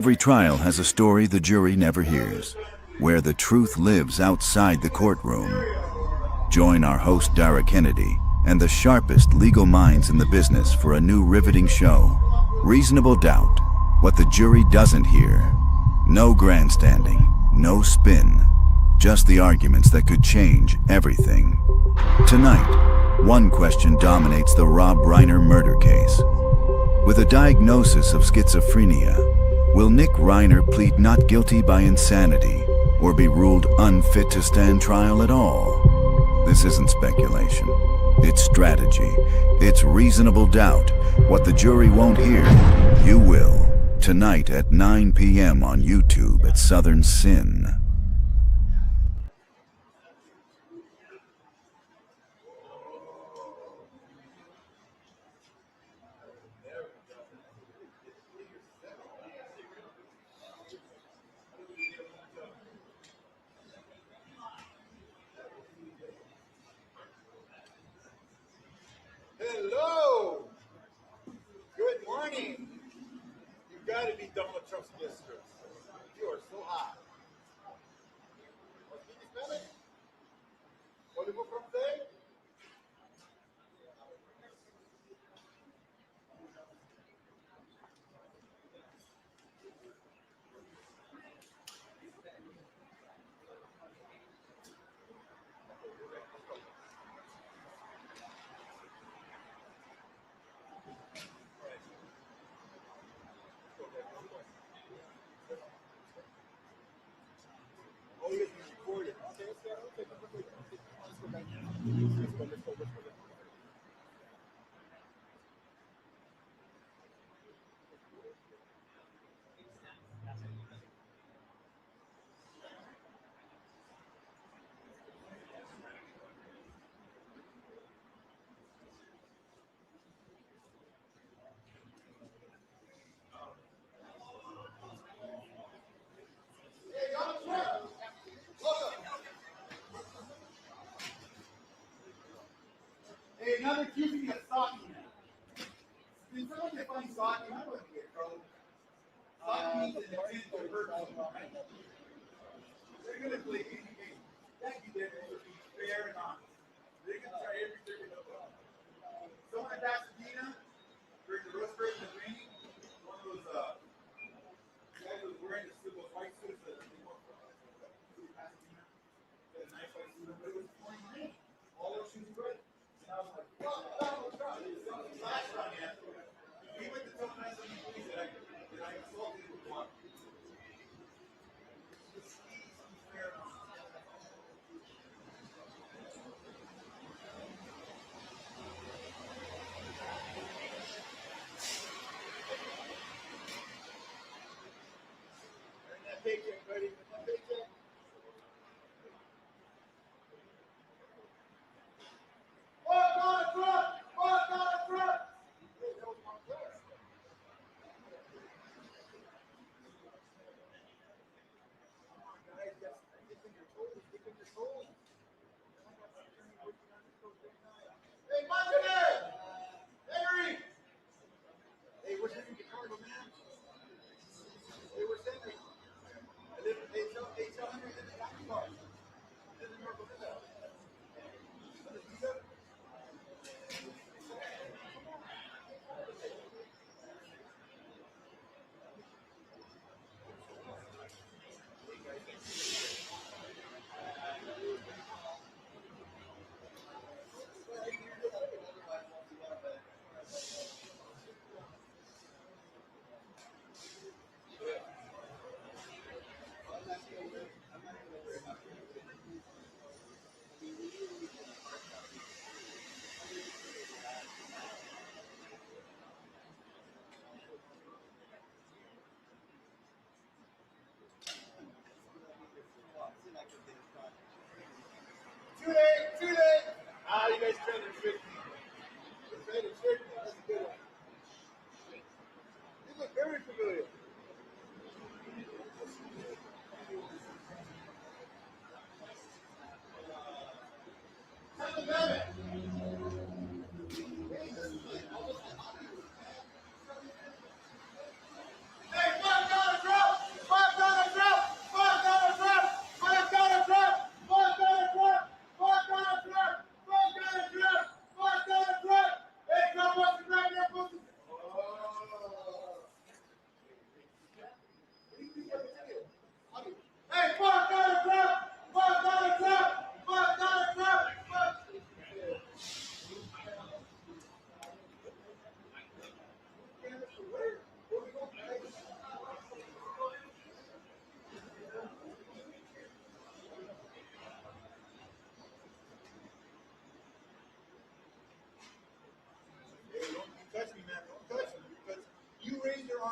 Every trial has a story the jury never hears, where the truth lives outside the courtroom. Join our host Dara Kennedy and the sharpest legal minds in the business for a new riveting show, Reasonable Doubt, what the jury doesn't hear. No grandstanding, no spin, just the arguments that could change everything. Tonight, one question dominates the Rob Reiner murder case. With a diagnosis of schizophrenia, will Nick Reiner plead not guilty by insanity or be ruled unfit to stand trial at all? This isn't speculation. It's strategy. It's reasonable doubt. What the jury won't hear, you will. Tonight at 9 p.m. on YouTube at Southern Sin. Hello! Good morning! You've got to be done with Trump's blisters. You are so hot. ¿Speak Spanish? What did you from say? Oh, you're recording. Okay, let's go. Let's go back. Let's go. Hey, Donald Trump! Welcome! Hey, another accusing me of stalking now. Did someone define stalking? I wouldn't get trouble. Stalking means an intent to hurt someone, right? They're going to play any game. Thank you, Denver, for being fair and honest. They're going to try everything to know. Someone in Pasadena, during the roast break in the training, one of those guys was wearing those white suits that they want from Pasadena. Had a nice white suit, but it was pouring rain. All those shoes were red. And I was like, Donald Trump. Last time, yeah. He went to tell me that I insulted him with one. Paycheck, buddy. Paycheck. Oh, Donald Trump! Oh, Donald Trump! Hey, that was my class. Come on, guys. Get in your toes. Get in your toes. Hey, Martinez! Henry! Hey, where's Henry Ricardo, man? Hey, where's Henry?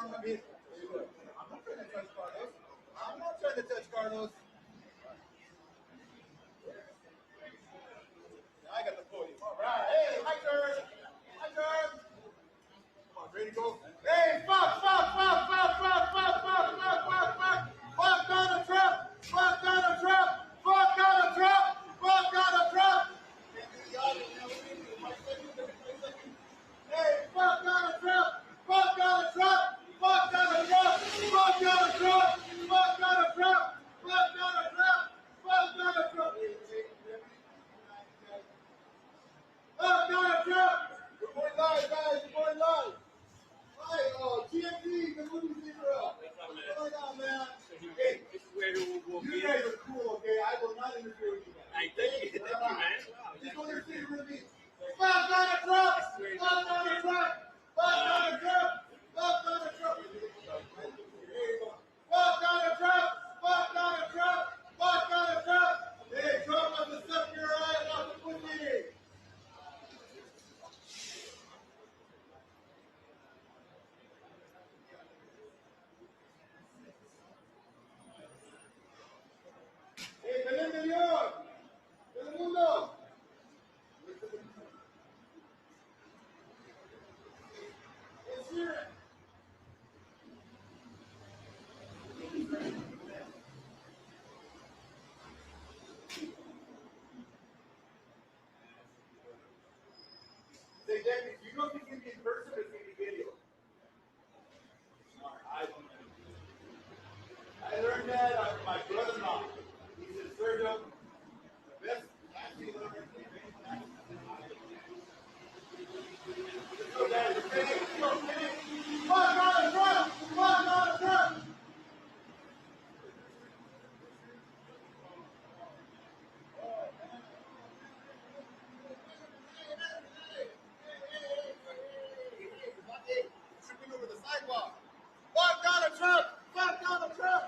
I mean, I'm not trying to touch Carlos. I'm not trying to touch Carlos. I got the podium. All right. Hey, my turn. My turn. Come on, ready to go? Hey, fuck, fuck, fuck, fuck, fuck, fuck, fuck, fuck, fuck, fuck. Fuck Donald Trump. Fuck Donald Trump. Fuck Donald Trump. Fuck Donald Trump. Hey, fuck Donald Trump. Fuck Donald Trump. Fuck Donald Trump. Fuck Donald Trump. Fuck Donald Trump. Fuck Donald Trump. Fuck Donald Trump. Fuck Donald Trump. We're going live, guys. We're going live. Hi, TNT, the movie theater. What's going on, man? Hey, This is where we'll you be. guys are cool, okay? I will not interfere with you guys. Thank you, man. Wow, Just don't interfere with me. Fuck Donald Trump! Fuck Donald Trump! Fuck Donald Trump! Fuck Donald Trump! Fuck Donald Trump! Fuck Donald Trump! Fuck Donald Trump! Hey, Trump has to suck your ass off the pussy! Hey, Belinda León! Telemundo! It's here! Say, Jackie, you know if you can be in person or if you can video? I learned that from my brother-in-law. He's a surgeon. The best acting I've ever seen. Go, guys. Finish. Go, finish. Fuck Donald Trump! Fuck Donald Trump! Tripping over the sidewalk. Fuck Donald Trump! Fuck Donald Trump!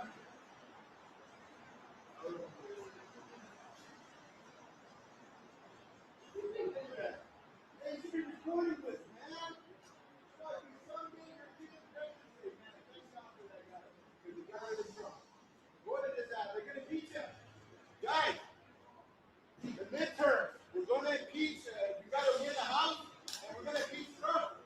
Hey, you should be recording this, man. Fuck, you Sunday, you're getting pregnancy, man. Good job for that guy. Because the guy is Trump. What is that? They're gonna impeach him. Guys, the midterm. We're gonna impeach. You gotta win the House, and we're gonna impeach Trump.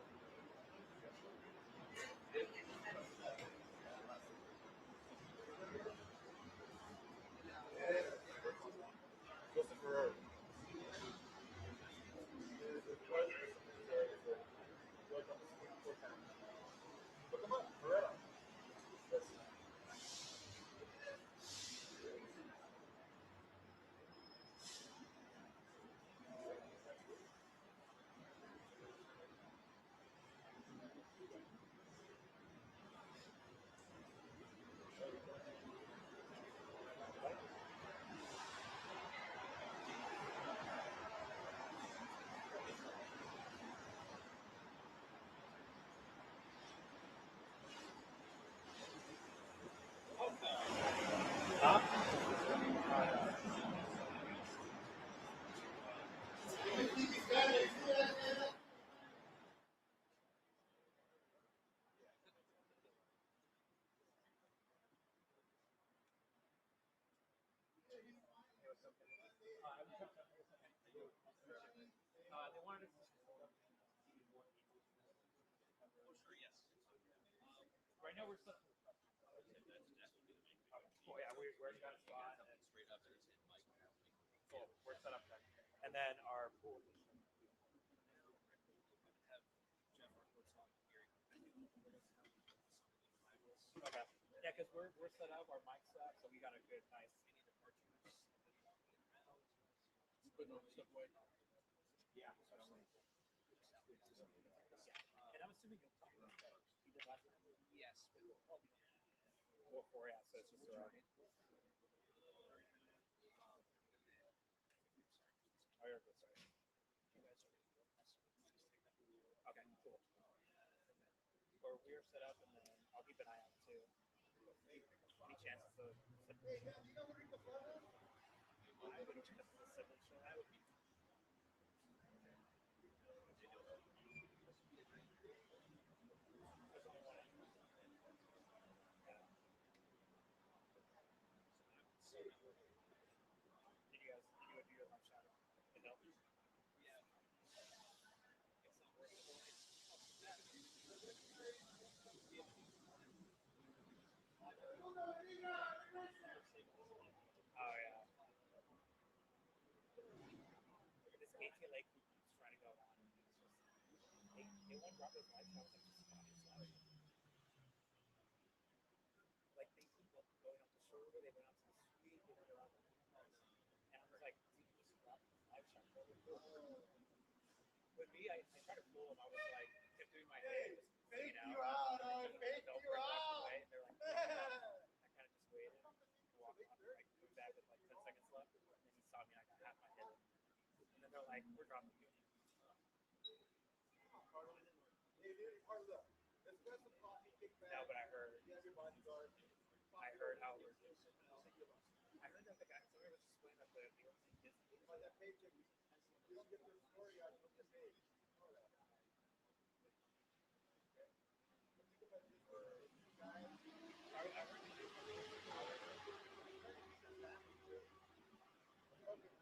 They wanted us to. Right now we're stuck. Oh yeah, we already got a spot. Cool, we're set up then. And then our pool. Okay. Yeah, because we're set up, our mic's set, so we got a good, nice. Putting all the stuff away. Yeah. And I'm assuming you'll talk about that. You did last time? Yes. Well, four, yeah, so it's just around. Oh, you're good, sorry. Okay, cool. Or we're set up, and then I'll keep an eye out too. Any chances of. Hey, man, do you know where Rico Flores is? I would check the civil show. That would be. Oh yeah. This ATLA crew keeps trying to go on. It's just they won't drop his lights. I was like, just stop yourself. Like they keep going up the shoulder, they went up to the street, they went around the house. And I was like, dude, just drop this live shot. With me, I tried to fool them. I was like, kept doing my head, just Fake hanging you out, I fake Don't you break walked out. away, and they're like, I kind of just waited, walked on, like moved back with like 10 seconds left, and then he saw me, and I got half my head. And then they're like, we're dropping you. No, but I heard how it was. I heard that the guy, somebody was explaining that the only You don't get their story out of the page.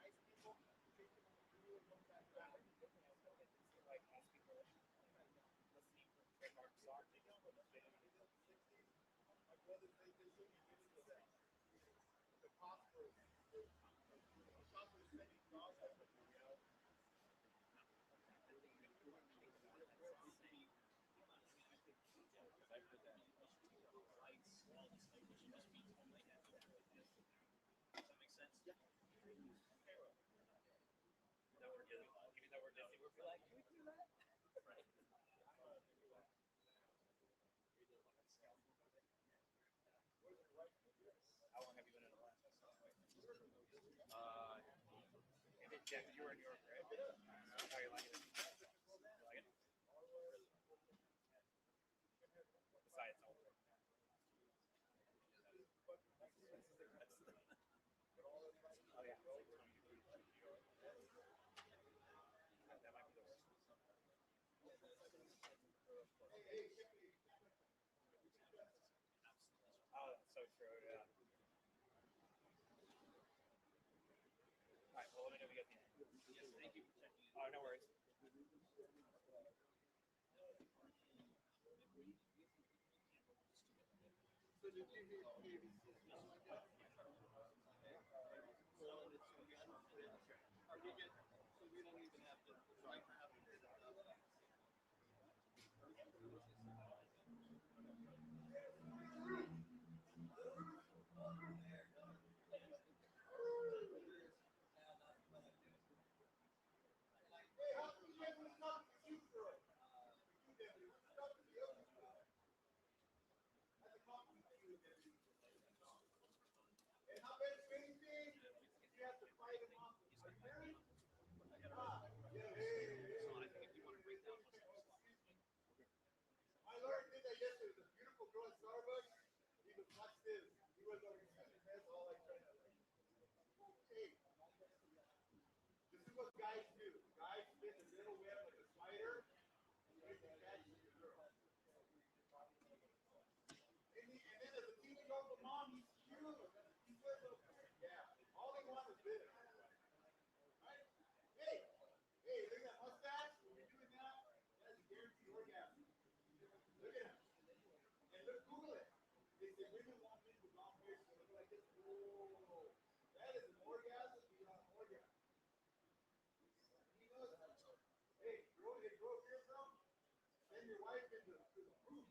like most people listening from trademark songs, they don't know they don't know. My brother, they just look at that. The cops were spending dollars on it, you know. Does that make sense? Yeah. Even though we're Disney, we'll be like, can we do that? Right. How long have you been in Atlanta? Yeah, you were in New York, right? How you like it? You like it? Besides all the oh yeah. That might be the worst. Oh, that's so true, yeah. Alright, well let me know if you get the end. Yes, thank you for checking in. Oh, no worries. So did you hear ABC? So we don't even have to try to have it. Hey, how come you guys want to talk to you for it? Talk to the other guy. At the coffee table. And how bad is anything? You have to fight him off. Are you married? Yeah, hey. So I think if you want to break down what's My lawyer did that yesterday. The beautiful girl at Starbucks. He was, watch this. He was like, that's all I tried to like. Hey, this is what guys do. Guys spin the little web like a spider. And you can catch your girl. And then as a teenage Uncle Mom, he's cute. He's a little kid. Yeah. All he wants is this. Right? Hey, look at that mustache. When you're doing that, that's a guaranteed orgasm. Look at him. And look, Google it. They say women want men with long hair, so look like this. Whoa. That is an orgasm beyond orgasm. He knows that. Hey, grow a beard, bro. Send your wife into the room.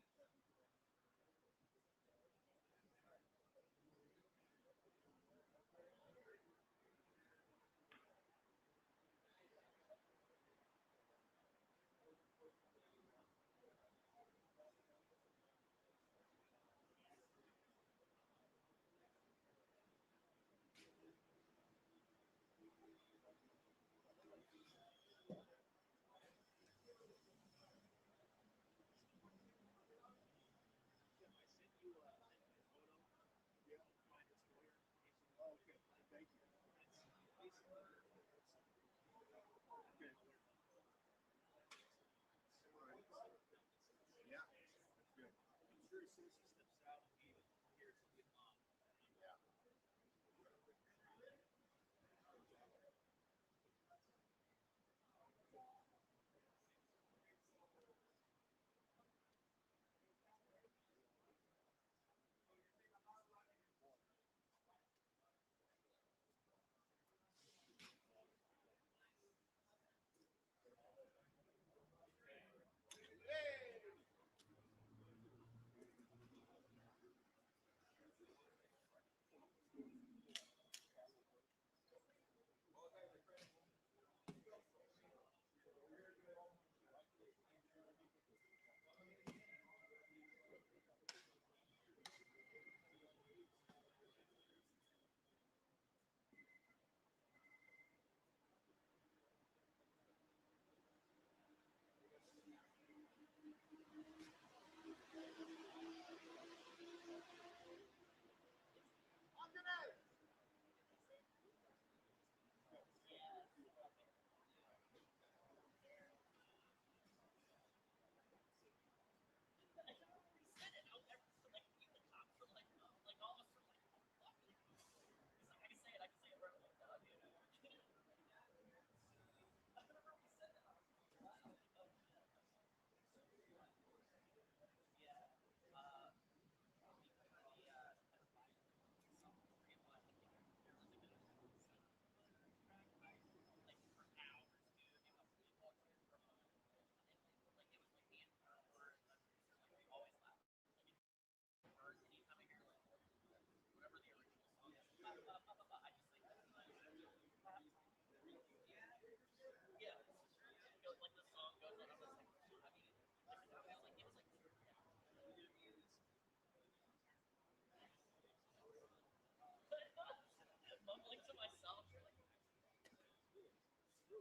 Hey,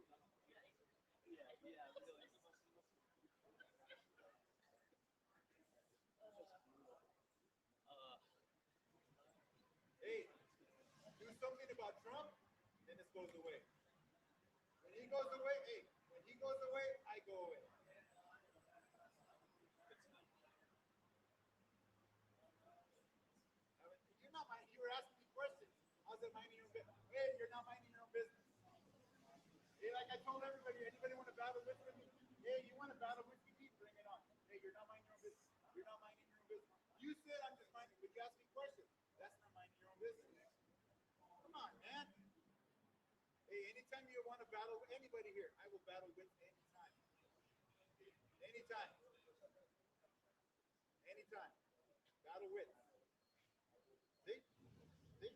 do something about Trump, then this goes away. When he goes away, hey, when he goes away, I go away. You're not minding. You were asking me questions. How's it minding your own business? Hey, you're not minding your own business. Hey, like I told everybody, anybody want to battle with me? Hey, you want to battle with me? Bring it on. Hey, you're not minding your own business. You're not minding your own business. You said I'm just minding, but you asked me questions. That's not minding your own business. Come on, man. Hey, anytime you want to battle with anybody here, I will battle with anytime. Anytime. Anytime. Battle with. See? See?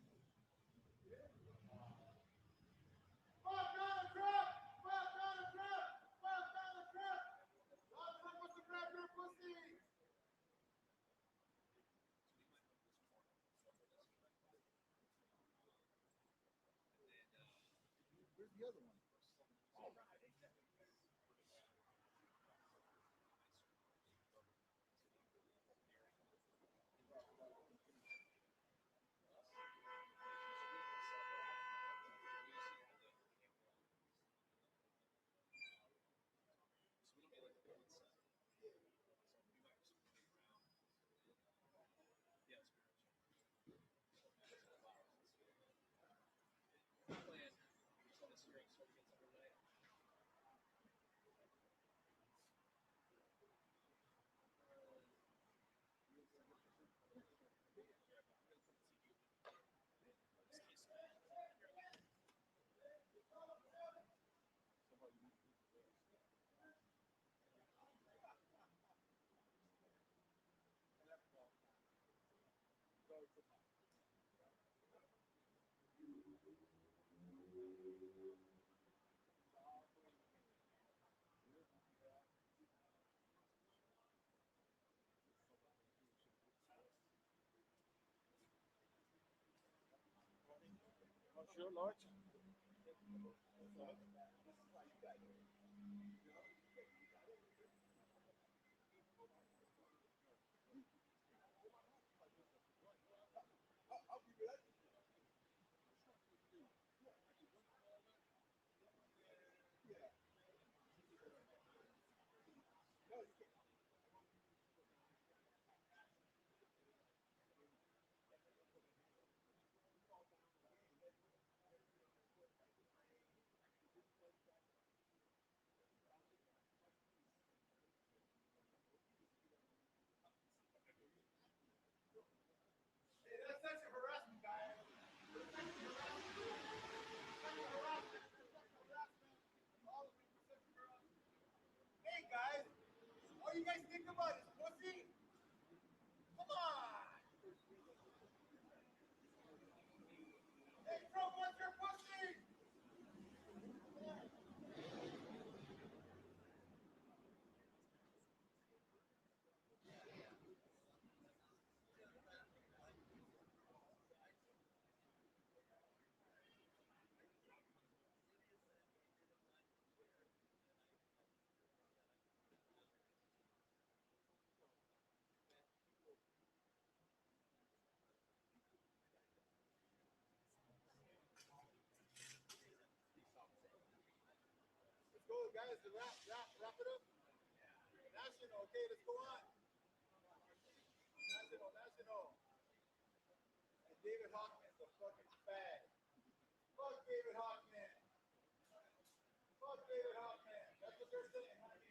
Fuck Donald Trump! Fuck Donald Trump! Fuck Donald Trump! Donald Trump wants to grab your pussy! Where's the other one? All right. Sure, Lord. Hey, that's sexual harassment, guys. That's sexual harassment. Sexual harassment. Sexual harassment. All of you for sexual harassment. Hey, guys. All you guys think about is pussy? Come on. Hey, Trump wants your pussy. Let's go, guys. Wrap it up. National. Okay, let's go on. National. And David Hockman's a fucking fag. Fuck David Hockman. Fuck David Hockman. That's what they're saying, honey.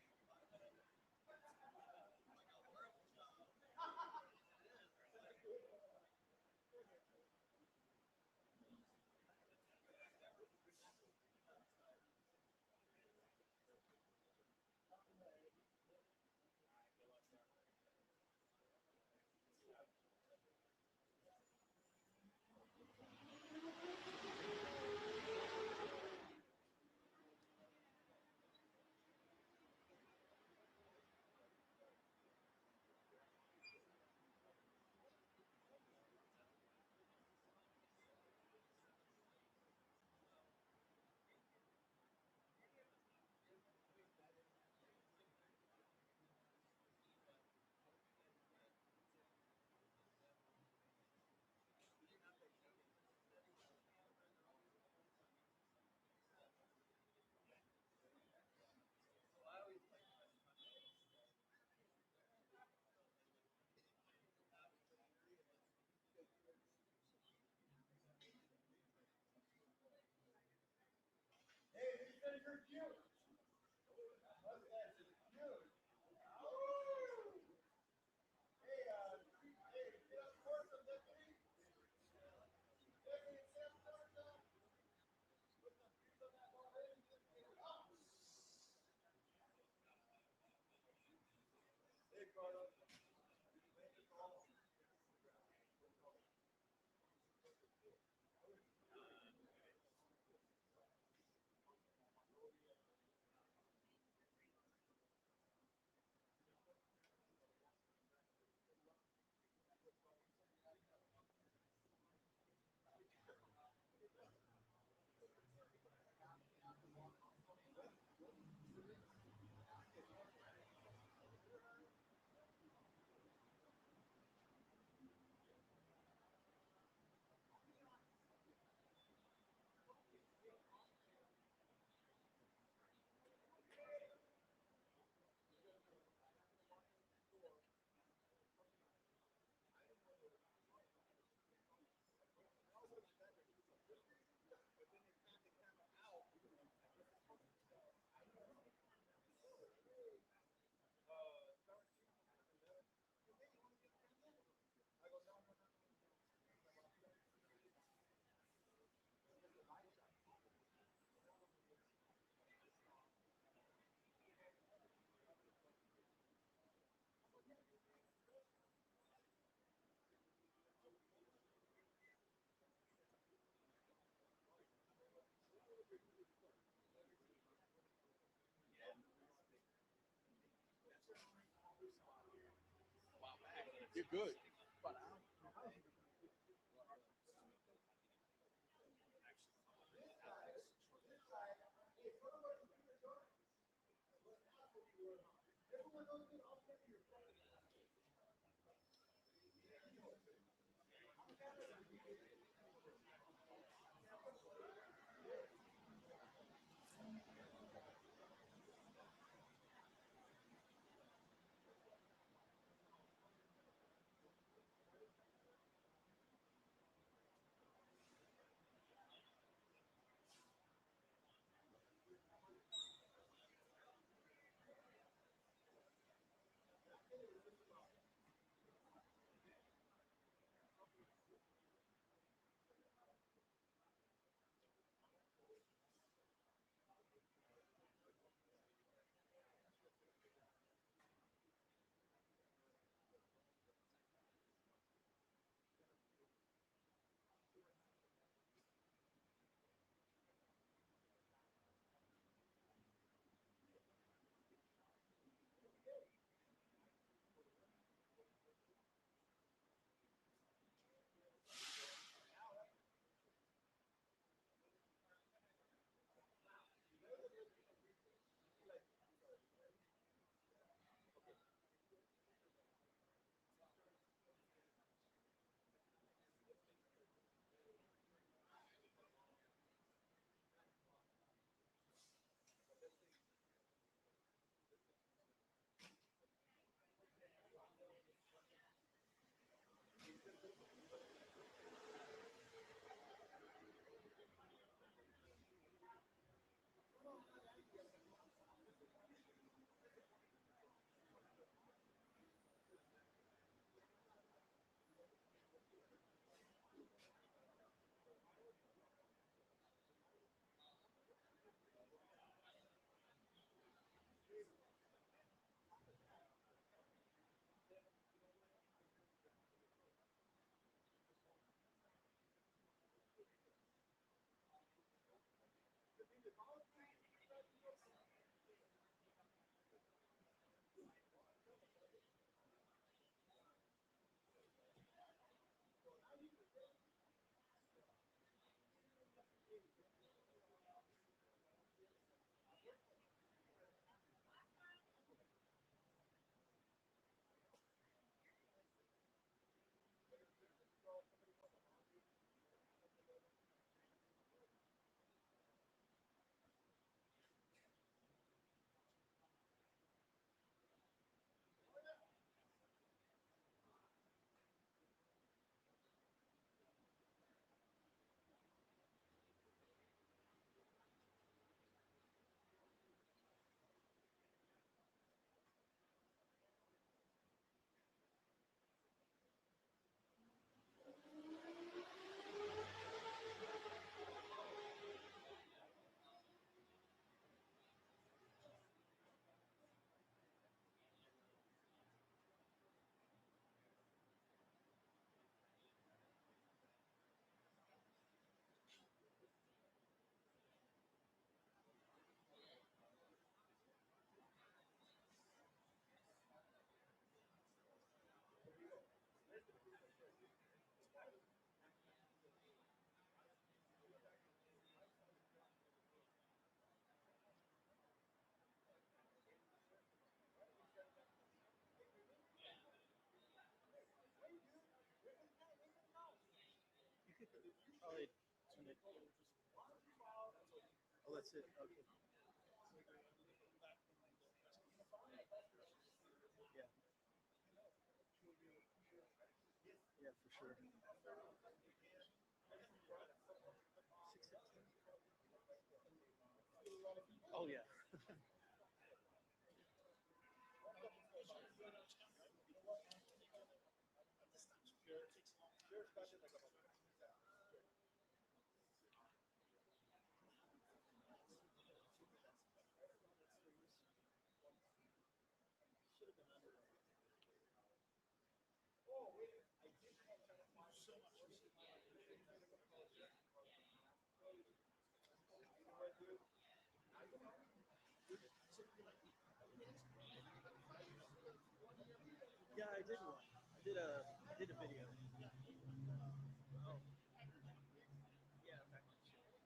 You're good. Probably turn it. Oh, that's it. Okay. Yeah. Yeah, for sure. 6:15. Oh yeah. Should have been under. Yeah, I did one. did a video. Oh. Yeah, back to shit.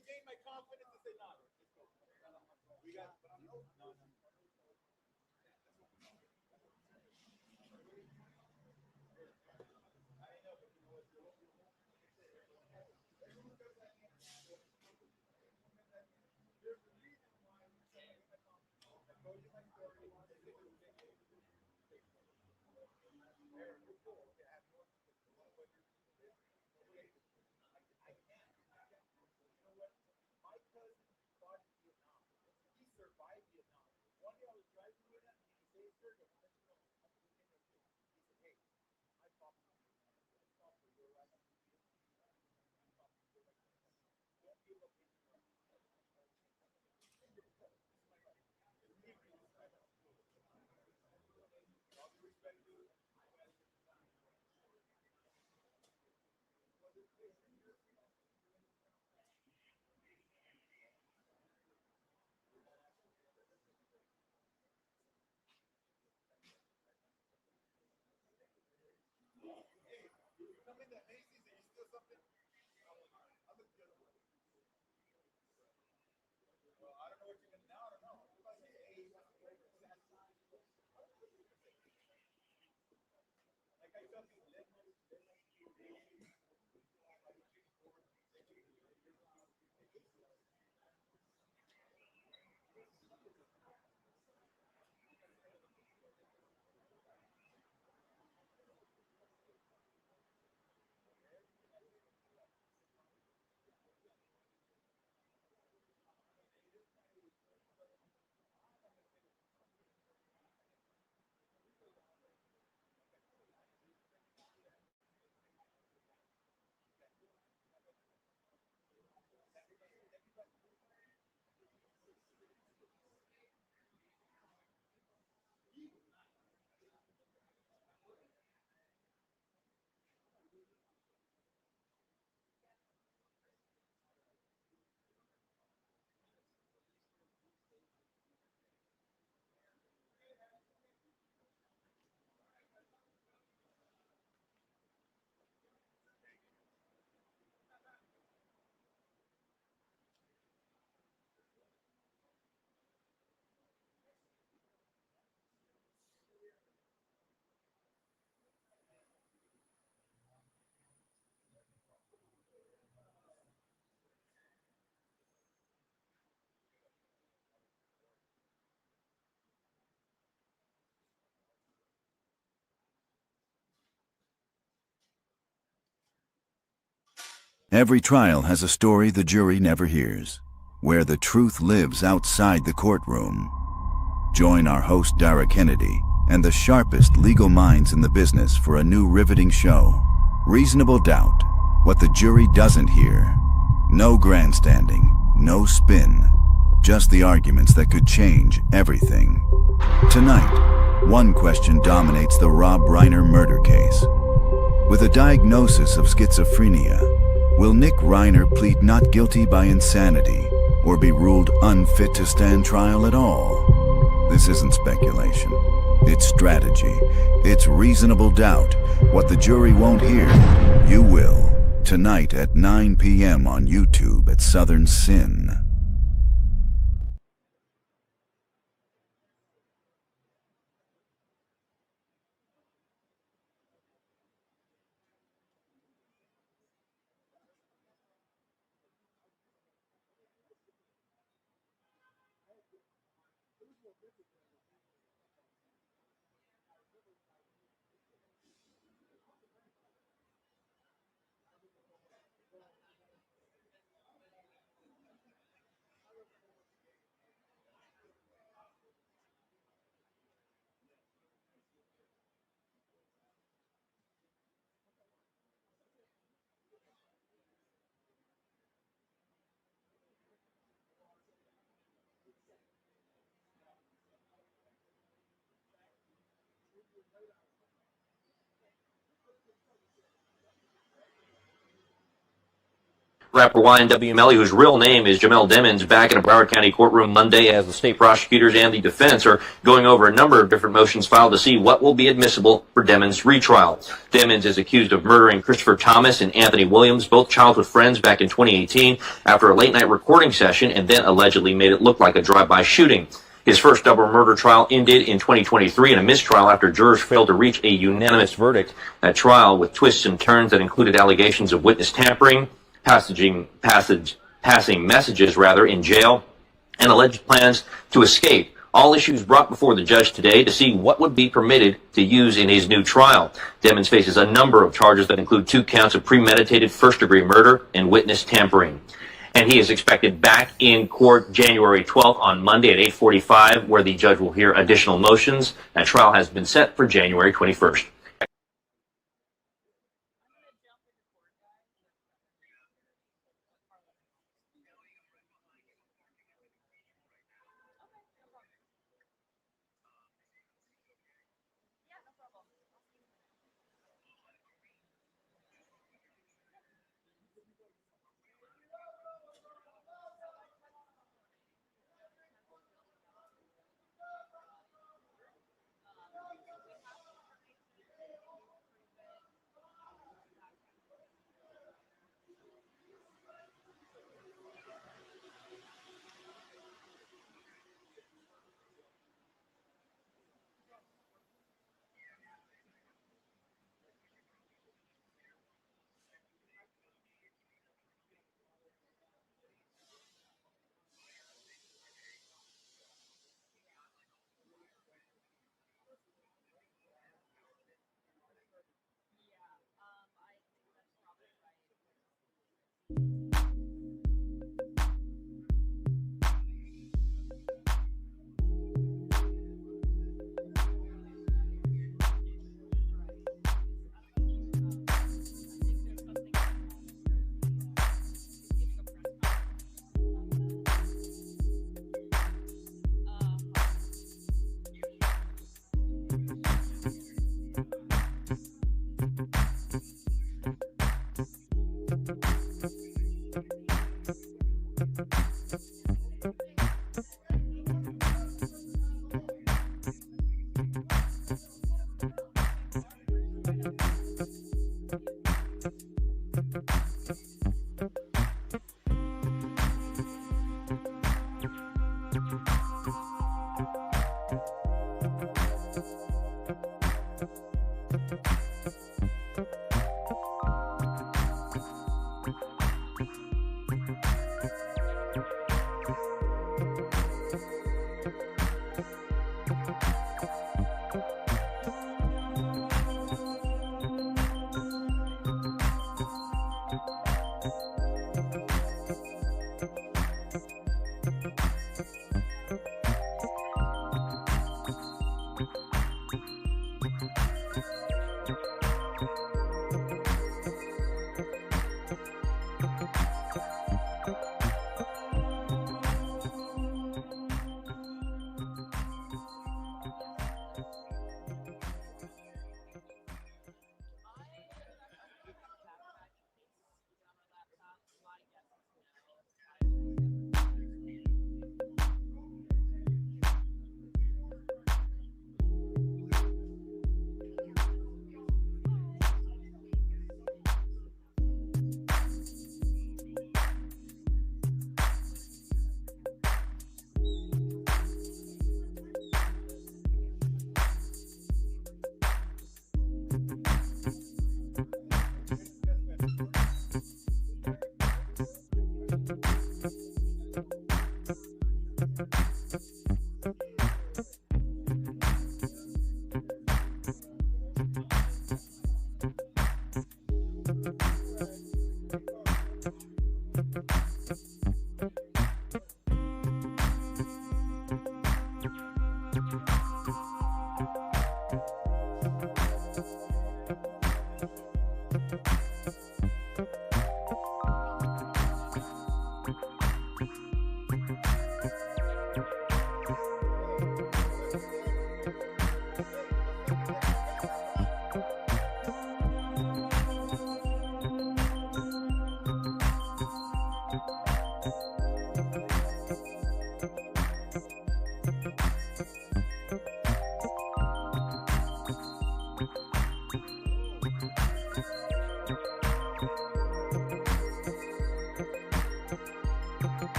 regain my confidence and say, nah, let's go. We got, but I'm no. My cousin fought in Vietnam. He survived Vietnam. One day I was driving with him, and he said, "Hey, sir, let you know." He said, "Hey, I fought for Vietnam. I fought for your right to be able to do that. I fought for your right to do that. Don't give up any right. This is my right. This is my right. All due respect to you. You come in that Macy's and you steal something, I look the other way. Well, I don't know what you're gonna now. I don't know. If I say, hey, you want to play with that? Like I tell people, let my Every trial has a story the jury never hears, where the truth lives outside the courtroom. Join our host Dara Kennedy and the sharpest legal minds in the business for a new riveting show, Reasonable Doubt, what the jury doesn't hear. No grandstanding, no spin, just the arguments that could change everything. Tonight, one question dominates the Rob Reiner murder case. With a diagnosis of schizophrenia, will Nick Reiner plead not guilty by insanity or be ruled unfit to stand trial at all? This isn't speculation. It's strategy. It's reasonable doubt. What the jury won't hear, you will. Tonight at 9 p.m. on YouTube at Southern Sin. Rapper YNW Melly, whose real name is Jamel Demons, back in a Broward County courtroom Monday as the state prosecutors and the defense are going over a number of different motions filed to see what will be admissible for Demons' retrial. Demons is accused of murdering Christopher Thomas and Anthony Williams, both childhood friends, back in 2018 after a late-night recording session, and then allegedly made it look like a drive-by shooting. His first double murder trial ended in 2023 in a mistrial after jurors failed to reach a unanimous verdict at trial, with twists and turns that included allegations of witness tampering, passing messages in jail, and alleged plans to escape. All issues brought before the judge today to see what would be permitted to use in his new trial. Demons faces a number of charges that include 2 counts of premeditated first-degree murder and witness tampering. And he is expected back in court January 12th on Monday at 8:45, where the judge will hear additional motions. That trial has been set for January 21st.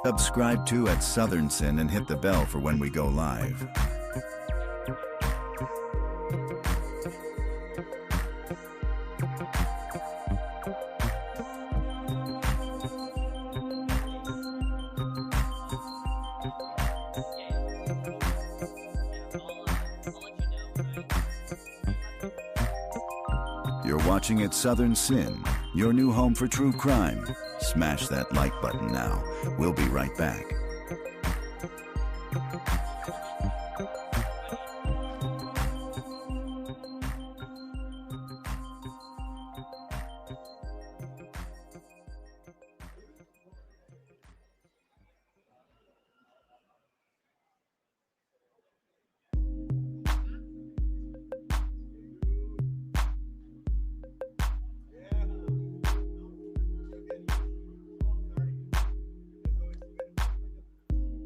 Subscribe to at Southern Sin and hit the bell for when we go live. You're watching at Southern Sin, your new home for true crime. Smash that like button now. We'll be right back.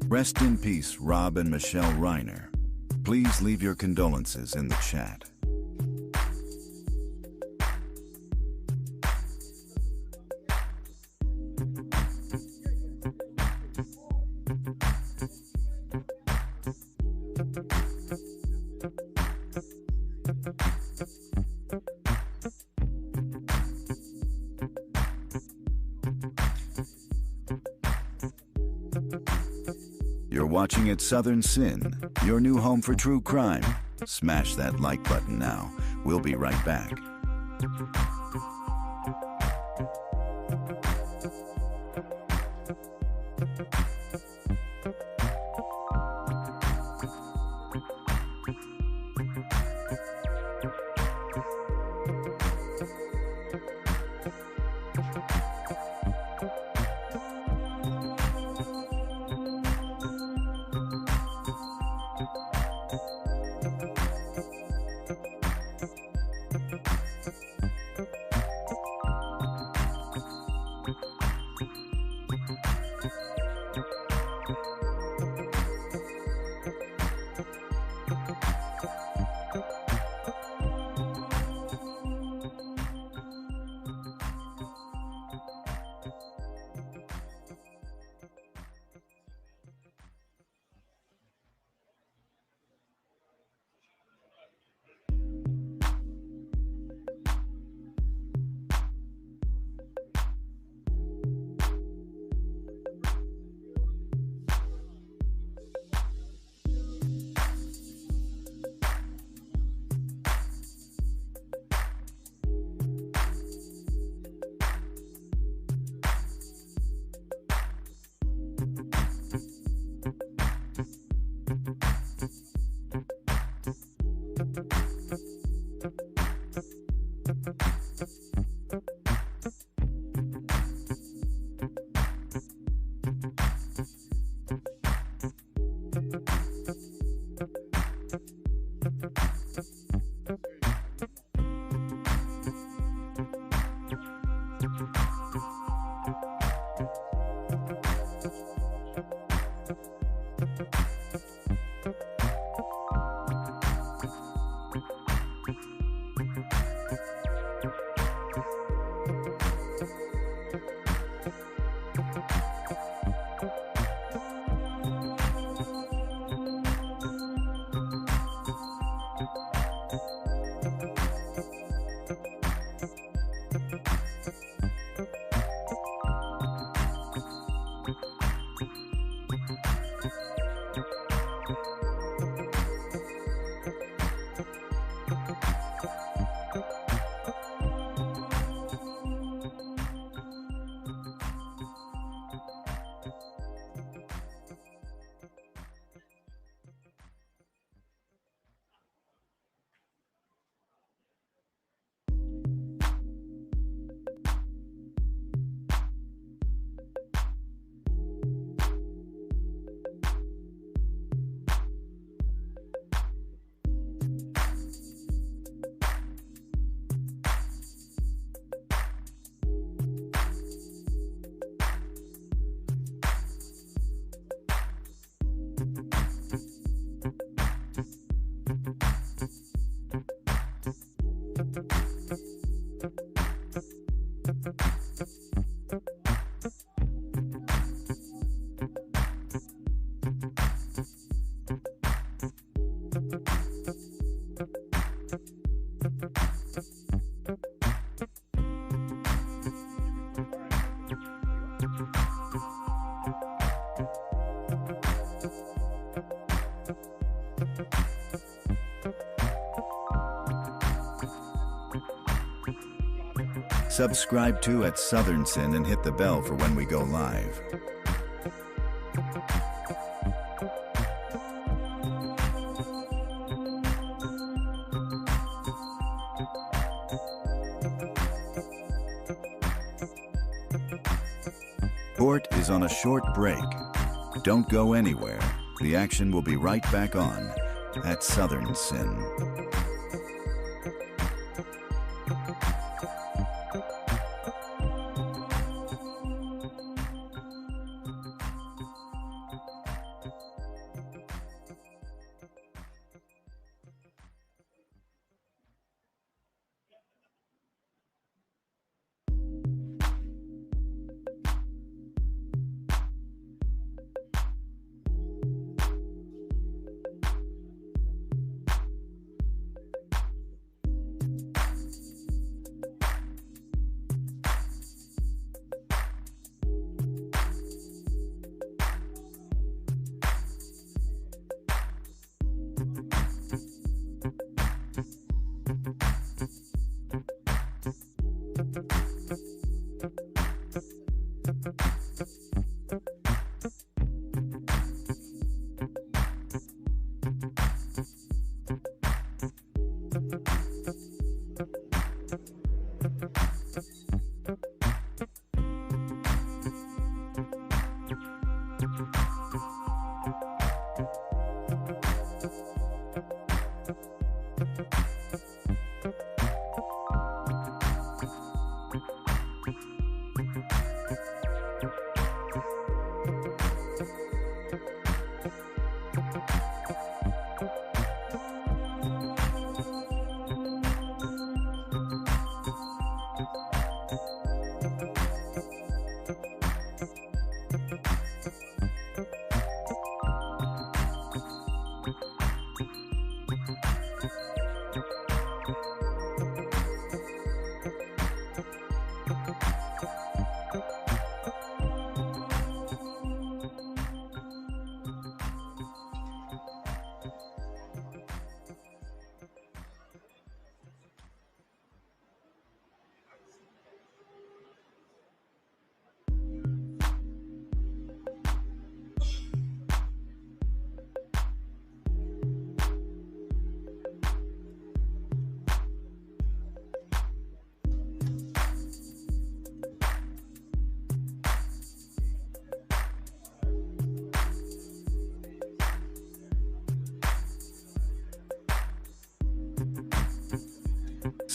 Rest in peace, Rob and Michelle Reiner. Please leave your condolences in the chat. You're watching at Southern Sin, your new home for true crime. Smash that like button now. We'll be right back. Subscribe to at Southern Sin and hit the bell for when we go live. Court is on a short break. Don't go anywhere. The action will be right back on at Southern Sin.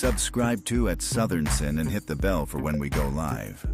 Subscribe to at Southern Sin and hit the bell for when we go live.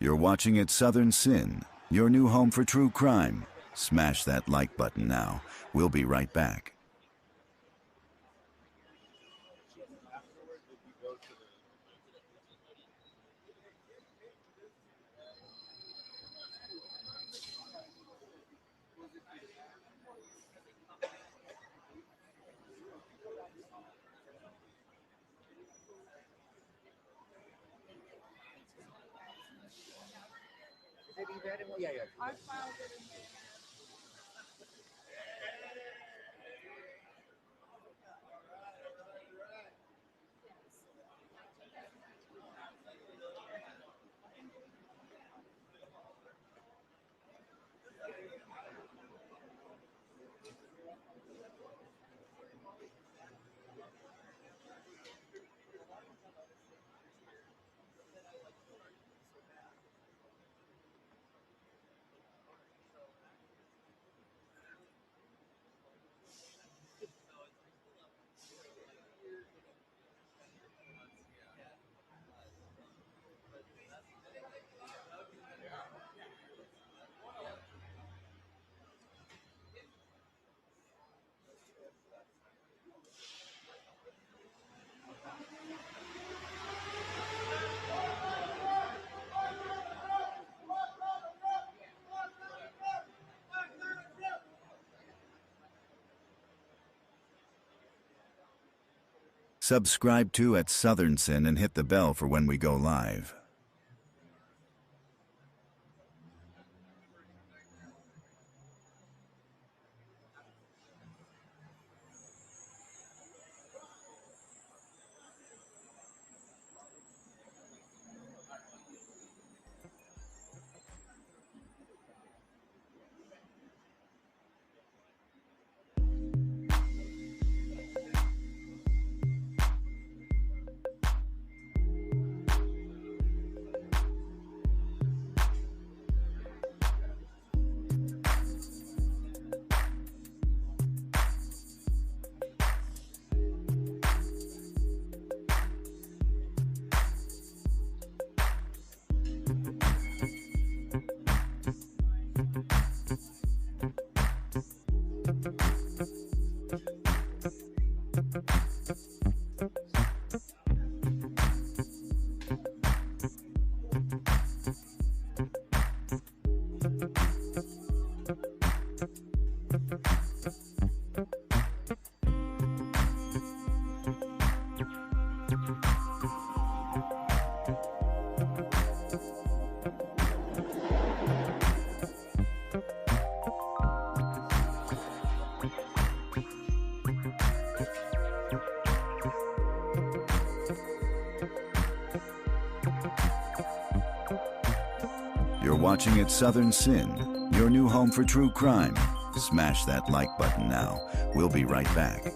You're watching at Southern Sin, your new home for true crime. Smash that like button now. We'll be right back. Subscribe to at Southern Sin and hit the bell for when we go live. You're watching at Southern Sin, your new home for true crime. Smash that like button now. We'll be right back.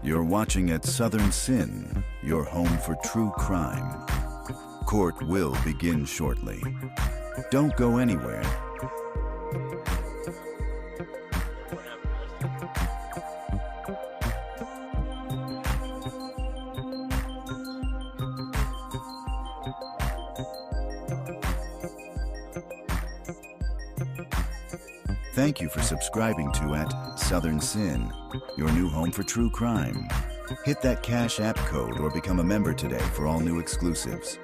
You're watching at Southern Sin, your home for true crime. Court will begin shortly. Don't go anywhere. Thank you for subscribing to at Southern Sin, your new home for true crime. Hit that Cash App code or become a member today for all new exclusives.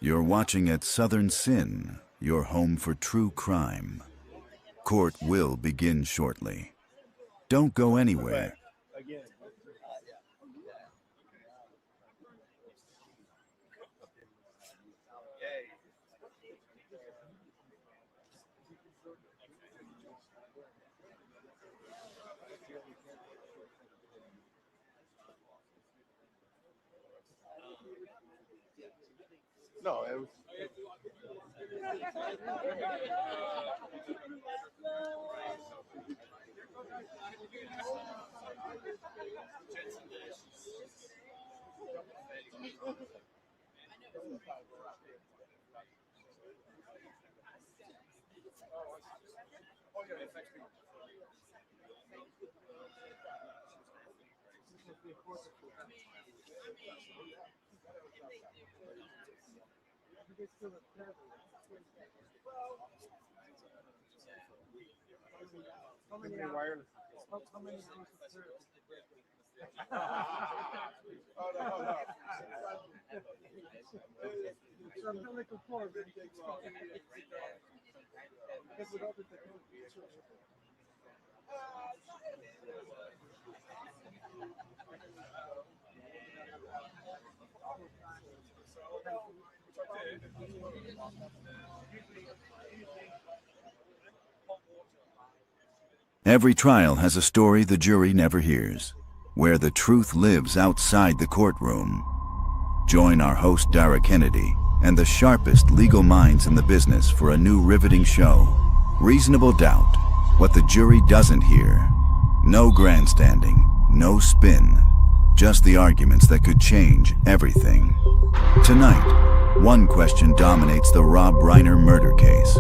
You're watching at Southern Sin, your home for true crime. Court will begin shortly. Don't go anywhere. No, it was. Every trial has a story the jury never hears, where the truth lives outside the courtroom. Join our host Dara Kennedy and the sharpest legal minds in the business for a new riveting show, Reasonable Doubt, what the jury doesn't hear. No grandstanding, no spin, just the arguments that could change everything. Tonight, one question dominates the Rob Reiner murder case.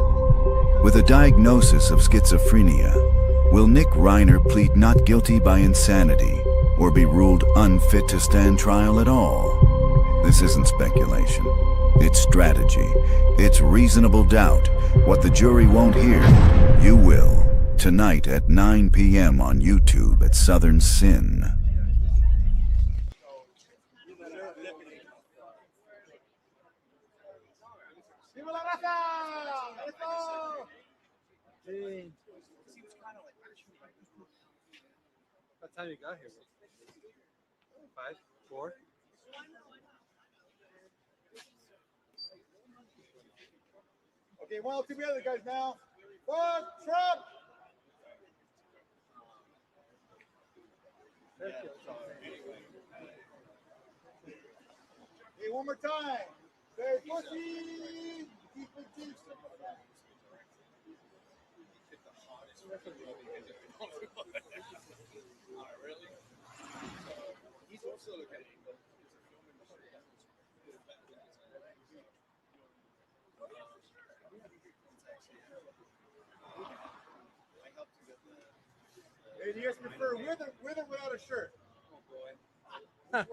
With a diagnosis of schizophrenia, will Nick Reiner plead not guilty by insanity or be ruled unfit to stand trial at all? This isn't speculation. It's strategy. It's reasonable doubt. What the jury won't hear, you will. Tonight at 9 p.m. on YouTube at Southern Sin. What time you got here? 5, 4? Okay, one together, guys. Now, one, Trump. Hey, one more time. Say pussy. Keep it deep. He's also looking. Hey, do you guys prefer with or without a shirt? Oh boy.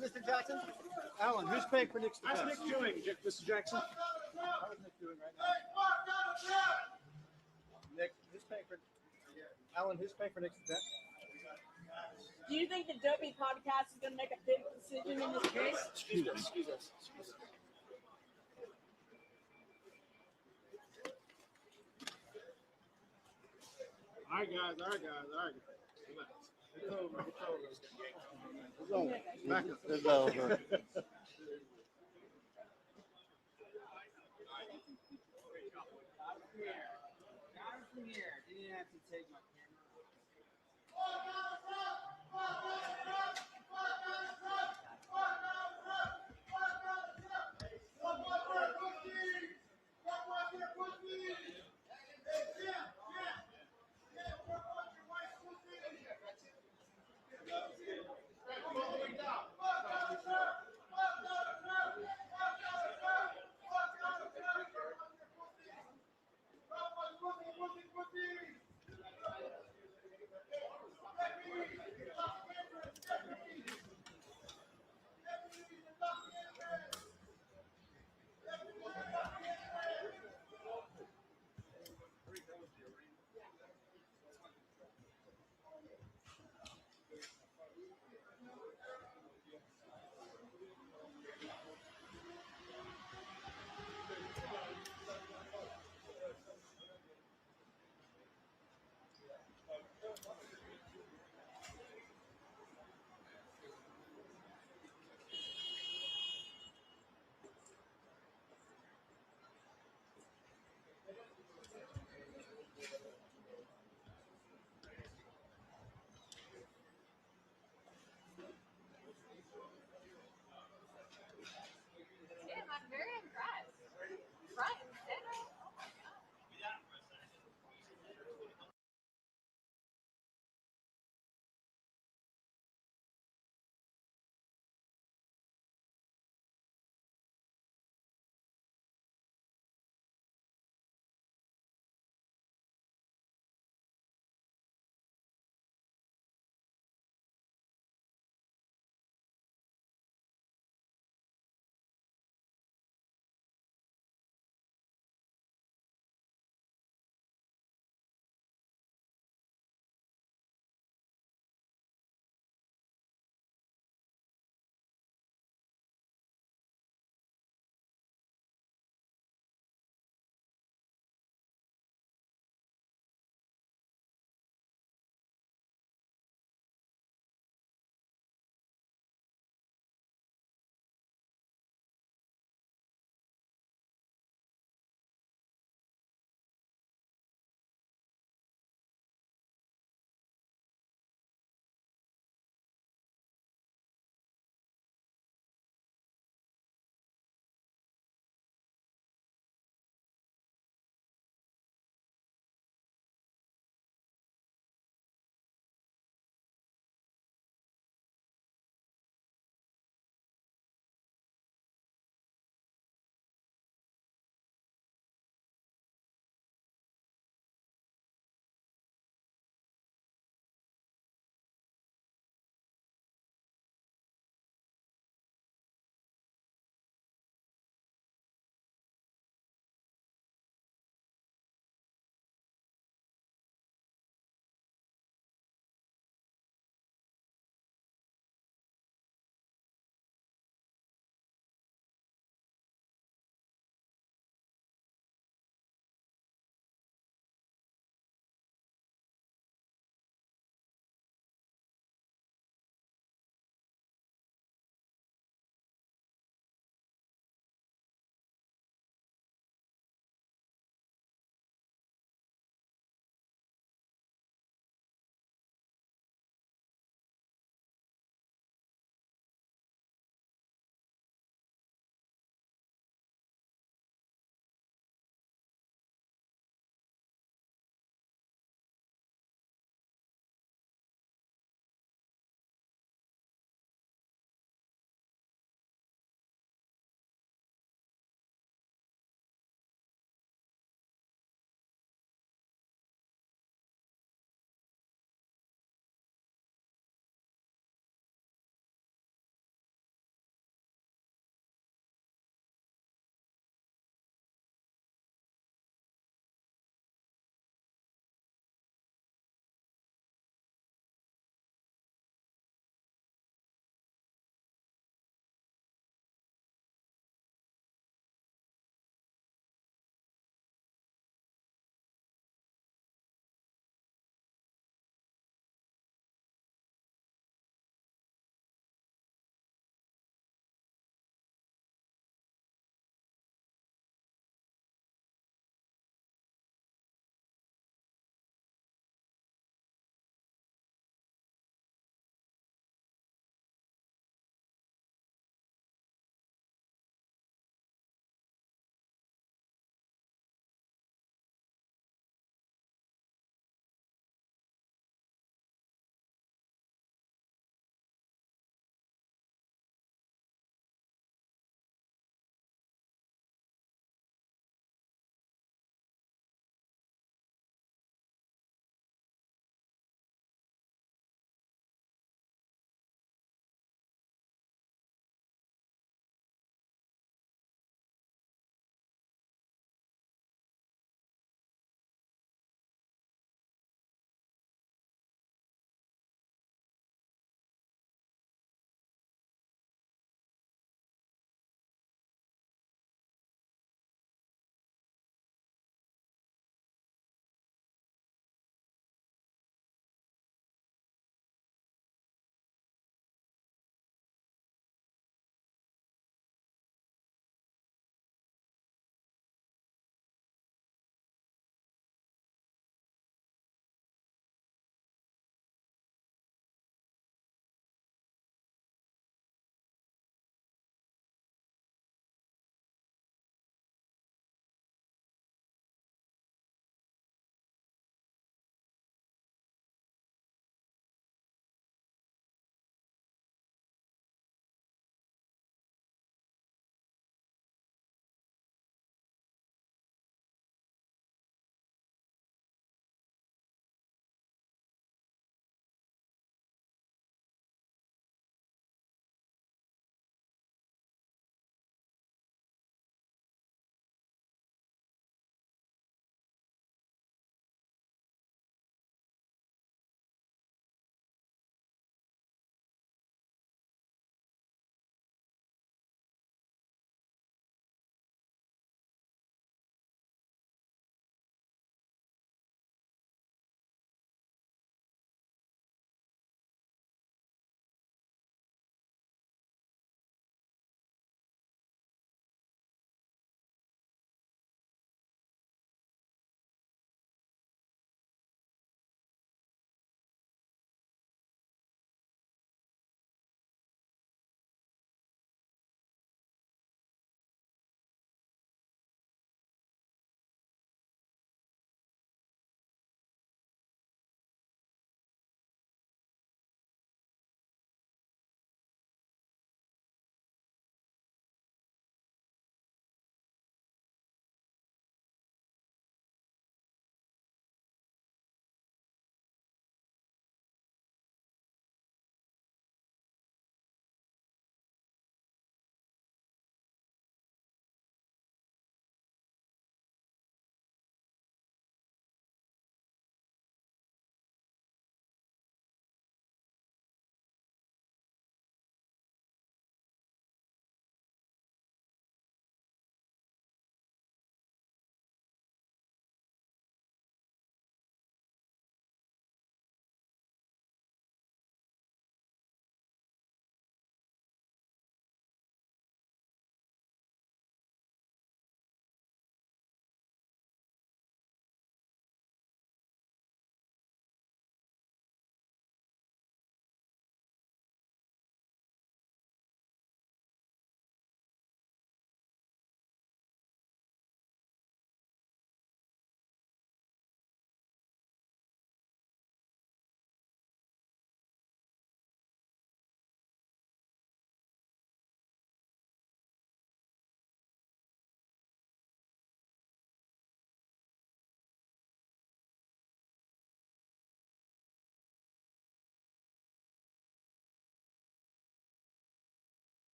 Mr. Jackson? Alan, who's paying for Nick's defense? How's Nick doing, Mr. Jackson? How is Nick doing right now? Nick, who's paying for? Alan, who's paying for Nick's defense? Do you think the Dopey podcast is going to make a big decision in this case? Excuse us. All right, guys. Relax. It's over. It's over. Back up. It's over. From here. Didn't have to take my camera. Let me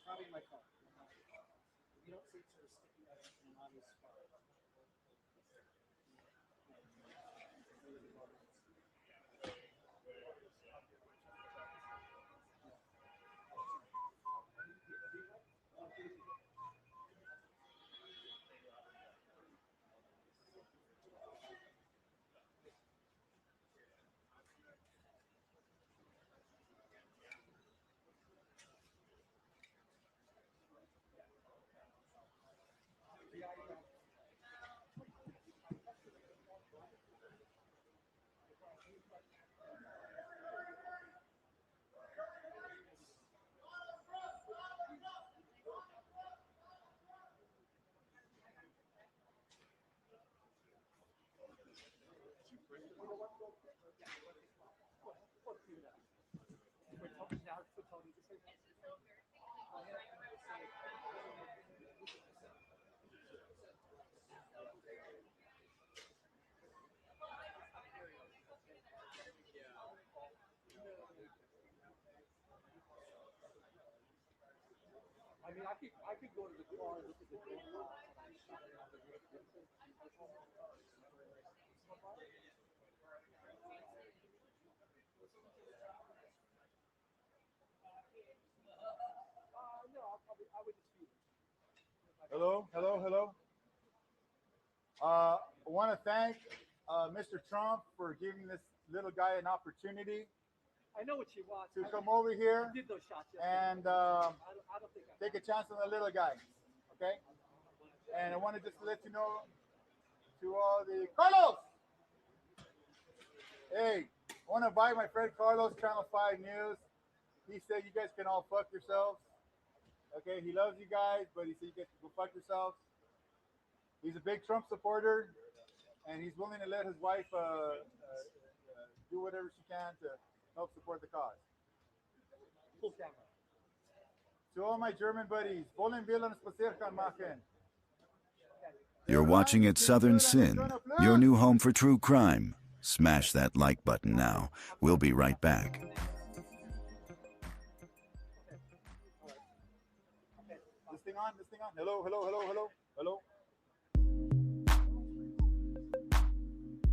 Probably in my car. You don't see sort of sticking out in an obvious spot. I mean, I could go to the car and look at the door. Hello, hello, hello. I want to thank Mr. Trump for giving this little guy an opportunity I know what she wants. to come over here I did those shots and I don't think take a chance on the little guy. Okay? And I wanted just to let you know to all the Carlos. Hey, I want to invite my friend Carlos, Channel 5 News. He said you guys can all fuck yourselves. Okay, he loves you guys, but he said you guys can go fuck yourselves. He's a big Trump supporter, and he's willing to let his wife do whatever she can to help support the cause. Full camera. To all my German buddies, wollen wir uns Spaziergang machen? You're watching at Southern Sin, your new home for true crime. Smash that like button now. We'll be right back. This thing on, this thing on. Hello, hello, hello, hello, hello.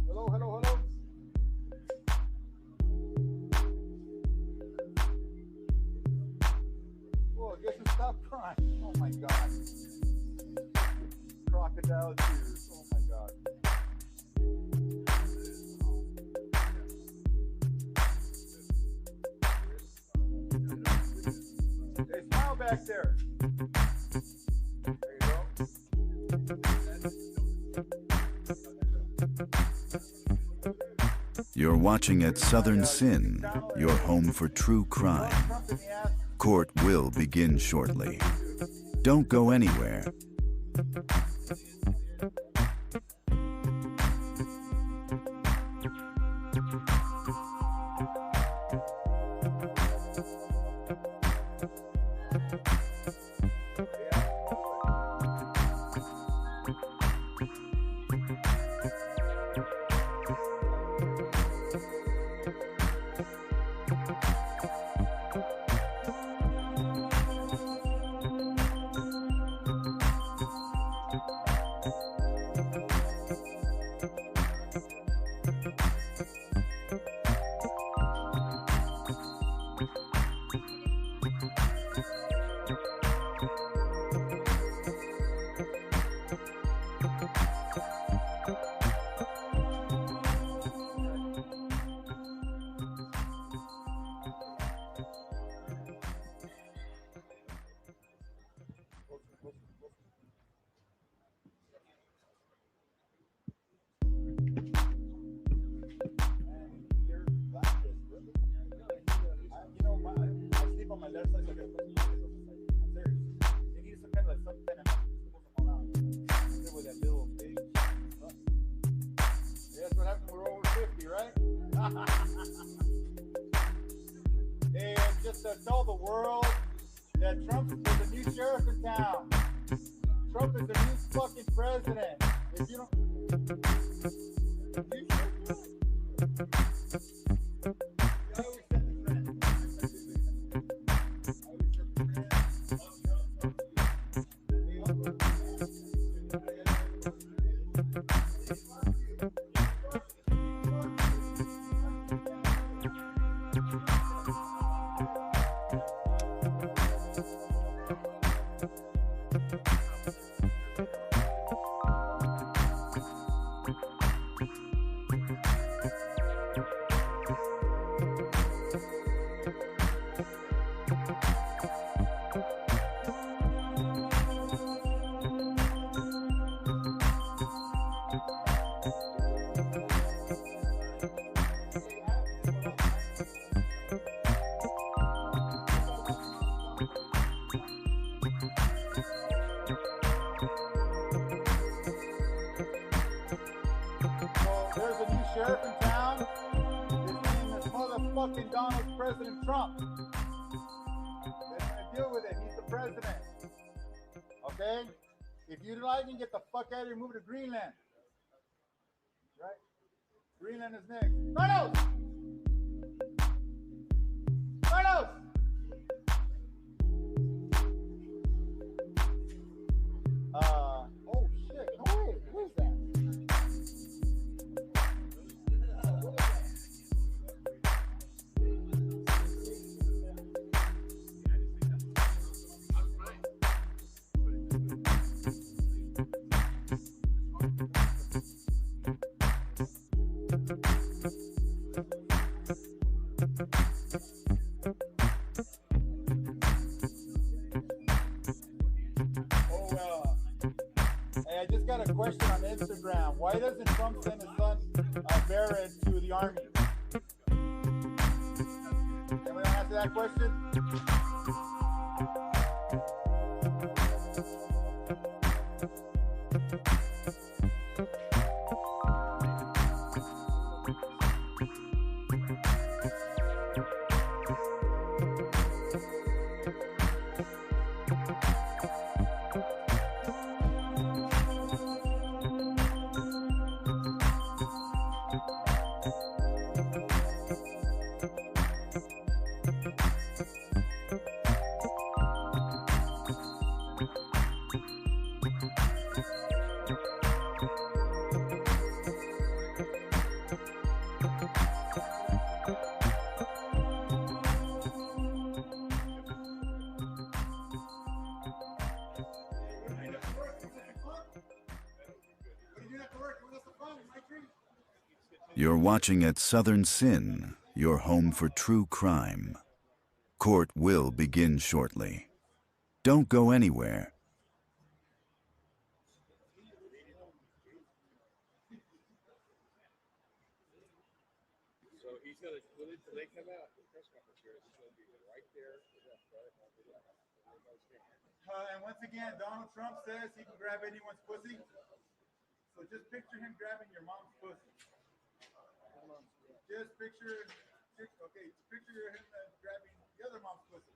Hello, hello, hello. Oh, guess who stopped crying? Oh my God. Crocodile tears. Oh my God. Hey, smile back there. There you go. You're watching at Southern Sin, your home for true crime. Court will begin shortly. Don't go anywhere. Tell the world that Trump is the new sheriff in town. Trump is the new fucking president. If you don't, I always set the trend. sheriff in town. His name is motherfucking Donald President Trump. They're gonna deal with it. He's the president. Okay? If you don't like him, get the fuck out of here. Move to Greenland. Right? Greenland is next. Carlos! Carlos! Oh shit. No way. Who is that? Hey, I just got a question on Instagram. Why doesn't Trump send his son Barrett to the army? Anyone answer that question? You're watching at Southern Sin, your home for true crime. Court will begin shortly. Don't go anywhere. So he's gonna, when they come out, the press conference here, he's gonna be right there. And once again, Donald Trump says he can grab anyone's pussy. So just picture him grabbing your mom's pussy. Just picture him grabbing the other mom's pussy.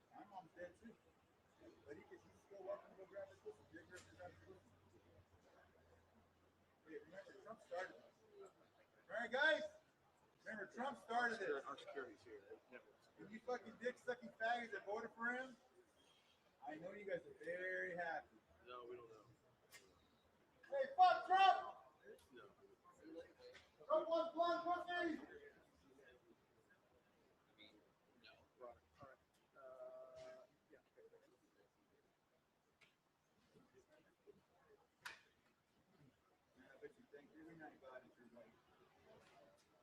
My mom's dead too. But he's still welcome to go grab his pussy. Grab his pussy. Hey, remember, Trump started this. Alright, guys? Remember, Trump started this. Our security's here. And you fucking dick-sucking faggots that voted for him, I know you guys are very happy. No, we don't know. Hey, fuck Trump! No. Trump wants blonde pussy!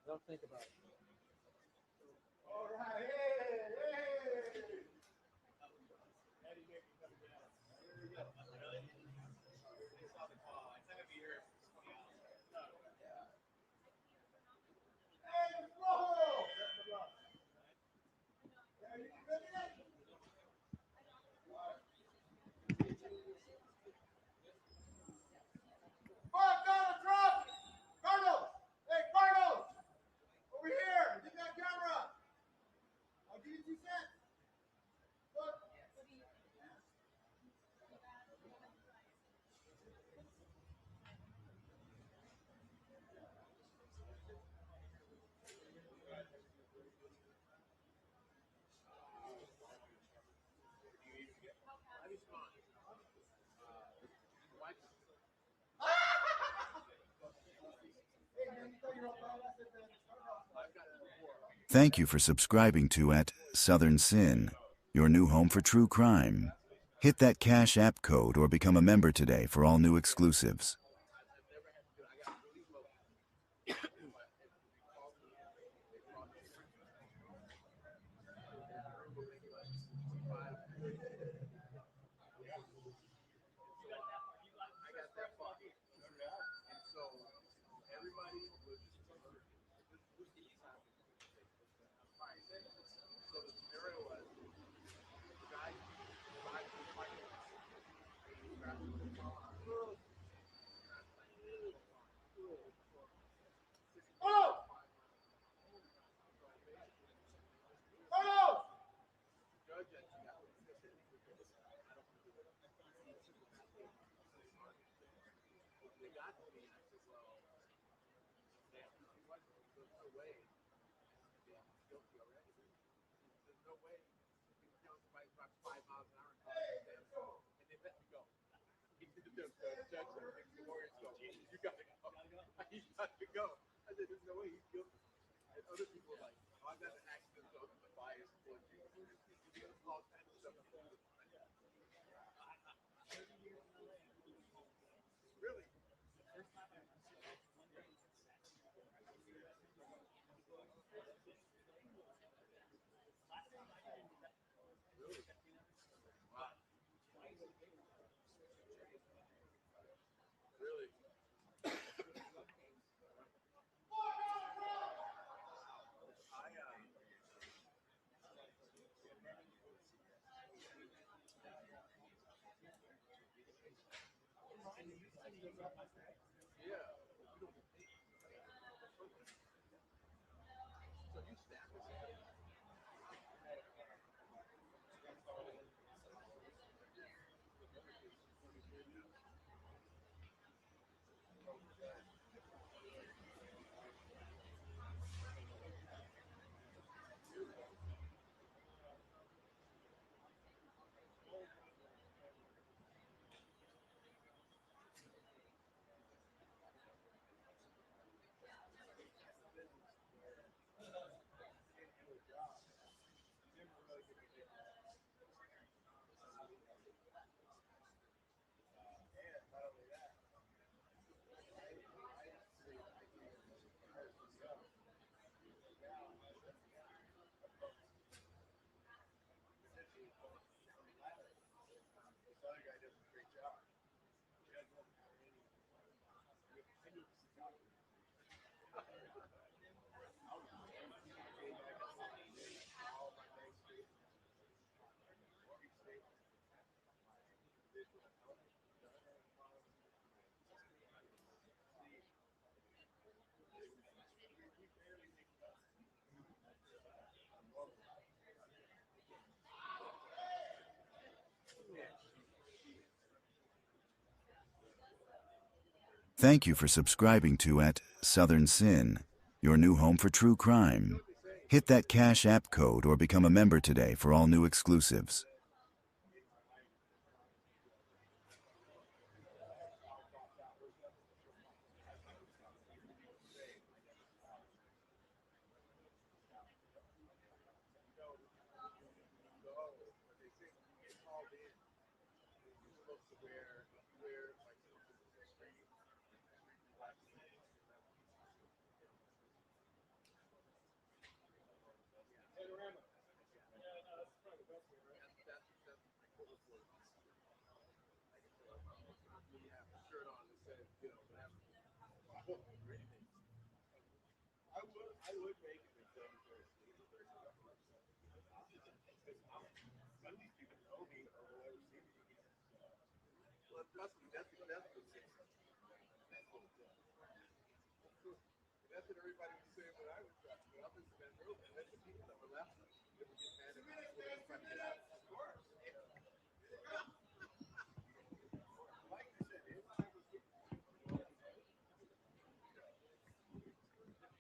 Don't think about it. All right, hey! Hey, whoa! Fuck Donald Trump! Carlos! Hey, Carlos! Over here! Get that camera! I'll give you 2 cents. Look. Thank you for subscribing to at Southern Sin, your new home for true crime. Hit that Cash App code or become a member today for all new exclusives. They got to me, and I said, well, there's no way they're guilty already. There's no way. You can tell somebody drives 5 miles an hour and they let me go. The judge said, the lawyers go, you got to go. You got to go. I said, there's no way he's guilty. And other people are like, oh, I've got an accident, so I'm biased towards you. All kinds of stuff. Really? Really? Wow. Really? Yeah. So you stabbed this? Thank you for subscribing to at Southern Sin, your new home for true crime. Hit that Cash App code or become a member today for all new exclusives. I would make it if they were asleep. None of these people know me or will ever see me again. Well, trust me, that's what it is. That's what it is. That's what everybody was saying when I was when I was in that room. And that's the people that were left. They would get mad at me. They were trying to get out. Of course. Like you said, if I was getting you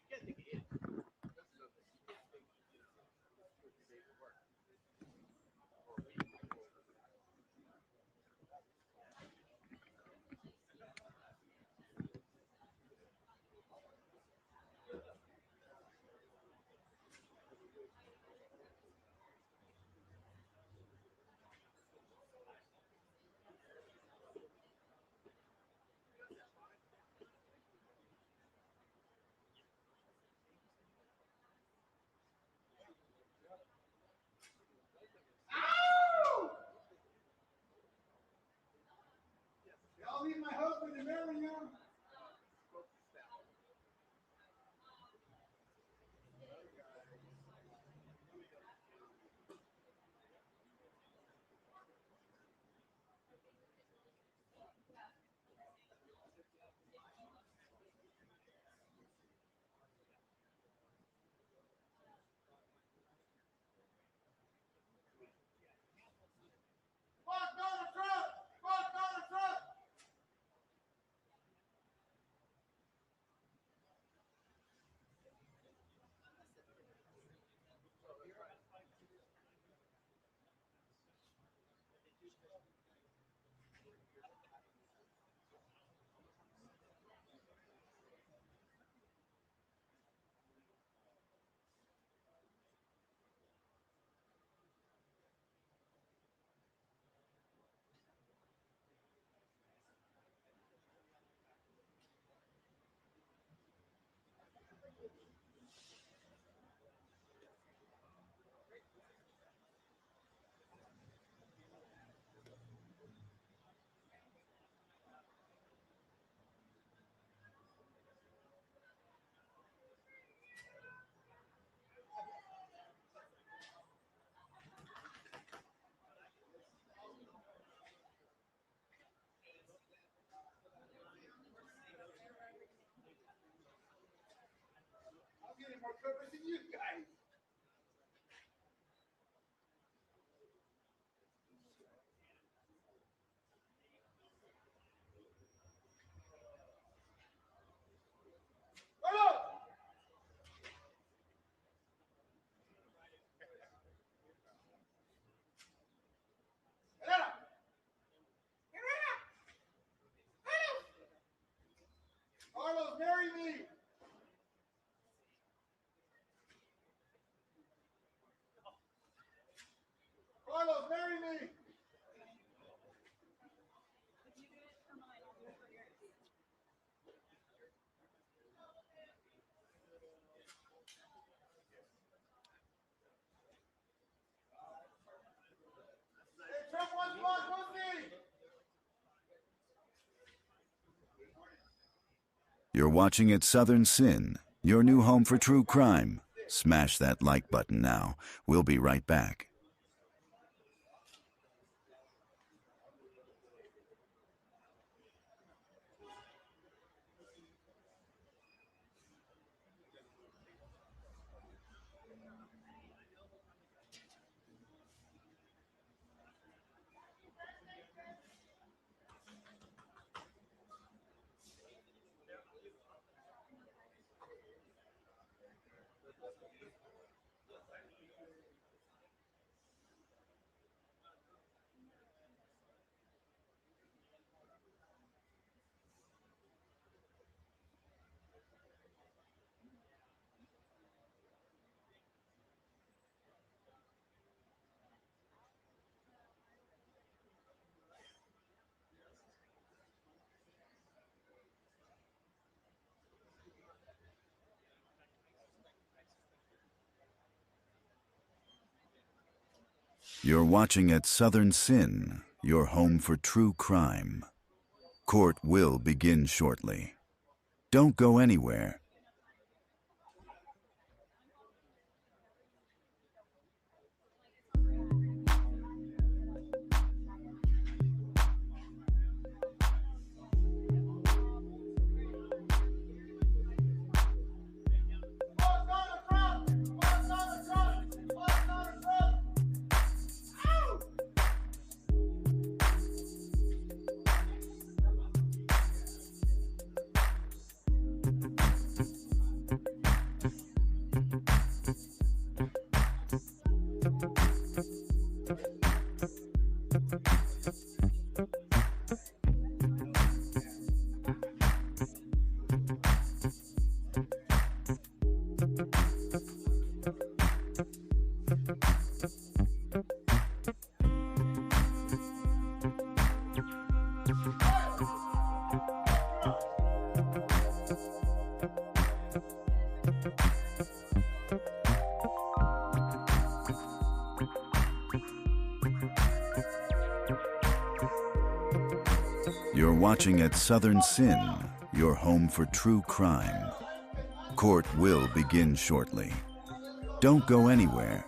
can't think of it. That's another thing. You can't think, you know, 2 or 3 days of work. Or a week. Y'all leave my husband in Maryland. Fuck Donald Trump! Fuck Donald Trump! more coverage than you guys. Carlos, marry me. Carlos, marry me. Hey, Trump wants blood pussy. You're watching at Southern Sin, your new home for true crime. Smash that like button now. We'll be right back. You're watching at Southern Sin, your home for true crime. Court will begin shortly. Don't go anywhere. You're watching at Southern Sin, your home for true crime. Court will begin shortly. Don't go anywhere.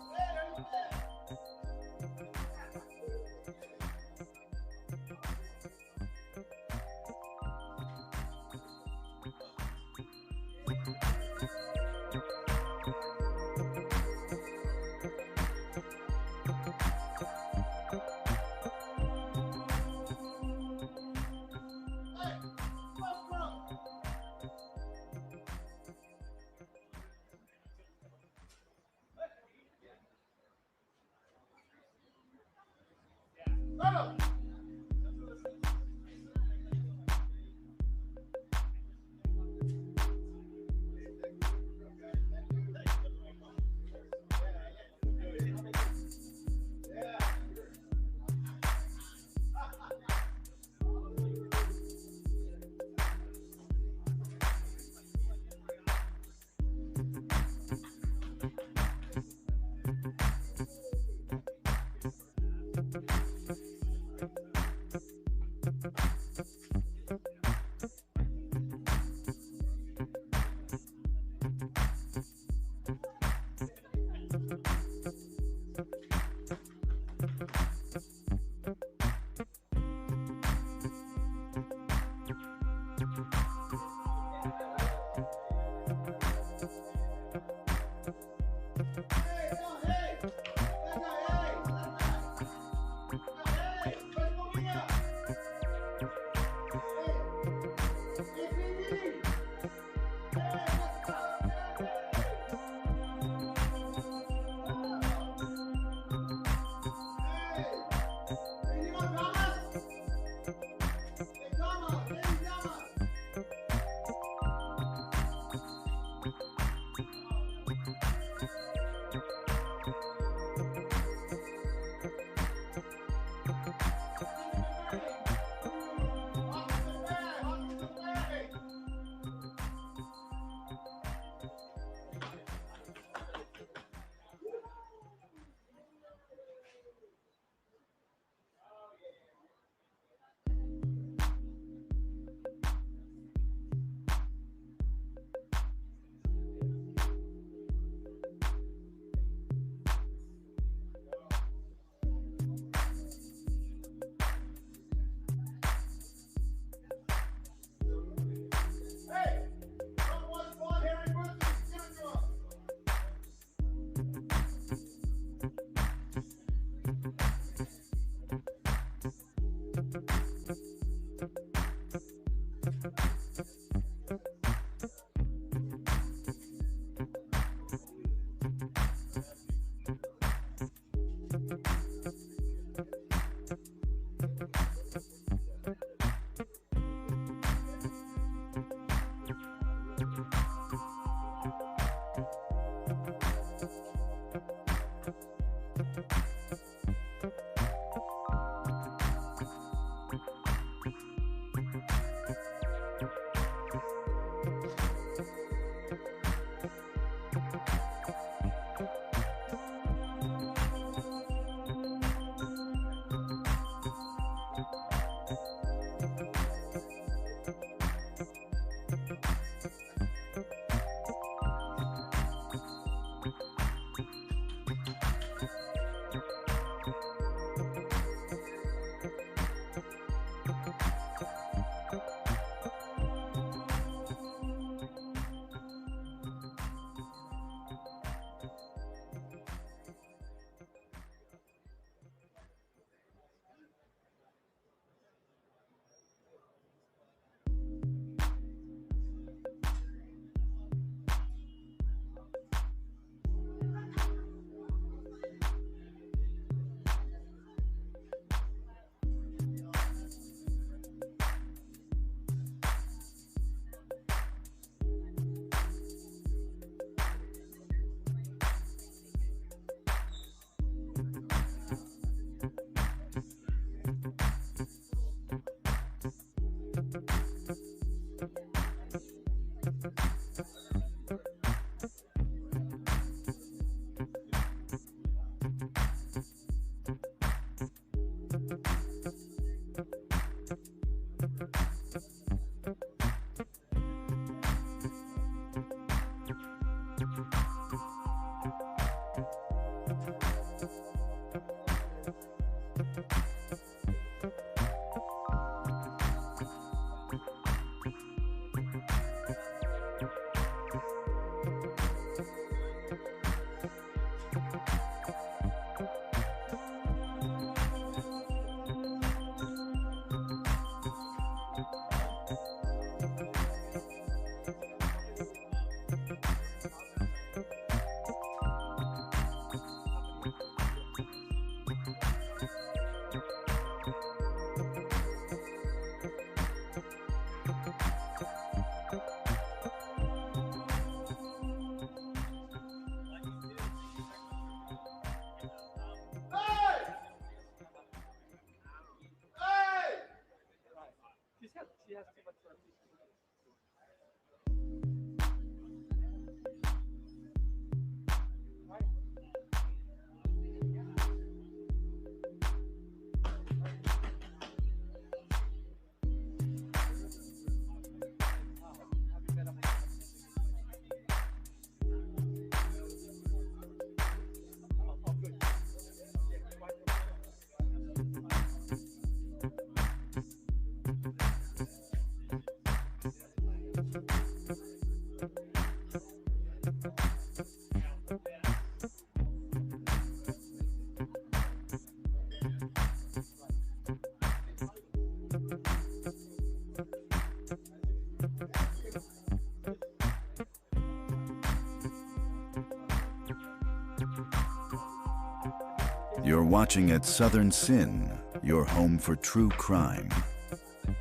You're watching at Southern Sin, your home for true crime.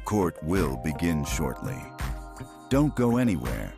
Court will begin shortly. Don't go anywhere.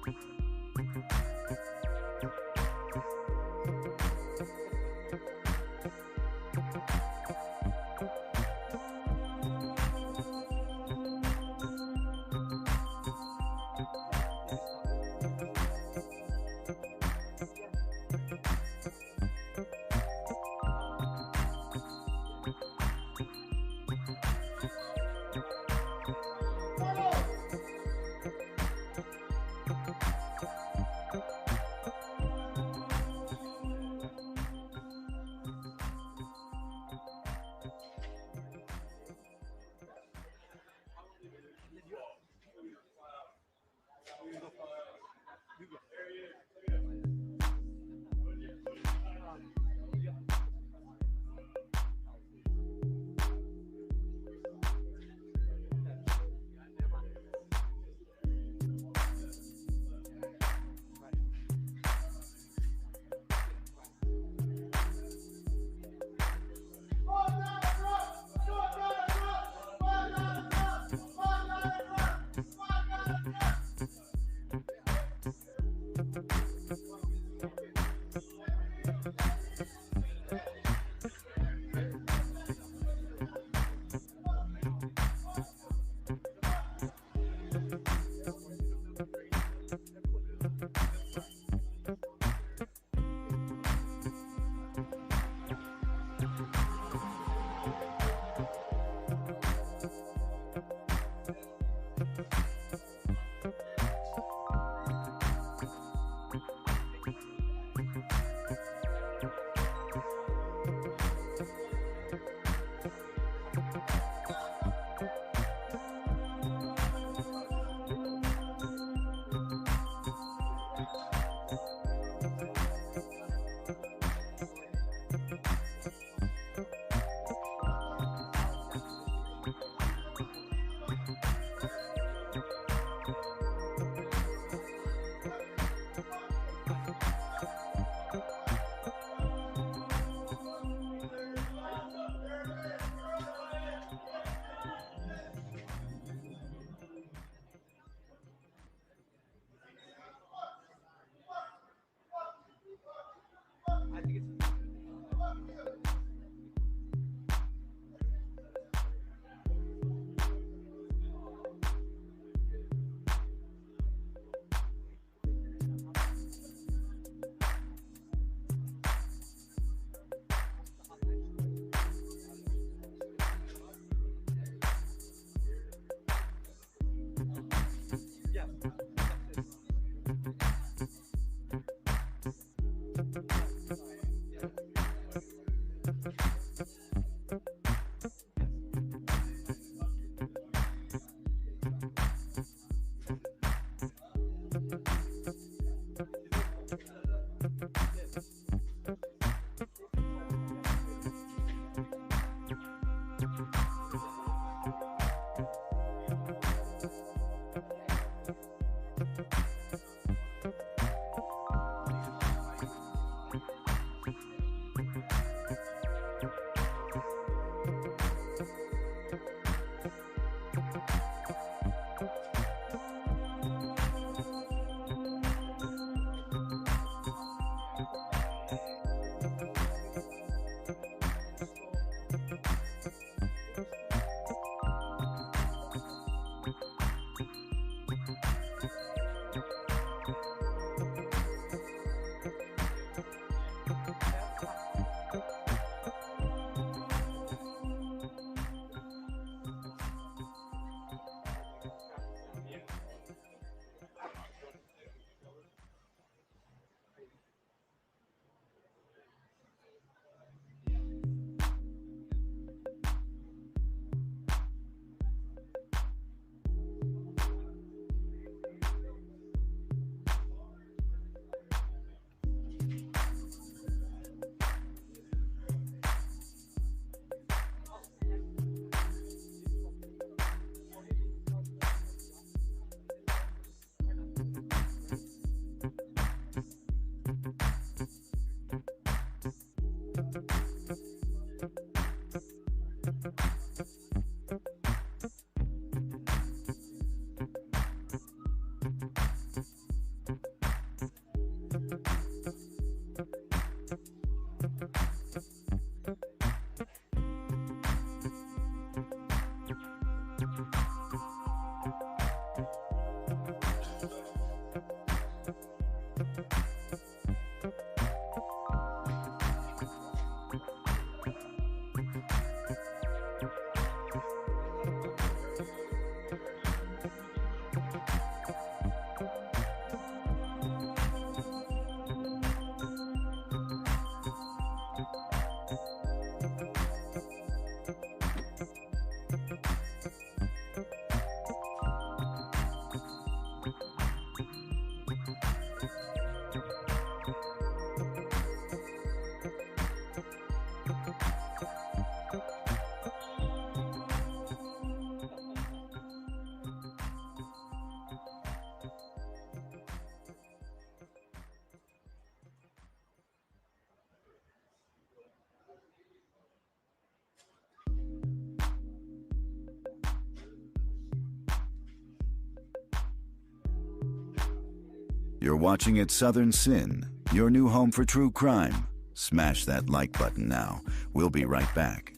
You're watching at Southern Sin, your new home for true crime. Smash that like button now. We'll be right back.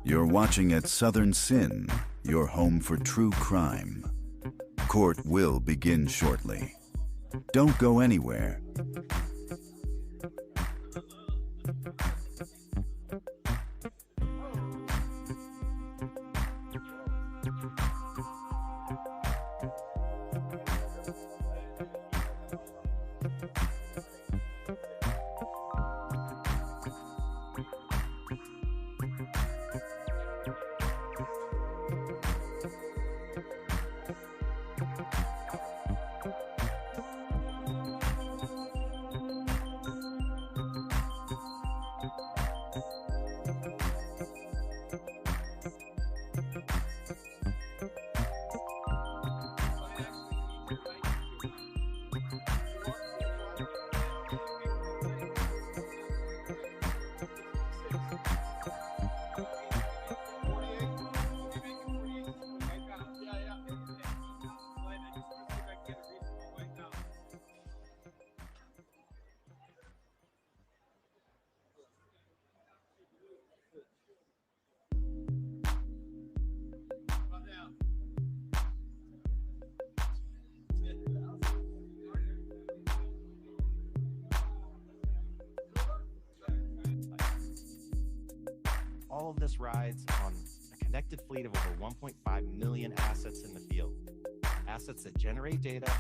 You're watching at Southern Sin, your home for true crime. Court will begin shortly. Don't go anywhere. All of this rides on a connected fleet of over 1.5 million assets in the field. Assets that generate data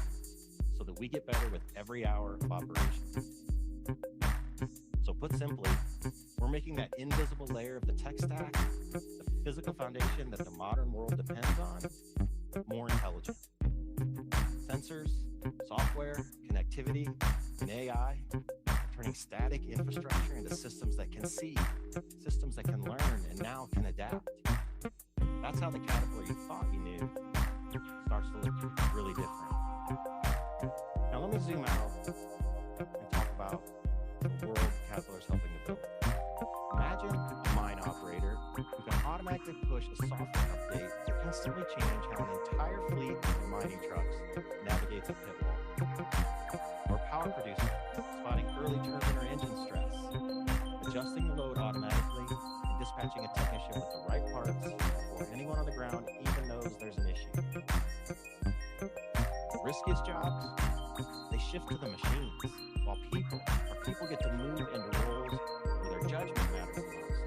so that we get better with every hour of operation. So put simply, we're making that invisible layer of the tech stack, the physical foundation that the modern world depends on, more intelligent. Sensors, software, connectivity, and AI, turning static infrastructure into systems that can see, systems that can learn, and now can adapt. That's how the Caterpillar you thought you knew starts to look really different. Now let me zoom out and talk about the world Caterpillar's helping to build. Imagine a mine operator who can automatically push a software update to instantly change how an entire fleet of mining trucks navigates a pit wall. Or a power producer spotting early turbine or engine stress, adjusting the load automatically and dispatching a technician with the right parts before anyone on the ground even knows there's an issue. The riskiest jobs, they shift to the machines, while people get to move into roles where their judgment matters the most.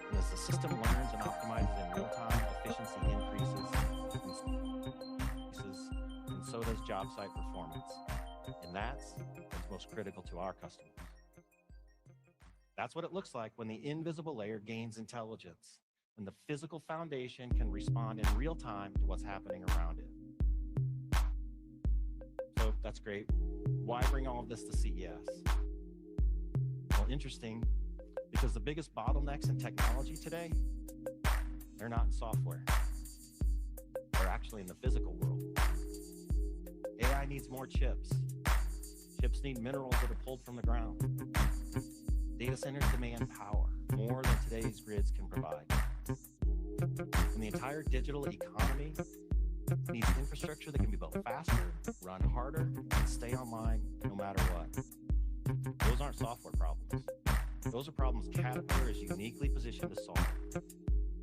And as the system learns and optimizes in real time, efficiency increases, and so does job site performance. And that's what's most critical to our customers. That's what it looks like when the invisible layer gains intelligence, when the physical foundation can respond in real time to what's happening around it. So that's great. Why bring all of this to CES? Well, interesting, because the biggest bottlenecks in technology today, they're not in software. They're actually in the physical world. AI needs more chips. Chips need minerals that are pulled from the ground. Data centers demand power, more than today's grids can provide. And the entire digital economy needs infrastructure that can be built faster, run harder, and stay online no matter what. Those aren't software problems. Those are problems Caterpillar is uniquely positioned to solve.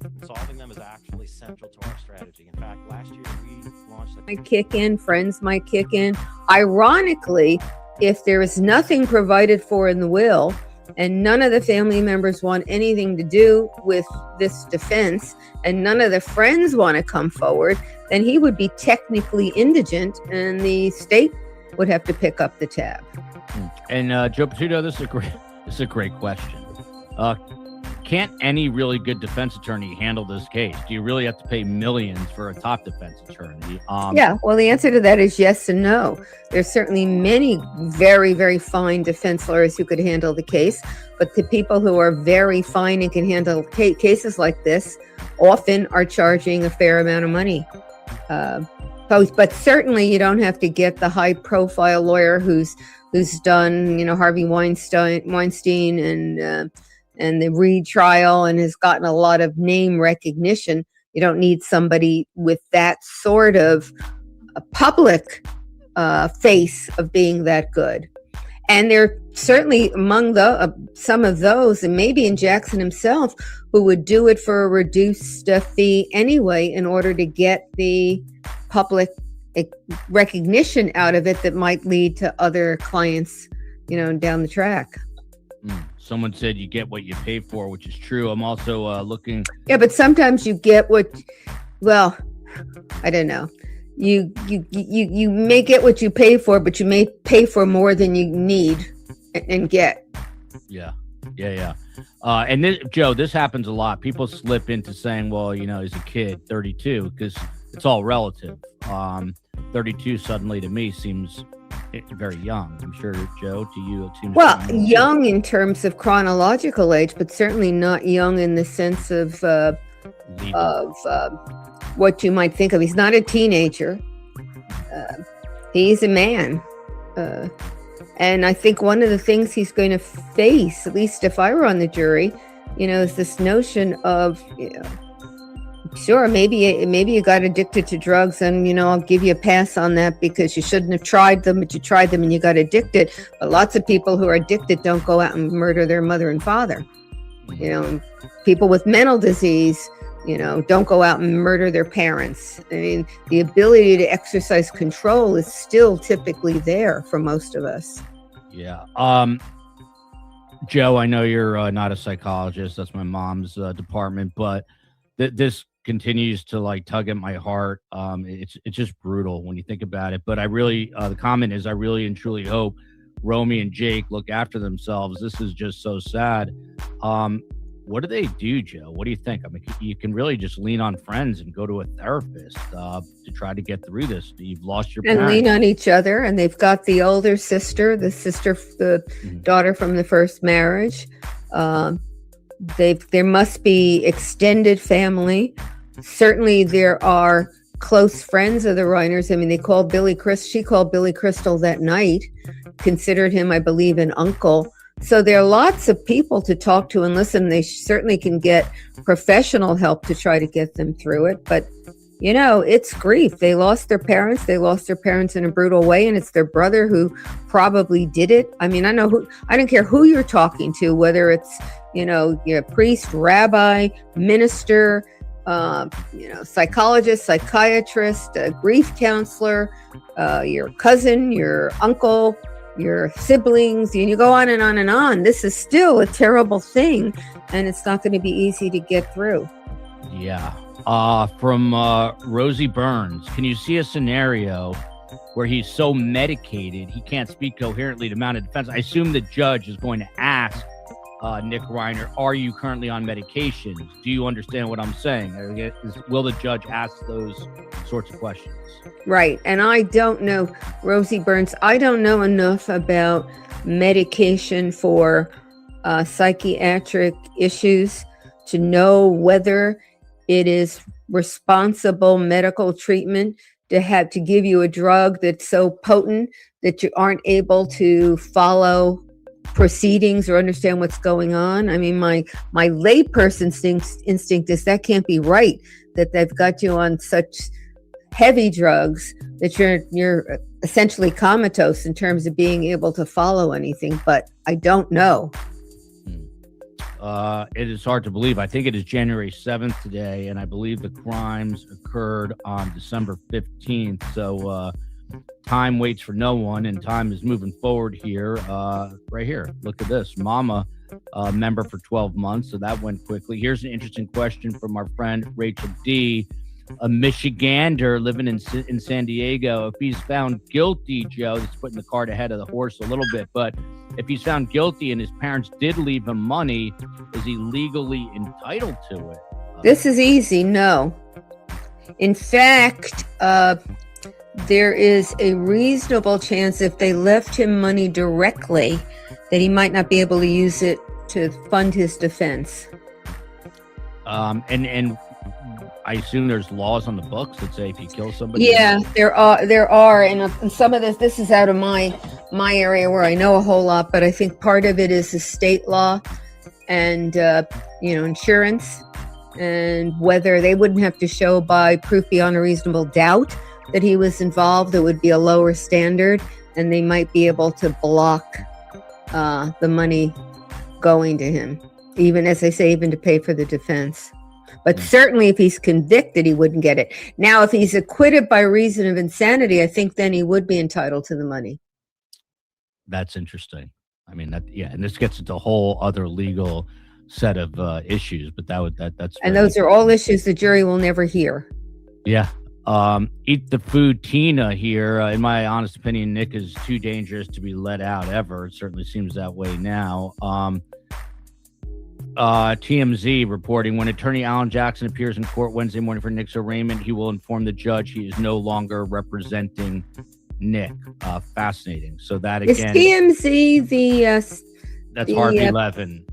And solving them is actually central to our strategy. In fact, last year we launched a might kick in, friends might kick in. Ironically, if there is nothing provided for in the will, and none of the family members want anything to do with this defense, and none of the friends want to come forward, then he would be technically indigent, and the state would have to pick up the tab. And Joe Patuto, this is a great question. Can't any really good defense attorney handle this case? Do you really have to pay millions for a top defense attorney? Yeah, well, the answer to that is yes and no. There's certainly many very, very fine defense lawyers who could handle the case, but the people who are very fine and can handle cases like this often are charging a fair amount of money. But certainly you don't have to get the high-profile lawyer who's done, Harvey Weinstein and the Reed trial and has gotten a lot of name recognition. You don't need somebody with that sort of a public face of being that good. And there are certainly among the some of those, and maybe in Jackson himself, who would do it for a reduced fee anyway in order to get the public recognition out of it that might lead to other clients, down the track. Someone said you get what you pay for, which is true. I'm also looking. Yeah, but sometimes you get I don't know. You may get what you pay for, but you may pay for more than you need and get. Yeah. And this, Joe, this happens a lot. People slip into saying, well, he's a kid, 32, because it's all relative. 32 suddenly to me seems very young. I'm sure, Joe, to you it seems young in terms of chronological age, but certainly not young in the sense of what you might think of. He's not a teenager. He's a man. And I think one of the things he's going to face, at least if I were on the jury, is this notion of, sure, maybe you got addicted to drugs and, I'll give you a pass on that because you shouldn't have tried them, but you tried them and you got addicted. But lots of people who are addicted don't go out and murder their mother and father. People with mental disease, don't go out and murder their parents. I mean, the ability to exercise control is still typically there for most of us. Yeah. Joe, I know you're not a psychologist. That's my mom's department, but this continues to tug at my heart. It's just brutal when you think about it. But I really, the comment is, I really and truly hope Romy and Jake look after themselves. This is just so sad. What do they do, Joe? What do you think? I mean, you can really just lean on friends and go to a therapist to try to get through this. You've lost your parents. And lean on each other. And they've got the older sister, the daughter from the first marriage. There must be extended family. Certainly there are close friends of the Reiners. I mean, she called Billy Crystal that night, considered him, I believe, an uncle. So there are lots of people to talk to and listen. They certainly can get professional help to try to get them through it. But, it's grief. They lost their parents. They lost their parents in a brutal way. And it's their brother who probably did it. I mean, I don't care who you're talking to, whether it's, your priest, rabbi, minister, psychologist, psychiatrist, grief counselor, your cousin, your uncle, your siblings, and you go on and on and on. This is still a terrible thing, and it's not going to be easy to get through. Yeah. From Rosie Burns, can you see a scenario where he's so medicated he can't speak coherently to mount a defense? I assume the judge is going to ask Nick Reiner, are you currently on medication? Do you understand what I'm saying? Will the judge ask those sorts of questions? Right. And I don't know, Rosie Burns, I don't know enough about medication for psychiatric issues to know whether it is responsible medical treatment to give you a drug that's so potent that you aren't able to follow proceedings or understand what's going on. I mean, my layperson's instinct is that can't be right, that they've got you on such heavy drugs that you're essentially comatose in terms of being able to follow anything, but I don't know. It is hard to believe. I think it is January 7th today, and I believe the crimes occurred on December 15th. So time waits for no one, and time is moving forward here. Right here. Look at this. Mama, member for 12 months, so that went quickly. Here's an interesting question from our friend Rachel D., a Michigander living in San Diego. If he's found guilty, Joe, that's putting the cart ahead of the horse a little bit, but if he's found guilty and his parents did leave him money, is he legally entitled to it? This is easy. No. In fact, there is a reasonable chance if they left him money directly that he might not be able to use it to fund his defense. And I assume there's laws on the books that say if you kill somebody. Yeah, there are, and some of this is out of my area where I know a whole lot, but I think part of it is the state law and insurance, and whether they wouldn't have to show by proof beyond a reasonable doubt that he was involved. It would be a lower standard, and they might be able to block the money going to him, even, as I say, even to pay for the defense. But certainly if he's convicted, he wouldn't get it. Now, if he's acquitted by reason of insanity, I think then he would be entitled to the money. That's interesting. I mean, and this gets into a whole other legal set of issues, but that's and those are all issues the jury will never hear. Yeah. Eat the food Tina here. In my honest opinion, Nick is too dangerous to be let out ever. It certainly seems that way now. TMZ reporting, when attorney Alan Jackson appears in court Wednesday morning for Nick's arraignment, he will inform the judge he is no longer representing Nick. Fascinating. So that again, is TMZ that's Harvey Levin.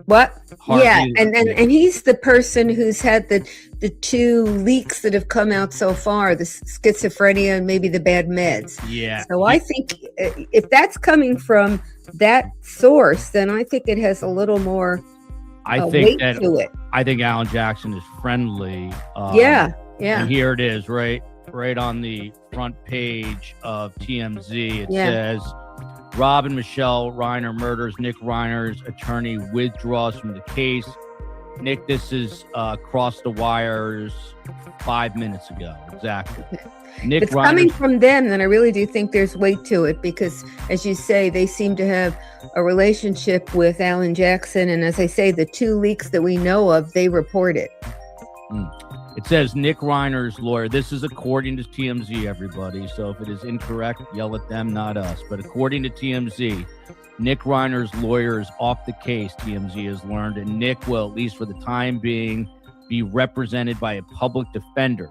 What? Harvey, yeah, and he's the person who's had the two leaks that have come out so far, the schizophrenia and maybe the bad meds. Yeah. So I think if that's coming from that source, then I think it has a little more weight to it. I think Alan Jackson is friendly. Yeah. And here it is, right on the front page of TMZ. It says, Rob and Michelle Reiner murders. Nick Reiner's attorney withdraws from the case. Nick, this is crossed the wires 5 minutes ago. Exactly. Nick, it's coming from them, then I really do think there's weight to it because, as you say, they seem to have a relationship with Alan Jackson. And as I say, the two leaks that we know of, they report it. It says Nick Reiner's lawyer. This is according to TMZ, everybody. So if it is incorrect, yell at them, not us. But according to TMZ, Nick Reiner's lawyer is off the case, TMZ has learned, and Nick will, at least for the time being, be represented by a public defender.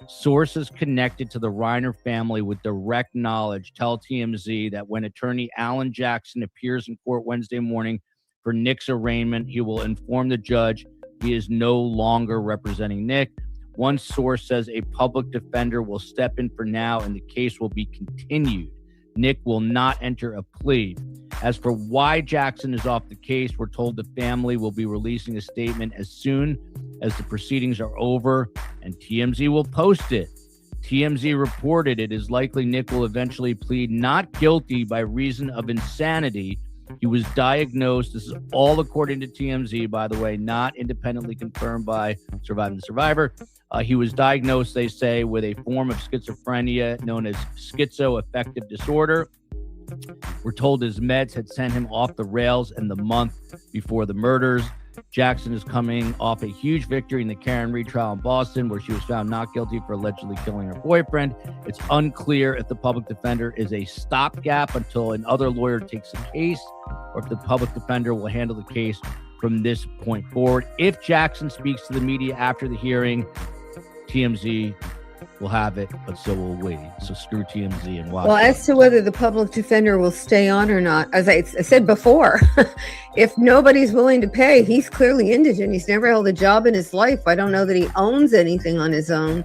Sources connected to the Reiner family with direct knowledge tell TMZ that when attorney Alan Jackson appears in court Wednesday morning for Nick's arraignment, he will inform the judge he is no longer representing Nick. One source says a public defender will step in for now and the case will be continued. Nick will not enter a plea. As for why Jackson is off the case, we're told the family will be releasing a statement as soon as the proceedings are over, and TMZ will post it. TMZ reported it is likely Nick will eventually plead not guilty by reason of insanity. He was diagnosed, this is all according to TMZ, by the way, not independently confirmed by Surviving the Survivor. He was diagnosed, they say, with a form of schizophrenia known as schizoaffective disorder. We're told his meds had sent him off the rails in the month before the murders. Jackson is coming off a huge victory in the Karen Reed trial in Boston, where she was found not guilty for allegedly killing her boyfriend. It's unclear if the public defender is a stopgap until another lawyer takes the case, or if the public defender will handle the case from this point forward. If Jackson speaks to the media after the hearing, TMZ will have it, but so will we. So screw TMZ and watch. Well, as to whether the public defender will stay on or not, as I said before, if nobody's willing to pay, he's clearly indigent. He's never held a job in his life. I don't know that he owns anything on his own.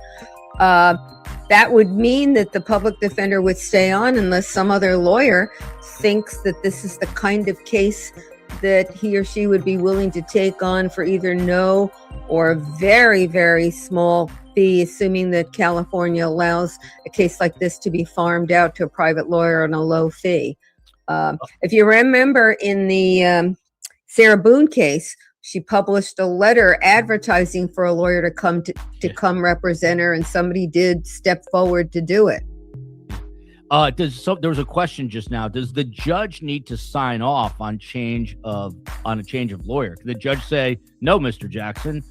That would mean that the public defender would stay on unless some other lawyer thinks that this is the kind of case that he or she would be willing to take on for either no or a very, very small fee, assuming that California allows a case like this to be farmed out to a private lawyer on a low fee. If you remember in the Sarah Boone case, she published a letter advertising for a lawyer to come represent her, and somebody did step forward to do it. There was a question just now. Does the judge need to sign off on a change of lawyer? Can the judge say, no, Mr. Jackson,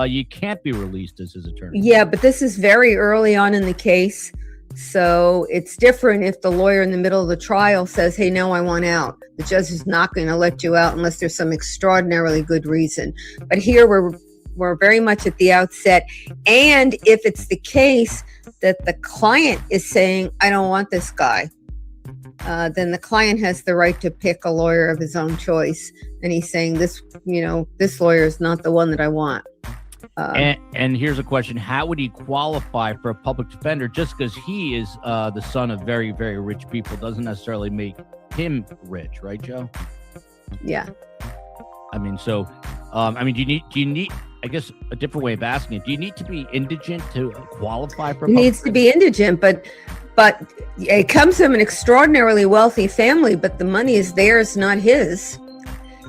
you can't be released as his attorney? Yeah, but this is very early on in the case. So it's different if the lawyer in the middle of the trial says, hey, no, I want out. The judge is not going to let you out unless there's some extraordinarily good reason. But here we're very much at the outset. And if it's the case that the client is saying, I don't want this guy, then the client has the right to pick a lawyer of his own choice. And he's saying this lawyer is not the one that I want. And here's a question. How would he qualify for a public defender? Just because he is the son of very, very rich people doesn't necessarily make him rich, right, Joe? Yeah. I mean, so, do you need, I guess a different way of asking it, do you need to be indigent to qualify for He needs to be indigent, but But it comes from an extraordinarily wealthy family, but the money is theirs, not his.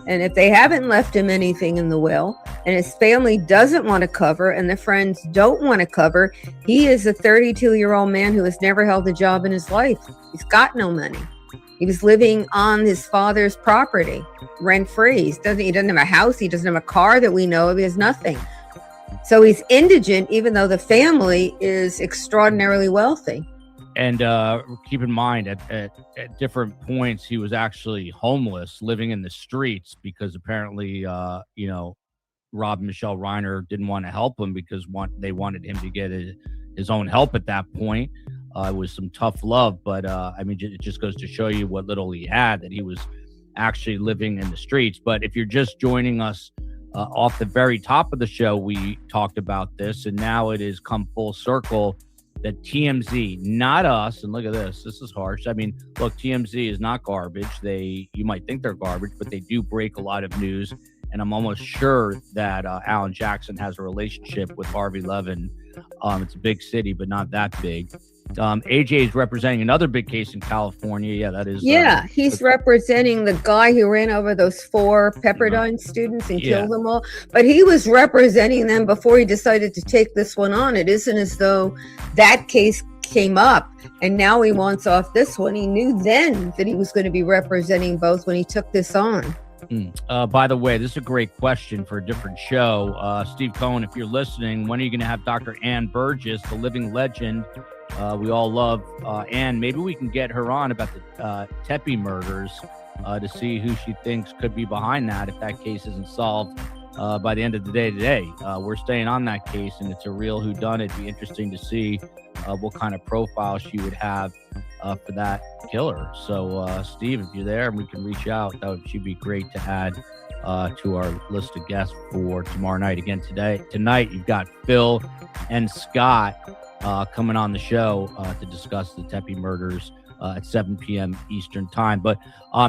And if they haven't left him anything in the will, and his family doesn't want to cover, and the friends don't want to cover, he is a 32-year-old man who has never held a job in his life. He's got no money. He was living on his father's property, rent-free. He doesn't have a house. He doesn't have a car that we know of. He has nothing. So he's indigent, even though the family is extraordinarily wealthy. And keep in mind, at different points, he was actually homeless, living in the streets, because apparently, Rob and Michelle Reiner didn't want to help him because they wanted him to get his own help at that point. It was some tough love, but it just goes to show you what little he had, that he was actually living in the streets. But if you're just joining us off the very top of the show, we talked about this, and now it has come full circle that TMZ, not us, and look at this is harsh. I mean, look, TMZ is not garbage. You might think they're garbage, but they do break a lot of news. And I'm almost sure that Alan Jackson has a relationship with Harvey Levin. It's a big city, but not that big. AJ is representing another big case in California. Yeah, that is. Yeah, he's representing the guy who ran over those 4 Pepperdine students and killed them all. But he was representing them before he decided to take this one on. It isn't as though that case came up and now he wants off this one. He knew then that he was going to be representing both when he took this on. By the way, this is a great question for a different show. Steve Cohen, if you're listening, when are you going to have Dr. Ann Burgess, the living legend? We all love Ann. Maybe we can get her on about the Tepe murders to see who she thinks could be behind that if that case isn't solved by the end of the day today. We're staying on that case, and it's a real whodunit. It'd be interesting to see what kind of profile she would have for that killer. So, Steve, if you're there and we can reach out, she'd be great to add to our list of guests for tomorrow night. Again, tonight, you've got Phil and Scott coming on the show to discuss the Tepe murders at 7 p.m. Eastern time. But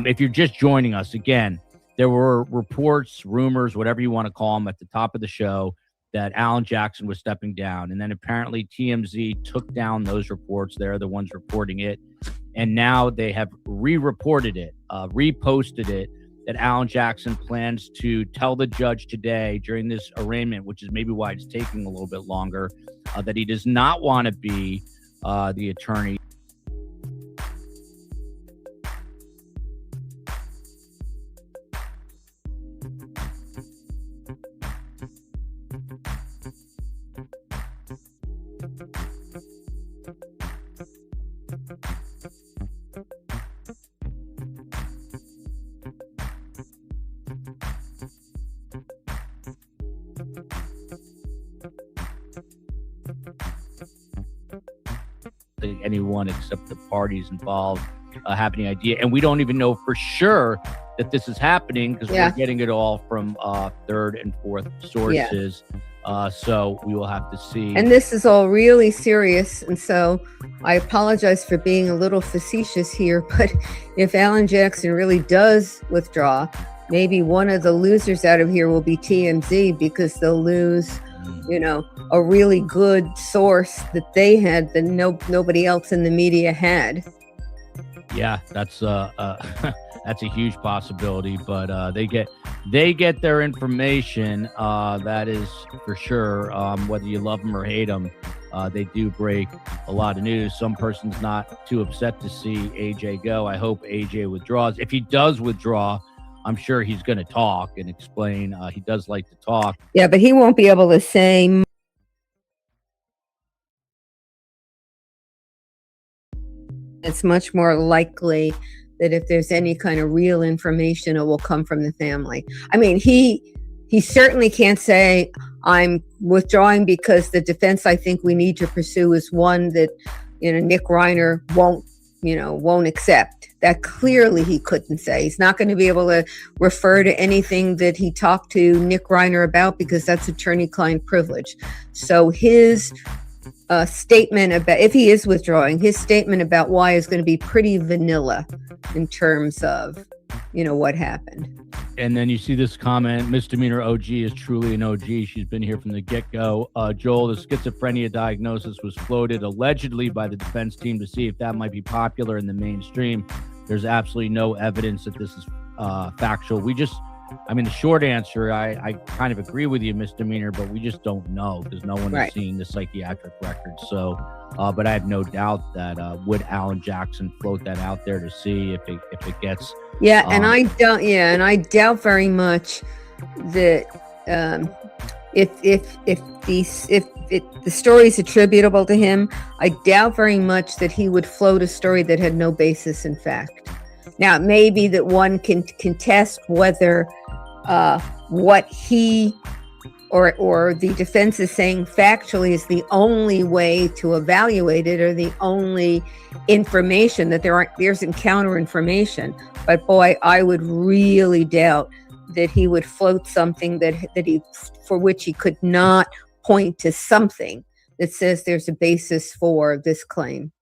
if you're just joining us, again, there were reports, rumors, whatever you want to call them, at the top of the show that Alan Jackson was stepping down. And then apparently TMZ took down those reports. They're the ones reporting it. And now they have re-reported it, reposted it, that Alan Jackson plans to tell the judge today during this arraignment, which is maybe why it's taking a little bit longer, that he does not want to be the attorney. Anyone except the parties involved have any idea, and we don't even know for sure that this is happening because we're getting it all from third and fourth sources. So we will have to see. And this is all really serious, and so I apologize for being a little facetious here, but if Alan Jackson really does withdraw, maybe one of the losers out of here will be TMZ, because they'll lose a really good source that they had that nobody else in the media had. Yeah, that's that's a huge possibility, but they get their information. That is for sure. Whether you love them or hate them, they do break a lot of news. Some person's not too upset to see AJ go. I hope AJ withdraws. If he does withdraw, I'm sure he's going to talk and explain. He does like to talk. Yeah, but he won't be able to say. It's much more likely that if there's any kind of real information, it will come from the family. I mean, he certainly can't say, I'm withdrawing because the defense I think we need to pursue is one that, Nick Reiner won't accept. That clearly he couldn't say. He's not going to be able to refer to anything that he talked to Nick Reiner about because that's attorney-client privilege. So his statement about, if he is withdrawing, his statement about why is going to be pretty vanilla in terms of what happened. And then you see this comment, misdemeanor OG is truly an OG. She's been here from the get-go. Joel, the schizophrenia diagnosis was floated allegedly by the defense team to see if that might be popular in the mainstream. There's absolutely no evidence that this is factual. The short answer, I kind of agree with you, misdemeanor, but we just don't know because no one has seen the psychiatric record. So, but I have no doubt that would Alan Jackson float that out there to see if it gets. Yeah, and I doubt very much that if the story is attributable to him, I doubt very much that he would float a story that had no basis in fact. Now, it may be that one can contest whether what he or the defense is saying factually is the only way to evaluate it or the only information, that there's counter information. But boy, I would really doubt that he would float something for which he could not point to something that says there's a basis for this claim.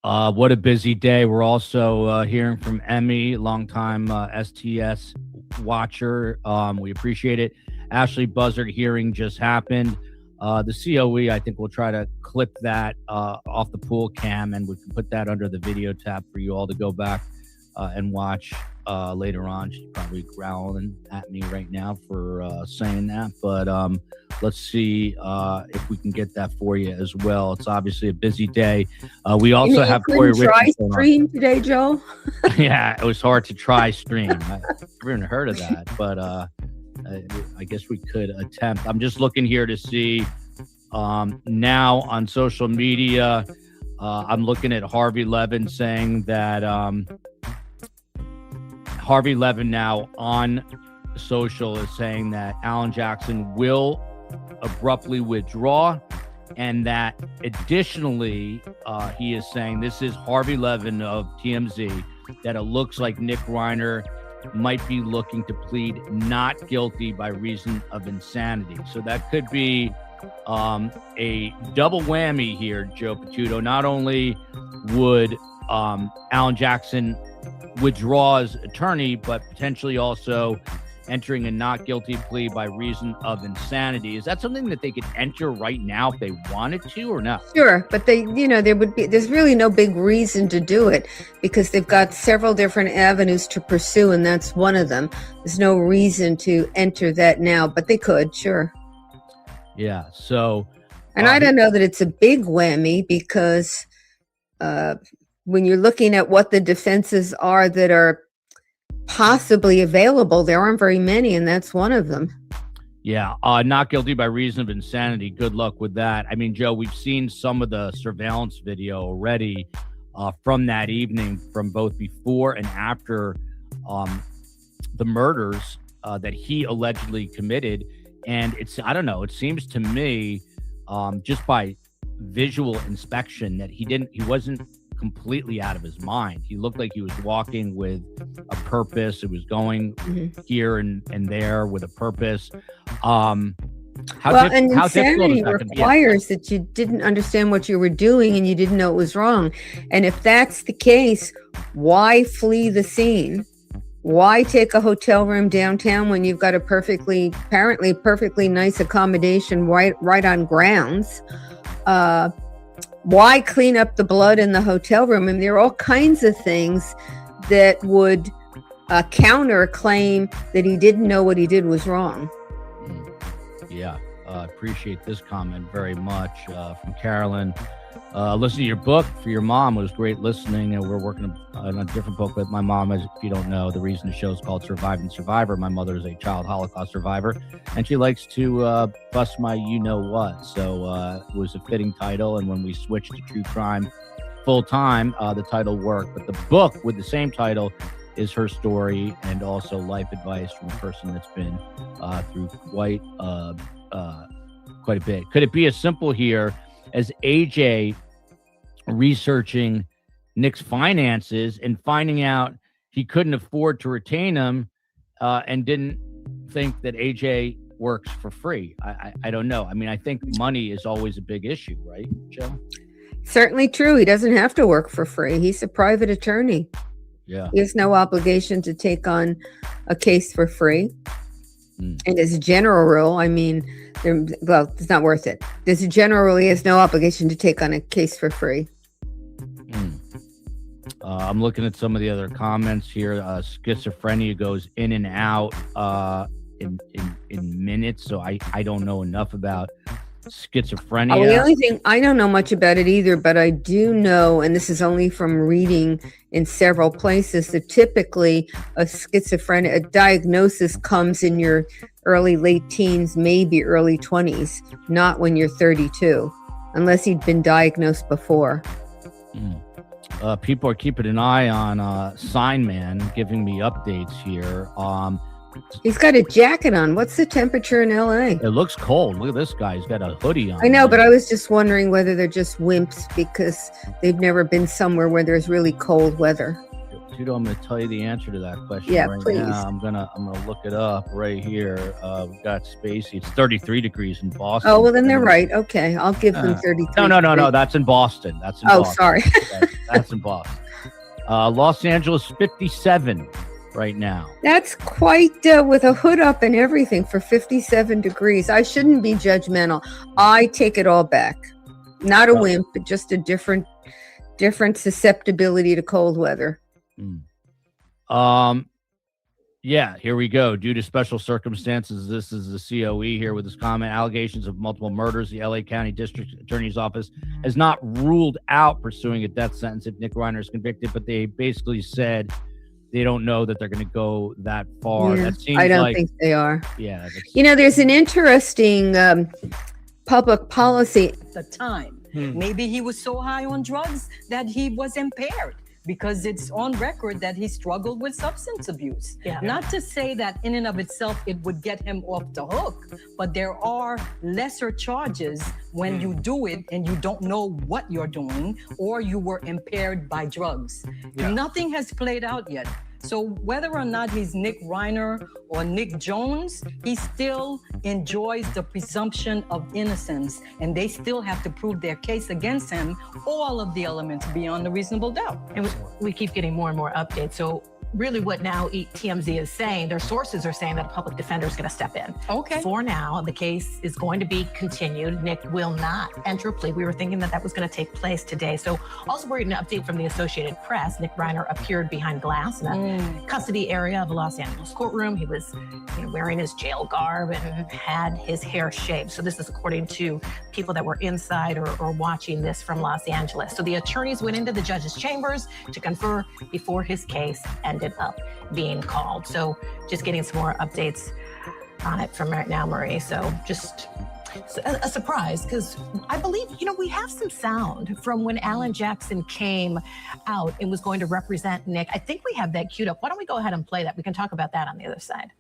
What a busy day. We're also hearing from Emmy, longtime STS watcher. We appreciate it. Ashley Buzzard hearing just happened. The COE, I think we'll try to clip that off the pool cam, and we can put that under the video tab for you all to go back and watch later on. She's probably growling at me right now for saying that, but let's see if we can get that for you as well. It's obviously a busy day. We also have Corey Richardson stream today, Joe. Yeah, it was hard to try stream. I never even heard of that, but I guess we could attempt. I'm just looking here to see now on social media. I'm looking at Harvey Levin saying that Harvey Levin now on social is saying that Alan Jackson will abruptly withdraw, and that additionally he is saying, this is Harvey Levin of TMZ, that it looks like Nick Reiner might be looking to plead not guilty by reason of insanity. So that could be a double whammy here, Joe Patuto. Not only would Alan Jackson withdraw as attorney, but potentially also entering a not guilty plea by reason of insanity. Is that something that they could enter right now if they wanted to, or not? Sure, but there's really no big reason to do it because they've got several different avenues to pursue, and that's one of them. There's no reason to enter that now, but they could, sure. Yeah, so... And I don't know that it's a big whammy because when you're looking at what the defenses are that are possibly available, there aren't very many, and that's one of them. Yeah, not guilty by reason of insanity. Good luck with that. I mean, Joe, we've seen some of the surveillance video already from that evening, from both before and after the murders that he allegedly committed. And I don't know, it seems to me, just by visual inspection, that he wasn't completely out of his mind. He looked like he was walking with a purpose. It was going here and there with a purpose. Insanity requires that you didn't understand what you were doing and you didn't know it was wrong. And if that's the case, why flee the scene? Why take a hotel room downtown when you've got apparently perfectly nice accommodation right on grounds? Why clean up the blood in the hotel room? I mean, there are all kinds of things that would counter a claim that he didn't know what he did was wrong. Yeah, appreciate this comment very much from Carolyn. Listen to your book for your mom. It was great listening. And we're working on a different book with my mom. As if you don't know, the reason the show is called Surviving Survivor. My mother is a child Holocaust survivor, and she likes to bust my you-know-what. So it was a fitting title. And when we switched to true crime full-time, the title worked. But the book with the same title is her story and also life advice from a person that's been through quite a bit. Could it be as simple here as AJ researching Nick's finances and finding out he couldn't afford to retain him and didn't think that AJ works for free? I don't know. I mean, I think money is always a big issue, right, Joe? Certainly true. He doesn't have to work for free. He's a private attorney. Yeah. He has no obligation to take on a case for free. And as a general rule, I mean, well, it's not worth it. There's a general rule, he has no obligation to take on a case for free. I'm looking at some of the other comments here. Schizophrenia goes in and out in minutes, so I don't know enough about schizophrenia. Oh, the only thing, I don't know much about it either, but I do know, and this is only from reading in several places, that typically a diagnosis comes in your late teens, maybe early 20s, not when you're 32, unless he'd been diagnosed before. People are keeping an eye on Sign Man, giving me updates here. He's got a jacket on. What's the temperature in LA? It looks cold. Look at this guy. He's got a hoodie on. I know, but I was just wondering whether they're just wimps because they've never been somewhere where there's really cold weather. Dude, I'm going to tell you the answer to that question. Yeah, right please. Now. I'm gonna look it up right here. We've got Spacey. It's 33 degrees in Boston. Oh, well, then they're right. Okay, I'll give them 33. No. That's in Boston. Boston. Sorry. That's in Boston. Los Angeles, 57 right now. That's quite with a hood up and everything for 57 degrees. I shouldn't be judgmental. I take it all back. Not a wimp, but just a different susceptibility to cold weather. Yeah, here we go. Due to special circumstances, this is the COE here with this comment. Allegations of multiple murders. The LA County District Attorney's Office has not ruled out pursuing a death sentence if Nick Reiner is convicted, but they basically said they don't know that they're going to go that far. Yeah, that seems I don't think they are. Yeah. There's an interesting public policy. At the time, maybe he was so high on drugs that he was impaired, because it's on record that he struggled with substance abuse. Yeah. Not to say that in and of itself it would get him off the hook, but there are lesser charges when you do it and you don't know what you're doing, or you were impaired by drugs. Yeah. Nothing has played out yet. So whether or not he's Nick Reiner or Nick Jones, he still enjoys the presumption of innocence, and they still have to prove their case against him, all of the elements beyond a reasonable doubt. And we keep getting more and more updates. So really what now TMZ is saying, their sources are saying that a public defender is going to step in. Okay. For now, the case is going to be continued. Nick will not enter a plea. We were thinking that was going to take place today. So also we're getting an update from the Associated Press. Nick Reiner appeared behind glass in a custody area of a Los Angeles courtroom. He was wearing his jail garb and had his hair shaved. So this is according to people that were inside or watching this from Los Angeles. So the attorneys went into the judge's chambers to confer before his case ended up being called. So just getting some more updates on it from right now, Marie. So just a surprise, because I believe, we have some sound from when Alan Jackson came out and was going to represent Nick. I think we have that queued up. Why don't we go ahead and play that? We can talk about that on the other side.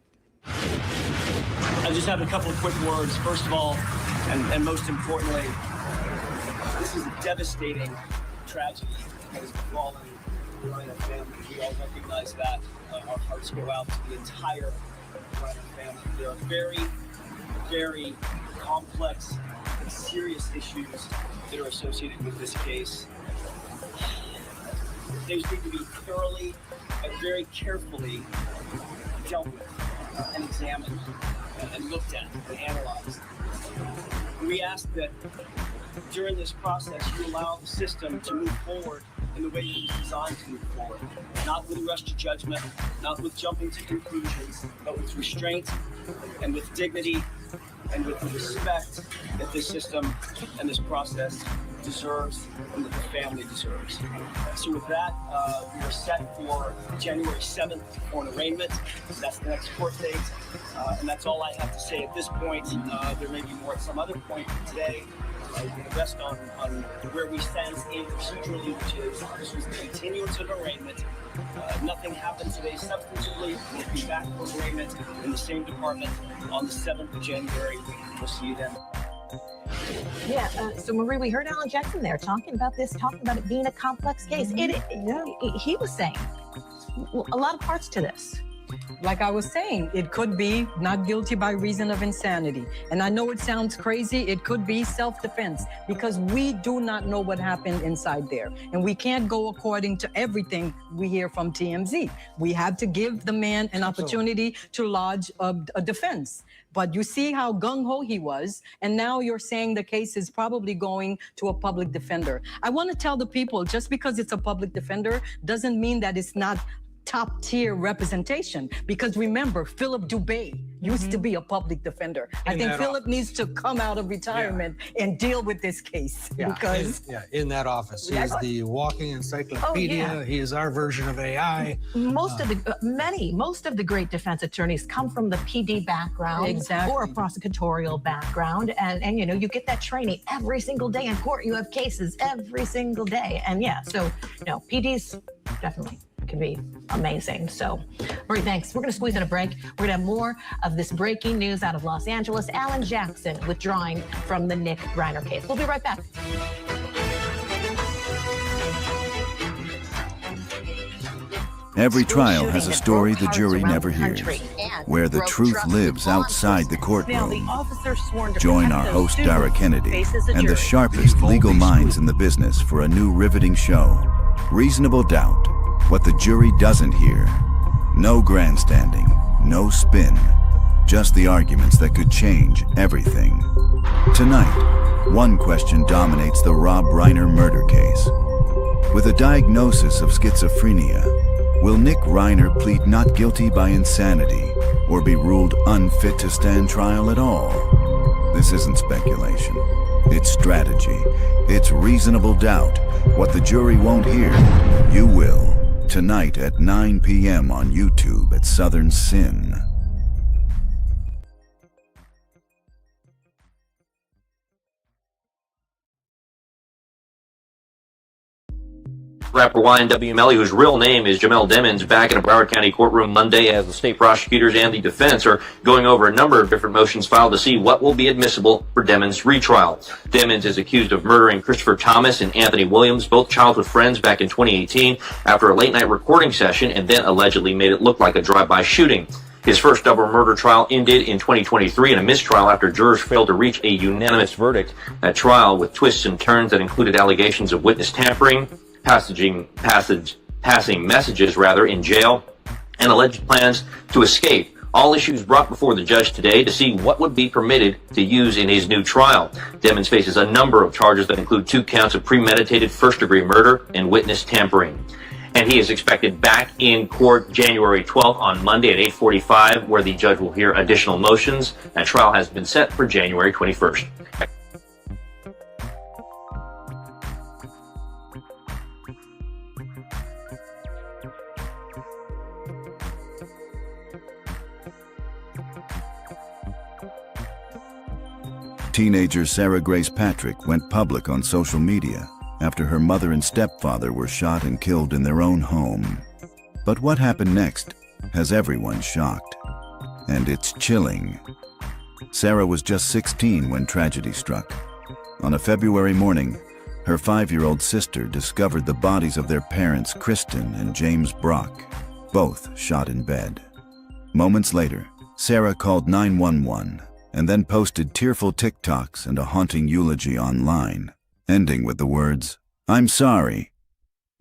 I just have a couple of quick words. First of all, and most importantly, this is a devastating tragedy that has befallen the Reiner family. We all recognize that. Our hearts go out to the entire Reiner family. There are very, very complex and serious issues that are associated with this case. These need to be thoroughly and very carefully dealt with and examined and looked at and analyzed. We ask that during this process you allow the system to move forward in the way it was designed to move forward. Not with a rush to judgment, not with jumping to conclusions, but with restraint and with dignity and with the respect that this system and this process deserves and that the family deserves. So with that, we are set for January 7th for an arraignment. That's the next court date. And that's all I have to say at this point. There may be more at some other point today. We can rest on where we stand procedurally, which is this was the continuance of arraignment. Nothing happened today substantively. We'll be back for arraignment in the same department on the 7th of January. We'll see you then. Yeah, so Marie, we heard Alan Jackson there talking about it being a complex case. He was saying a lot of parts to this. Like I was saying, it could be not guilty by reason of insanity. And I know it sounds crazy. It could be self-defense because we do not know what happened inside there. And we can't go according to everything we hear from TMZ. We have to give the man an opportunity to lodge a defense. But you see how gung-ho he was, and now you're saying the case is probably going to a public defender. I want to tell the people, just because it's a public defender doesn't mean that it's not top tier representation, because remember, Philip Dubé used to be a public defender. I think Philip needs to come out of retirement and deal with this case because in that office, he's the walking encyclopedia. He is our version of AI. Most of the great defense attorneys come from the PD background or a prosecutorial background, and you know, you get that training every single day in court. You have cases every single day, and so you know, PDs definitely can be amazing. So, Marie, thanks. We're going to squeeze in a break. We're going to have more of this breaking news out of Los Angeles. Alan Jackson withdrawing from the Nick Reiner case. We'll be right back. Every trial has a story the jury never hears, where the truth lives outside the courtroom. Join our host, Dara Kennedy, and the sharpest legal minds in the business for a new riveting show, Reasonable Doubt. What the jury doesn't hear. No grandstanding, no spin, just the arguments that could change everything. Tonight, one question dominates the Rob Reiner murder case. With a diagnosis of schizophrenia, will Nick Reiner plead not guilty by insanity or be ruled unfit to stand trial at all? This isn't speculation. It's strategy. It's reasonable doubt. What the jury won't hear, you will. Tonight at 9 p.m. on YouTube at Southern Sin. Rapper YNW Melly, whose real name is Jamel Demens, back in a Broward County courtroom Monday as the state prosecutors and the defense are going over a number of different motions filed to see what will be admissible for Demens' retrial. Demens is accused of murdering Christopher Thomas and Anthony Williams, both childhood friends, back in 2018 after a late-night recording session, and then allegedly made it look like a drive-by shooting. His first double murder trial ended in 2023 in a mistrial after jurors failed to reach a unanimous verdict. That trial, with twists and turns that included allegations of witness tampering, passing messages in jail, and alleged plans to escape. All issues brought before the judge today to see what would be permitted to use in his new trial. Demens faces a number of charges that include 2 counts of premeditated first-degree murder and witness tampering. And he is expected back in court January 12th on Monday at 8:45, where the judge will hear additional motions. That trial has been set for January 21st. Teenager Sarah Grace Patrick went public on social media after her mother and stepfather were shot and killed in their own home. But what happened next has everyone shocked, and it's chilling. Sarah was just 16 when tragedy struck. On a February morning, her 5-year-old sister discovered the bodies of their parents, Kristen and James Brock, both shot in bed. Moments later, Sarah called 911 and then posted tearful TikToks and a haunting eulogy online, ending with the words, "I'm sorry."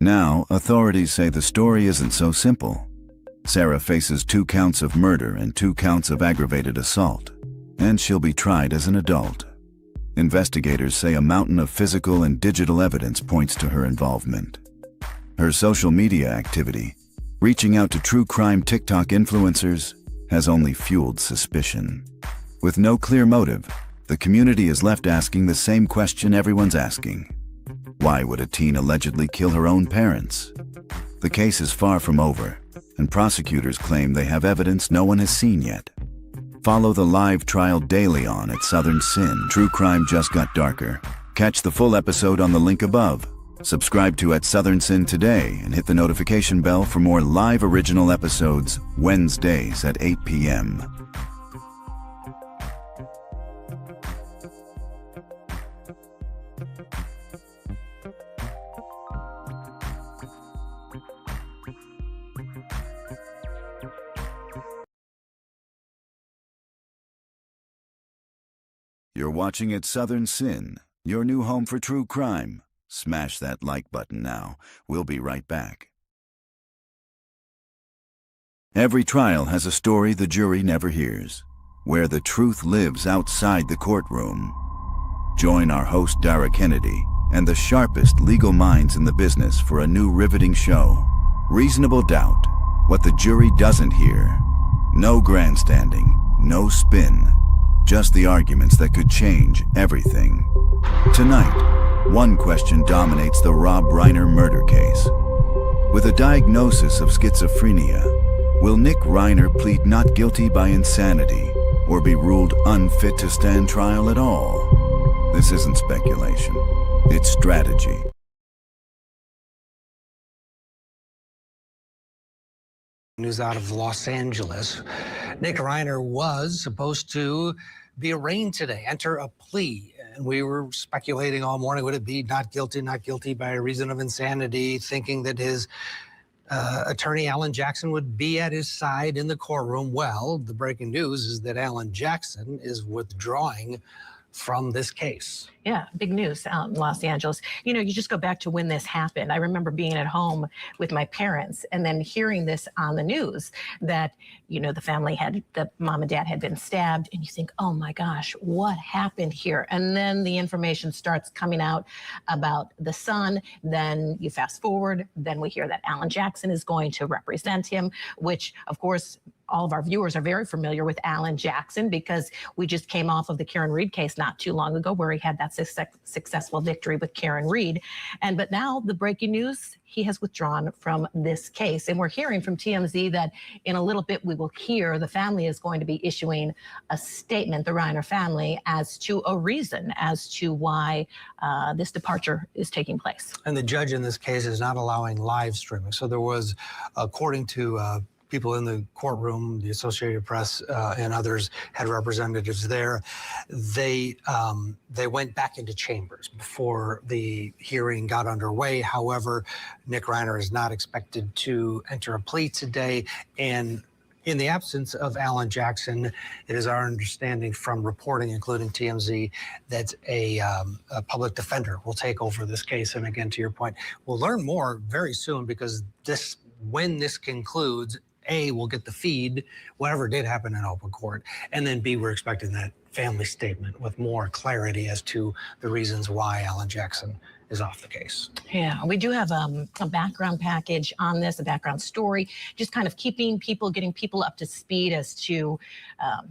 Now, authorities say the story isn't so simple. Sarah faces 2 counts of murder and 2 counts of aggravated assault, and she'll be tried as an adult. Investigators say a mountain of physical and digital evidence points to her involvement. Her social media activity, reaching out to true crime TikTok influencers, has only fueled suspicion. With no clear motive, the community is left asking the same question everyone's asking. Why would a teen allegedly kill her own parents? The case is far from over, and prosecutors claim they have evidence no one has seen yet. Follow the live trial daily on at Southern Sin. True crime just got darker. Catch the full episode on the link above. Subscribe to at Southern Sin today and hit the notification bell for more live original episodes Wednesdays at 8 p.m. You're watching at Southern Sin, your new home for true crime. Smash that like button now. We'll be right back. Every trial has a story the jury never hears, where the truth lives outside the courtroom. Join our host Dara Kennedy and the sharpest legal minds in the business for a new riveting show, Reasonable Doubt, what the jury doesn't hear. No grandstanding, no spin, just the arguments that could change everything. Tonight, one question dominates the Rob Reiner murder case. With a diagnosis of schizophrenia, will Nick Reiner plead not guilty by insanity or be ruled unfit to stand trial at all? This isn't speculation, it's strategy. News out of Los Angeles. Nick Reiner was supposed to be arraigned today, enter a plea. And we were speculating all morning, would it be not guilty by reason of insanity, thinking that his attorney Alan Jackson would be at his side in the courtroom. Well, the breaking news is that Alan Jackson is withdrawing from this case. Yeah, big news out in Los Angeles. You know, you just go back to when this happened. I remember being at home with my parents and then hearing this on the news that, you know, the mom and dad had been stabbed, and you think, oh my gosh, what happened here? And then the information starts coming out about the son. Then you fast forward, then we hear that Alan Jackson is going to represent him, which of course, all of our viewers are very familiar with Alan Jackson because we just came off of the Karen Reed case not too long ago where he had that successful victory with Karen Reed. But now the breaking news, he has withdrawn from this case. And we're hearing from TMZ that in a little bit we will hear the family is going to be issuing a statement, the Reiner family, as to a reason as to why this departure is taking place. And the judge in this case is not allowing live streaming. So there was, according to people in the courtroom, the Associated Press and others had representatives there. They went back into chambers before the hearing got underway. However, Nick Reiner is not expected to enter a plea today. And in the absence of Alan Jackson, it is our understanding from reporting, including TMZ, that a public defender will take over this case. And again, to your point, we'll learn more very soon because when this concludes, A, we'll get the feed, whatever did happen in open court, and then B, we're expecting that family statement with more clarity as to the reasons why Alan Jackson is off the case. Yeah, we do have a background package on this, a background story, just kind of getting people up to speed as to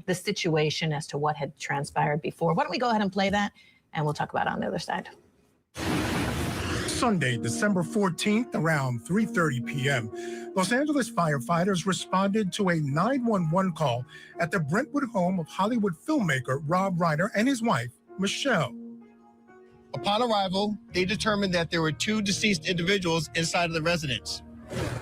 the situation, as to what had transpired before. Why don't we go ahead and play that, and we'll talk about it on the other side. Sunday, December 14th, around 3:30 p.m., Los Angeles firefighters responded to a 911 call at the Brentwood home of Hollywood filmmaker Rob Reiner and his wife, Michelle. Upon arrival, they determined that there were two deceased individuals inside of the residence.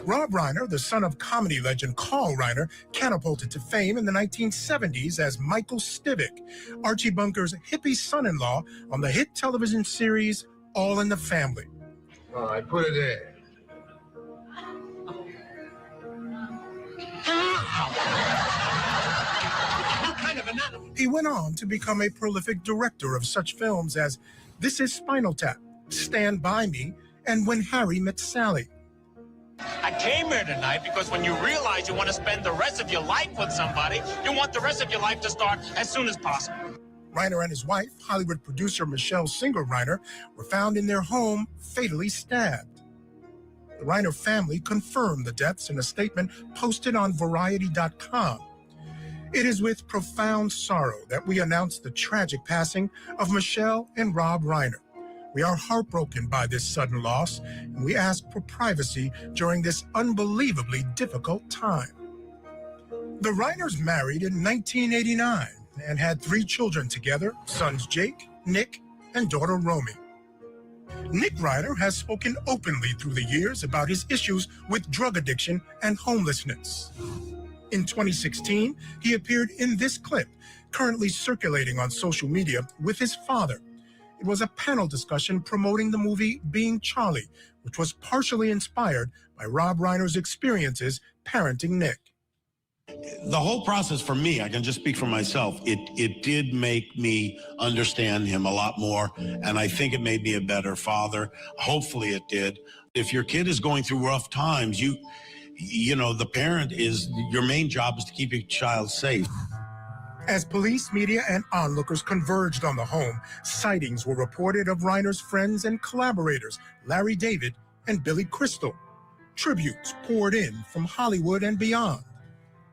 Rob Reiner, the son of comedy legend Carl Reiner, catapulted to fame in the 1970s as Michael Stivic, Archie Bunker's hippie son-in-law on the hit television series All in the Family. All right, put it in. He went on to become a prolific director of such films as This Is Spinal Tap, Stand By Me, and When Harry Met Sally. I came here tonight because when you realize you want to spend the rest of your life with somebody, you want the rest of your life to start as soon as possible. Reiner and his wife, Hollywood producer Michelle Reiner, were found in their home fatally stabbed. The Reiner family confirmed the deaths in a statement posted on Variety.com. It is with profound sorrow that we announce the tragic passing of Michelle and Rob Reiner. We are heartbroken by this sudden loss, and we ask for privacy during this unbelievably difficult time. The Reiners married in 1989 and had 3 children together, sons Jake, Nick, and daughter Romy. Nick Reiner has spoken openly through the years about his issues with drug addiction and homelessness. In 2016, he appeared in this clip, currently circulating on social media, with his father. It was a panel discussion promoting the movie Being Charlie, which was partially inspired by Rob Reiner's experiences parenting Nick. The whole process for me, I can just speak for myself, it did make me understand him a lot more, and I think it made me a better father. Hopefully it did. If your kid is going through rough times, you know, the parent is, your main job is to keep your child safe. As police, media, and onlookers converged on the home, sightings were reported of Reiner's friends and collaborators, Larry David and Billy Crystal. Tributes poured in from Hollywood and beyond.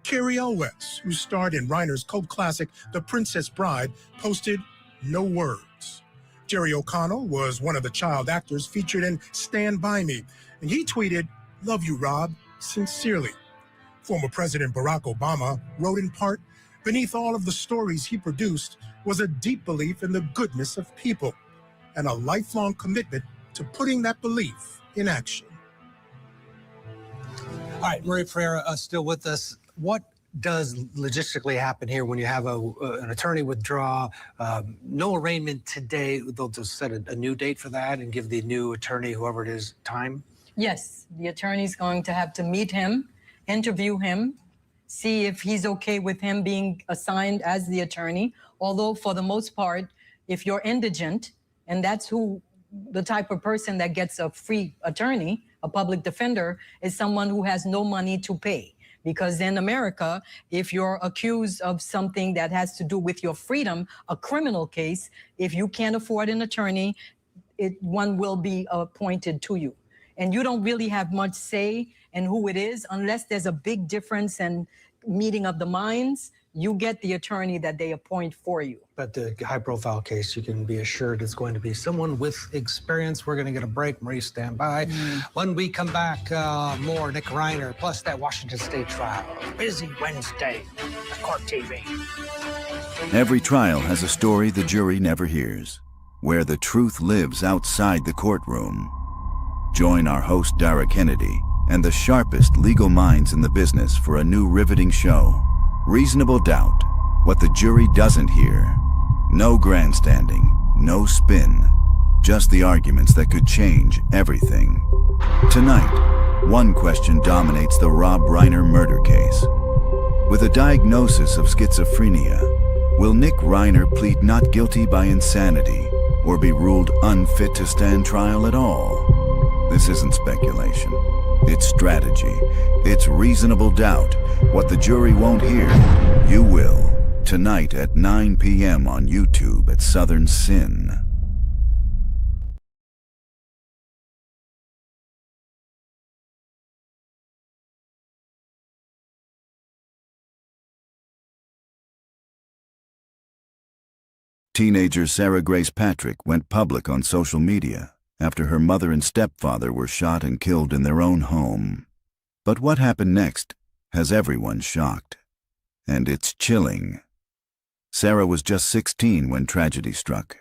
Carrie Elwes, who starred in Reiner's cult classic The Princess Bride, posted no words. Jerry O'Connell was one of the child actors featured in Stand By Me, and he tweeted, "Love you, Rob, sincerely." Former President Barack Obama wrote in part, "Beneath all of the stories he produced was a deep belief in the goodness of people and a lifelong commitment to putting that belief in action." All right, Maria Pereira still with us. What does logistically happen here when you have an attorney withdraw, no arraignment today? They'll just set a new date for that and give the new attorney, whoever it is, time? Yes, the attorney's going to have to meet him, interview him, see if he's okay with him being assigned as the attorney. Although for the most part, if you're indigent, and that's who the type of person that gets a free attorney, a public defender, is someone who has no money to pay. Because in America, if you're accused of something that has to do with your freedom, a criminal case, if you can't afford an attorney, one will be appointed to you. And you don't really have much say in who it is unless there's a big difference and meeting of the minds. You get the attorney that they appoint for you. But the high-profile case, you can be assured it's going to be someone with experience. We're going to get a break. Marie, stand by. When we come back, more Nick Reiner, plus that Washington State trial. Busy Wednesday, Court TV. Every trial has a story the jury never hears, where the truth lives outside the courtroom. Join our host, Dara Kennedy, and the sharpest legal minds in the business for a new riveting show, Reasonable Doubt, what the jury doesn't hear. No grandstanding, no spin, just the arguments that could change everything. Tonight, one question dominates the Rob Reiner murder case. With a diagnosis of schizophrenia, will Nick Reiner plead not guilty by insanity or be ruled unfit to stand trial at all? This isn't speculation. It's strategy. It's reasonable doubt. What the jury won't hear, you will. Tonight at 9 p.m. on YouTube at Southern Sin. Teenager Sarah Grace Patrick went public on social media after her mother and stepfather were shot and killed in their own home. But what happened next has everyone shocked. And it's chilling. Sarah was just 16 when tragedy struck.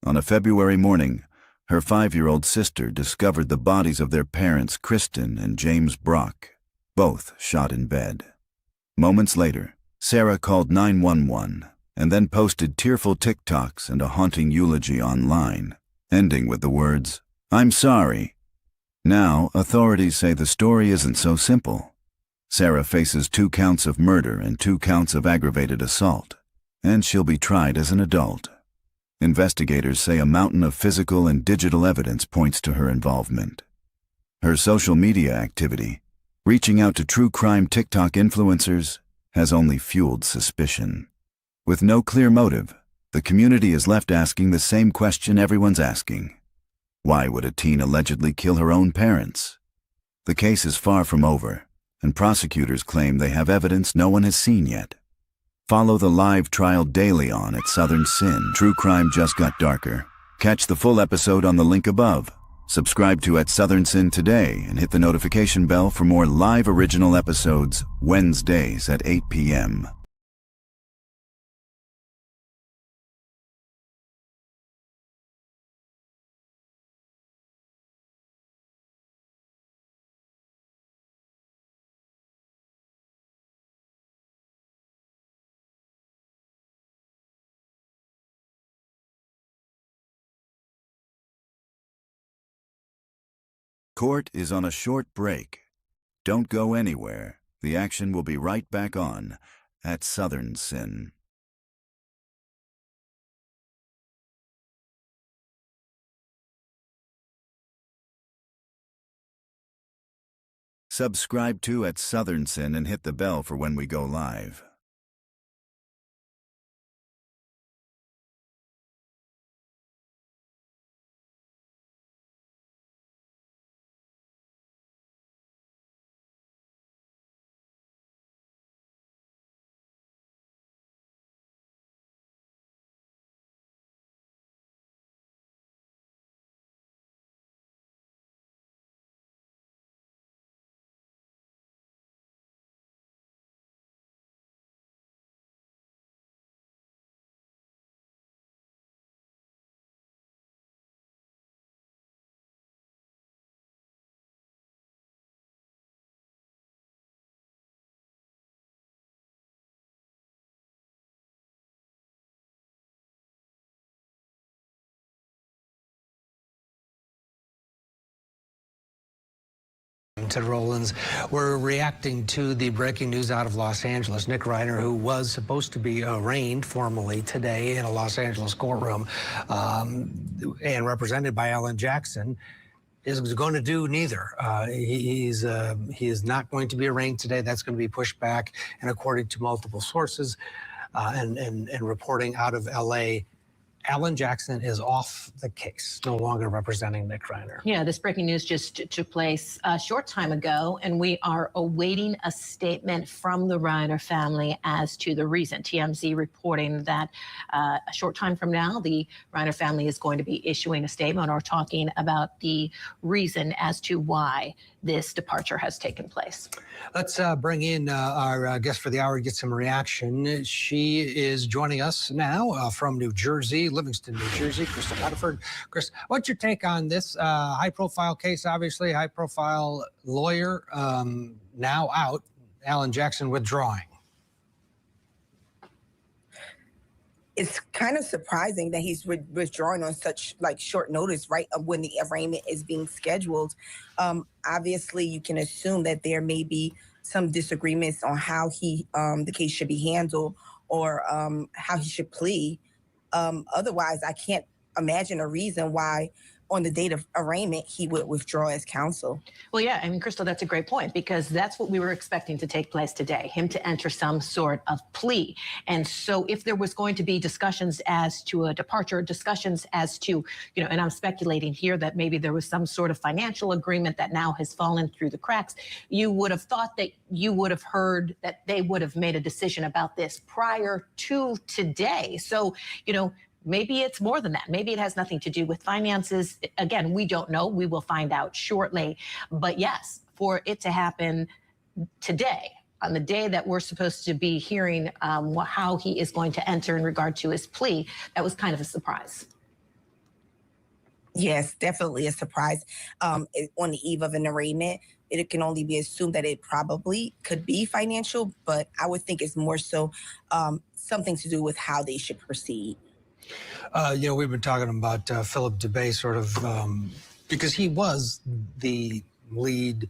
On a February morning, her 5-year-old sister discovered the bodies of their parents, Kristen and James Brock, both shot in bed. Moments later, Sarah called 911 and then posted tearful TikToks and a haunting eulogy online, ending with the words, "I'm sorry." Now, authorities say the story isn't so simple. Sarah faces 2 counts of murder and 2 counts of aggravated assault, and she'll be tried as an adult. Investigators say a mountain of physical and digital evidence points to her involvement. Her social media activity, reaching out to true crime TikTok influencers, has only fueled suspicion. With no clear motive, the community is left asking the same question everyone's asking. Why would a teen allegedly kill her own parents? The case is far from over, and prosecutors claim they have evidence no one has seen yet. Follow the live trial daily on at Southern Sin. True crime just got darker. Catch the full episode on the link above. Subscribe to at Southern Sin today and hit the notification bell for more live original episodes Wednesdays at 8 p.m. Court is on a short break. Don't go anywhere. The action will be right back on at Southern Sin. Subscribe to at Southern Sin and hit the bell for when we go live. To Rollins, we're reacting to the breaking news out of Los Angeles. Nick Reiner, who was supposed to be arraigned formally today in a Los Angeles courtroom and represented by Alan Jackson, is going to do neither. He is not going to be arraigned today. That's going to be pushed back. And according to multiple sources and reporting out of L.A., Alan Jackson is off the case, no longer representing Nick Reiner. Yeah, this breaking news just took place a short time ago, and we are awaiting a statement from the Reiner family as to the reason. TMZ reporting that a short time from now, the Reiner family is going to be issuing a statement or talking about the reason as to why this departure has taken place. Let's bring in our guest for the hour to get some reaction. She is joining us now from New Jersey, Livingston, New Jersey, Crystal Pettiford. Chris, what's your take on this high-profile case, obviously, high-profile lawyer now out, Alan Jackson withdrawing? It's kind of surprising that he's withdrawing on such short notice, right when the arraignment is being scheduled. Obviously, you can assume that there may be some disagreements on how the case should be handled or how he should plea. Otherwise, I can't imagine a reason why on the date of arraignment, he would withdraw as counsel. Well, yeah, I mean, Crystal, that's a great point, because that's what we were expecting to take place today, him to enter some sort of plea. And so if there was going to be discussions as to a departure, discussions as to, and I'm speculating here that maybe there was some sort of financial agreement that now has fallen through the cracks, you would have thought that you would have heard that they would have made a decision about this prior to today. So, maybe it's more than that. Maybe it has nothing to do with finances. Again, we don't know. We will find out shortly. But yes, for it to happen today, on the day that we're supposed to be hearing how he is going to enter in regard to his plea, that was kind of a surprise. Yes, definitely a surprise. On the eve of an arraignment, it can only be assumed that it probably could be financial, but I would think it's more so something to do with how they should proceed. We've been talking about Philip DeBay sort of because he was the lead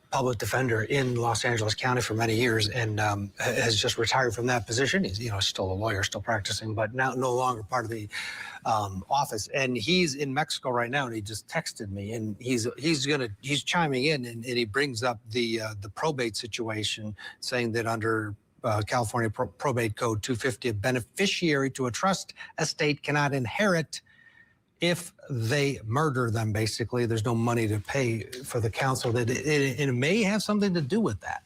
public defender in Los Angeles County for many years and has just retired from that position. He's, still a lawyer, still practicing, but now no longer part of the office. And he's in Mexico right now, and he just texted me, and he's chiming in, and he brings up the probate situation, saying that under California Probate Code 250, a beneficiary to a trust estate cannot inherit if they murder them. Basically, there's no money to pay for the counsel. That it may have something to do with that.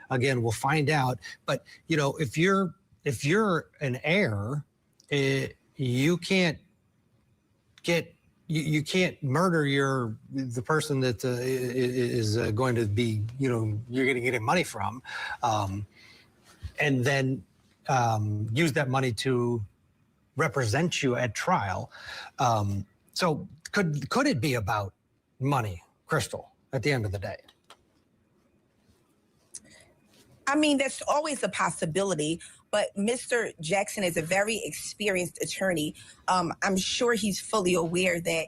Again, we'll find out. But if you're an heir, you can't murder the person that is going to be you're going to get money from. And then use that money to represent you at trial. So could it be about money, Crystal, at the end of the day? I mean, that's always a possibility, but Mr. Jackson is a very experienced attorney. I'm sure he's fully aware that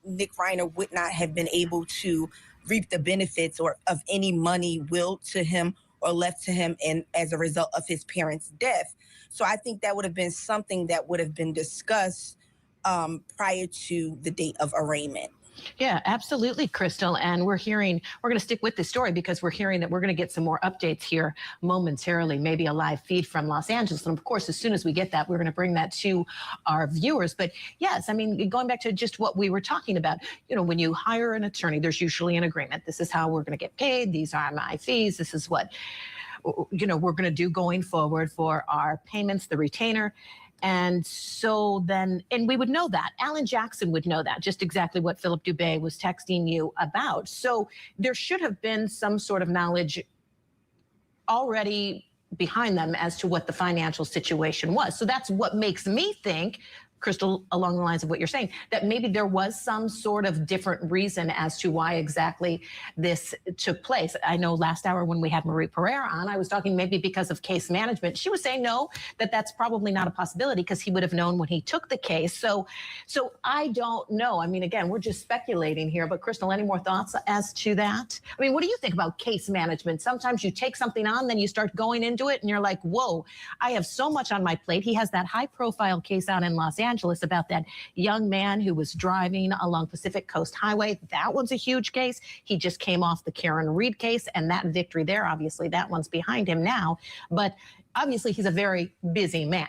Nick Reiner would not have been able to reap the benefits or of any money willed to him or left to him and as a result of his parents' death. So I think that would have been something that would have been discussed prior to the date of arraignment. Yeah, absolutely, Crystal. And we're going to stick with this story because we're hearing that we're going to get some more updates here momentarily, maybe a live feed from Los Angeles. And of course, as soon as we get that, we're going to bring that to our viewers. But yes, I mean, going back to just what we were talking about, when you hire an attorney, there's usually an agreement. This is how we're going to get paid. These are my fees. This is what, we're going to do going forward for our payments, the retainer. And so then, and we would know that. Alan Jackson would know that, just exactly what Philip Dubé was texting you about. So there should have been some sort of knowledge already behind them as to what the financial situation was. So that's what makes me think, Crystal, along the lines of what you're saying, that maybe there was some sort of different reason as to why exactly this took place. I know last hour when we had Marie Pereira on, I was talking maybe because of case management. She was saying no, that's probably not a possibility because he would have known when he took the case. So I don't know. I mean, again, we're just speculating here, but Crystal, any more thoughts as to that? I mean, what do you think about case management? Sometimes you take something on, then you start going into it and you're like, whoa, I have so much on my plate. He has that high profile case out in Los Angeles about that young man who was driving along Pacific Coast Highway. That one's a huge case. He just came off the Karen Reed case, and that victory there, obviously, that one's behind him now. But obviously, he's a very busy man.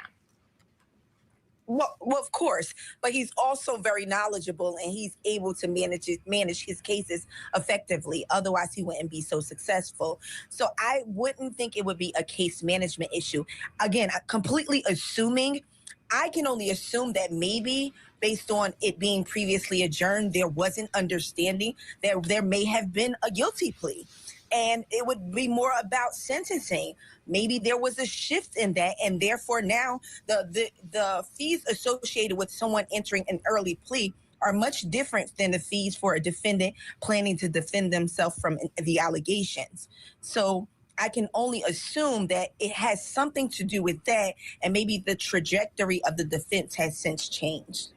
Well, of course, but he's also very knowledgeable and he's able to manage his cases effectively. Otherwise, he wouldn't be so successful. So I wouldn't think it would be a case management issue. Again, completely assuming. I can only assume that maybe based on it being previously adjourned, there was an understanding that there may have been a guilty plea. And it would be more about sentencing. Maybe there was a shift in that, and therefore now the fees associated with someone entering an early plea are much different than the fees for a defendant planning to defend themselves from the allegations. So I can only assume that it has something to do with that, and maybe the trajectory of the defense has since changed.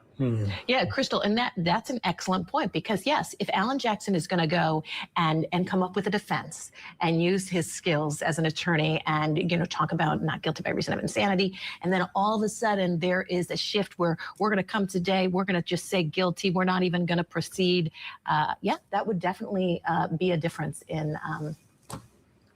Yeah, Crystal, and that's an excellent point because yes, if Alan Jackson is going to go and come up with a defense and use his skills as an attorney and talk about not guilty by reason of insanity, and then all of a sudden there is a shift where we're going to come today, we're going to just say guilty, we're not even going to proceed. Yeah, that would definitely be a difference in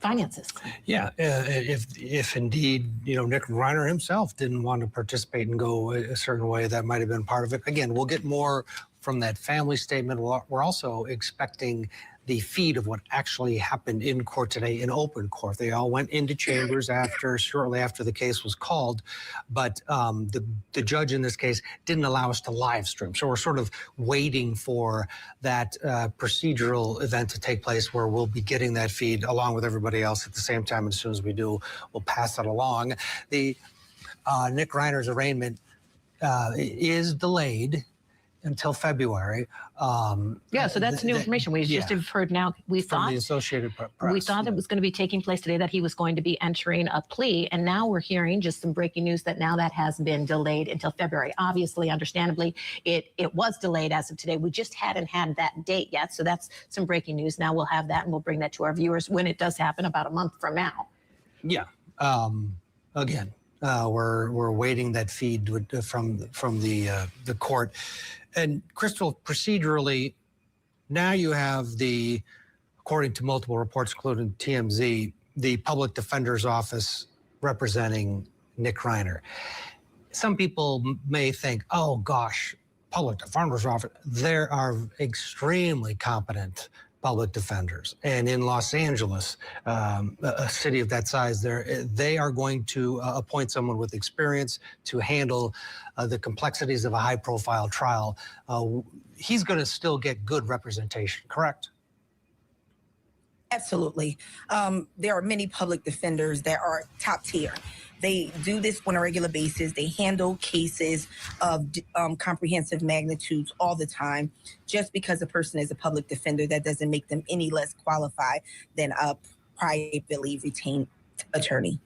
finances. Yeah, if indeed, Nick Reiner himself didn't want to participate and go a certain way, that might have been part of it. Again, we'll get more from that family statement. We're also expecting the feed of what actually happened in court today in open court. They all went into chambers shortly after the case was called, but the judge in this case didn't allow us to live stream. So we're sort of waiting for that procedural event to take place where we'll be getting that feed along with everybody else at the same time. As soon as we do, we'll pass that along. The Nick Reiner's arraignment is delayed until February. Yeah, so that's new information. We just have heard now. We thought the Associated Press. We thought it was going to be taking place today, that he was going to be entering a plea, and now we're hearing just some breaking news that now that has been delayed until February. Obviously, understandably, it was delayed as of today. We just hadn't had that date yet, so that's some breaking news. Now we'll have that, and we'll bring that to our viewers when it does happen, about a month from now. Yeah. Again, we're waiting that feed from the court. And Crystal, procedurally, now you have according to multiple reports, including TMZ, the public defender's office representing Nick Reiner. Some people may think, oh gosh, public defender's office, there are extremely competent public defenders. And in Los Angeles, a city of that size, they are going to appoint someone with experience to handle the complexities of a high-profile trial. He's going to still get good representation, correct? Absolutely. There are many public defenders that are top tier. They do this on a regular basis. They handle cases of comprehensive magnitudes all the time. Just because a person is a public defender, that doesn't make them any less qualified than a privately retained attorney.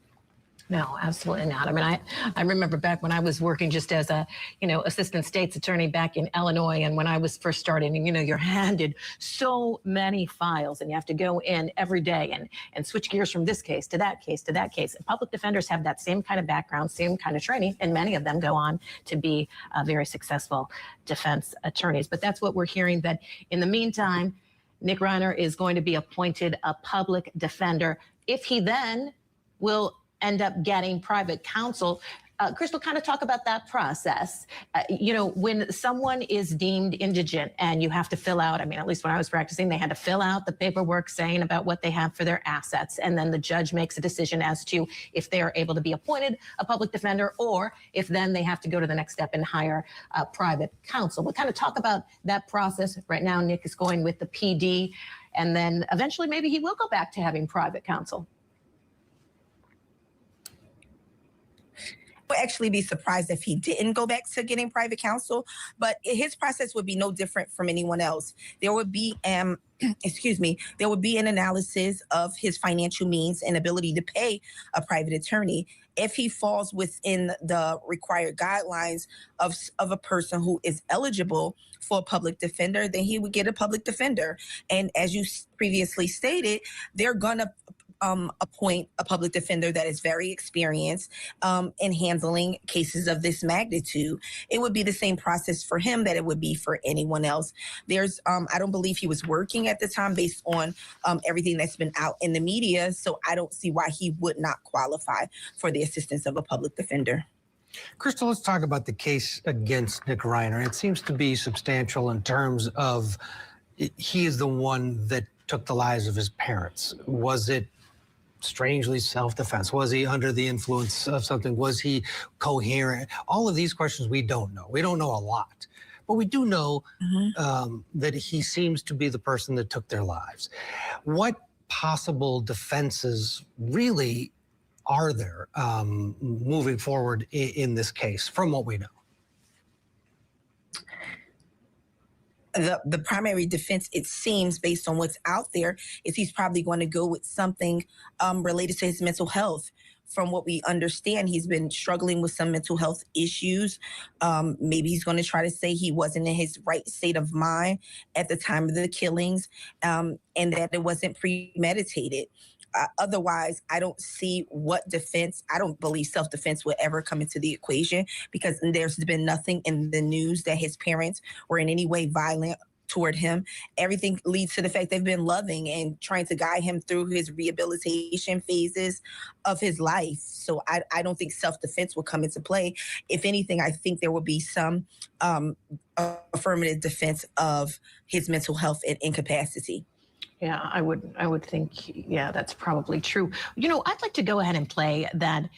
No, absolutely not. I mean, I remember back when I was working just as a, assistant state's attorney back in Illinois. And when I was first starting, you're handed so many files and you have to go in every day and switch gears from this case to that case to that case. And public defenders have that same kind of background, same kind of training, and many of them go on to be very successful defense attorneys. But that's what we're hearing, that in the meantime, Nick Reiner is going to be appointed a public defender. If he then will end up getting private counsel. Crystal, kind of talk about that process. When someone is deemed indigent and you have to fill out, at least when I was practicing, they had to fill out the paperwork saying about what they have for their assets. And then the judge makes a decision as to if they are able to be appointed a public defender or if then they have to go to the next step and hire private counsel. But kind of talk about that process. Right now, Nick is going with the PD, and then eventually maybe he will go back to having private counsel. Would actually be surprised if he didn't go back to getting private counsel, but his process would be no different from anyone else. There would be there would be an analysis of his financial means and ability to pay a private attorney. If he falls within the required guidelines of a person who is eligible for a public defender, then he would get a public defender. And as you previously stated, they're gonna appoint a public defender that is very experienced in handling cases of this magnitude. It would be the same process for him that it would be for anyone else. There's, I don't believe he was working at the time based on everything that's been out in the media, so I don't see why he would not qualify for the assistance of a public defender. Crystal, let's talk about the case against Nick Reiner. It seems to be substantial in terms of he is the one that took the lives of his parents. Was it strangely self-defense? Was he under the influence of something? Was he coherent? All of these questions we don't know. We don't know a lot. But we do know that he seems to be the person that took their lives. What possible defenses really are there moving forward in this case, from what we know? The primary defense, it seems, based on what's out there, is he's probably going to go with something related to his mental health. From what we understand, he's been struggling with some mental health issues. Maybe he's going to try to say he wasn't in his right state of mind at the time of the killings, and that it wasn't premeditated. Otherwise, I don't see what defense. I don't believe self-defense would ever come into the equation, because there's been nothing in the news that his parents were in any way violent toward him. Everything leads to the fact they've been loving and trying to guide him through his rehabilitation phases of his life. So I don't think self-defense will come into play. If anything, I think there will be some affirmative defense of his mental health and incapacity. Yeah, I would think, yeah, that's probably true. I'd like to go ahead and play that